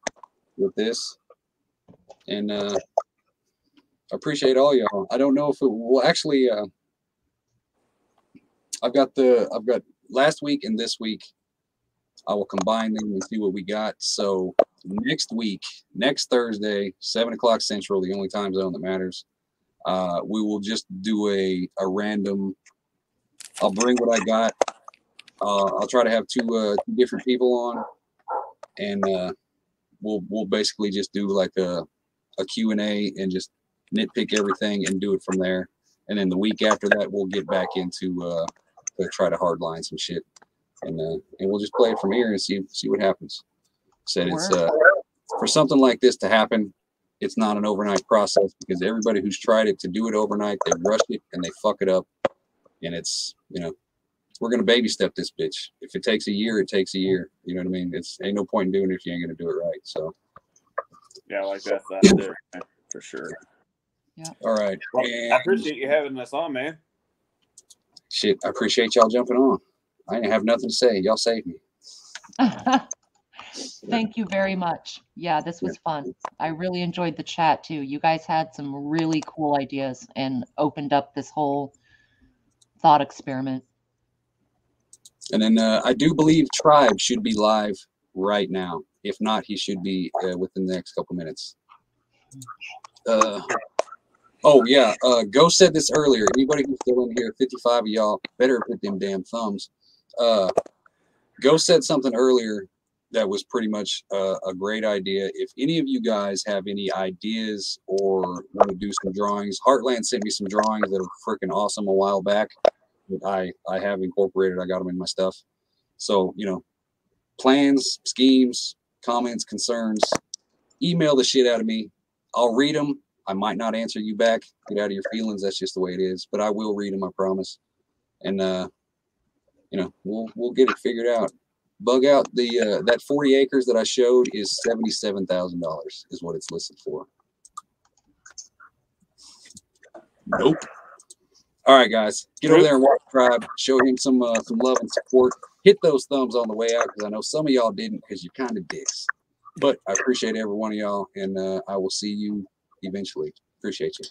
with this, and appreciate all y'all. I don't know if it will actually. I've got last week and this week. I will combine them and see what we got. So next week, next Thursday, 7 o'clock Central, the only time zone that matters. We will just do a random. I'll bring what I got. I'll try to have two different people on, and we'll basically just do like a Q&A and just nitpick everything and do it from there. And then the week after that, we'll get back into to try to hardline some shit, and we'll just play it from here and see what happens. Said it's for something like this to happen, it's not an overnight process, because everybody who's tried it to do it overnight, they rush it and they fuck it up, and it's we're gonna baby step this bitch. If it takes a year, it takes a year. You know what I mean? It's ain't no point in doing it if you ain't gonna do it right. So yeah, I like that thought there, for sure. Yeah. All right. Well, I appreciate you having us on, man. Shit, I appreciate y'all jumping on. I didn't have nothing to say. Y'all saved me. Thank you very much. Yeah, this was fun. I really enjoyed the chat too. You guys had some really cool ideas and opened up this whole thought experiment. And then I do believe Tribe should be live right now. If not, he should be within the next couple minutes. Oh yeah, Ghost said this earlier. Anybody who's still in here, 55 of y'all, better put them damn thumbs. Ghost said something earlier that was pretty much a great idea. If any of you guys have any ideas or want to do some drawings, Heartland sent me some drawings that are freaking awesome a while back. That I have incorporated. I got them in my stuff. So, you know, plans, schemes, comments, concerns, email the shit out of me. I'll read them. I might not answer you back. Get out of your feelings. That's just the way it is. But I will read them, I promise. And you know, we'll get it figured out. Bug out the that 40 acres that I showed is $77,000 is what it's listed for. Nope. All right, guys, get over there and watch Tribe. Show him some love and support. Hit those thumbs on the way out because I know some of y'all didn't because you're kind of dicks. But I appreciate every one of y'all, and I will see you eventually. Appreciate you.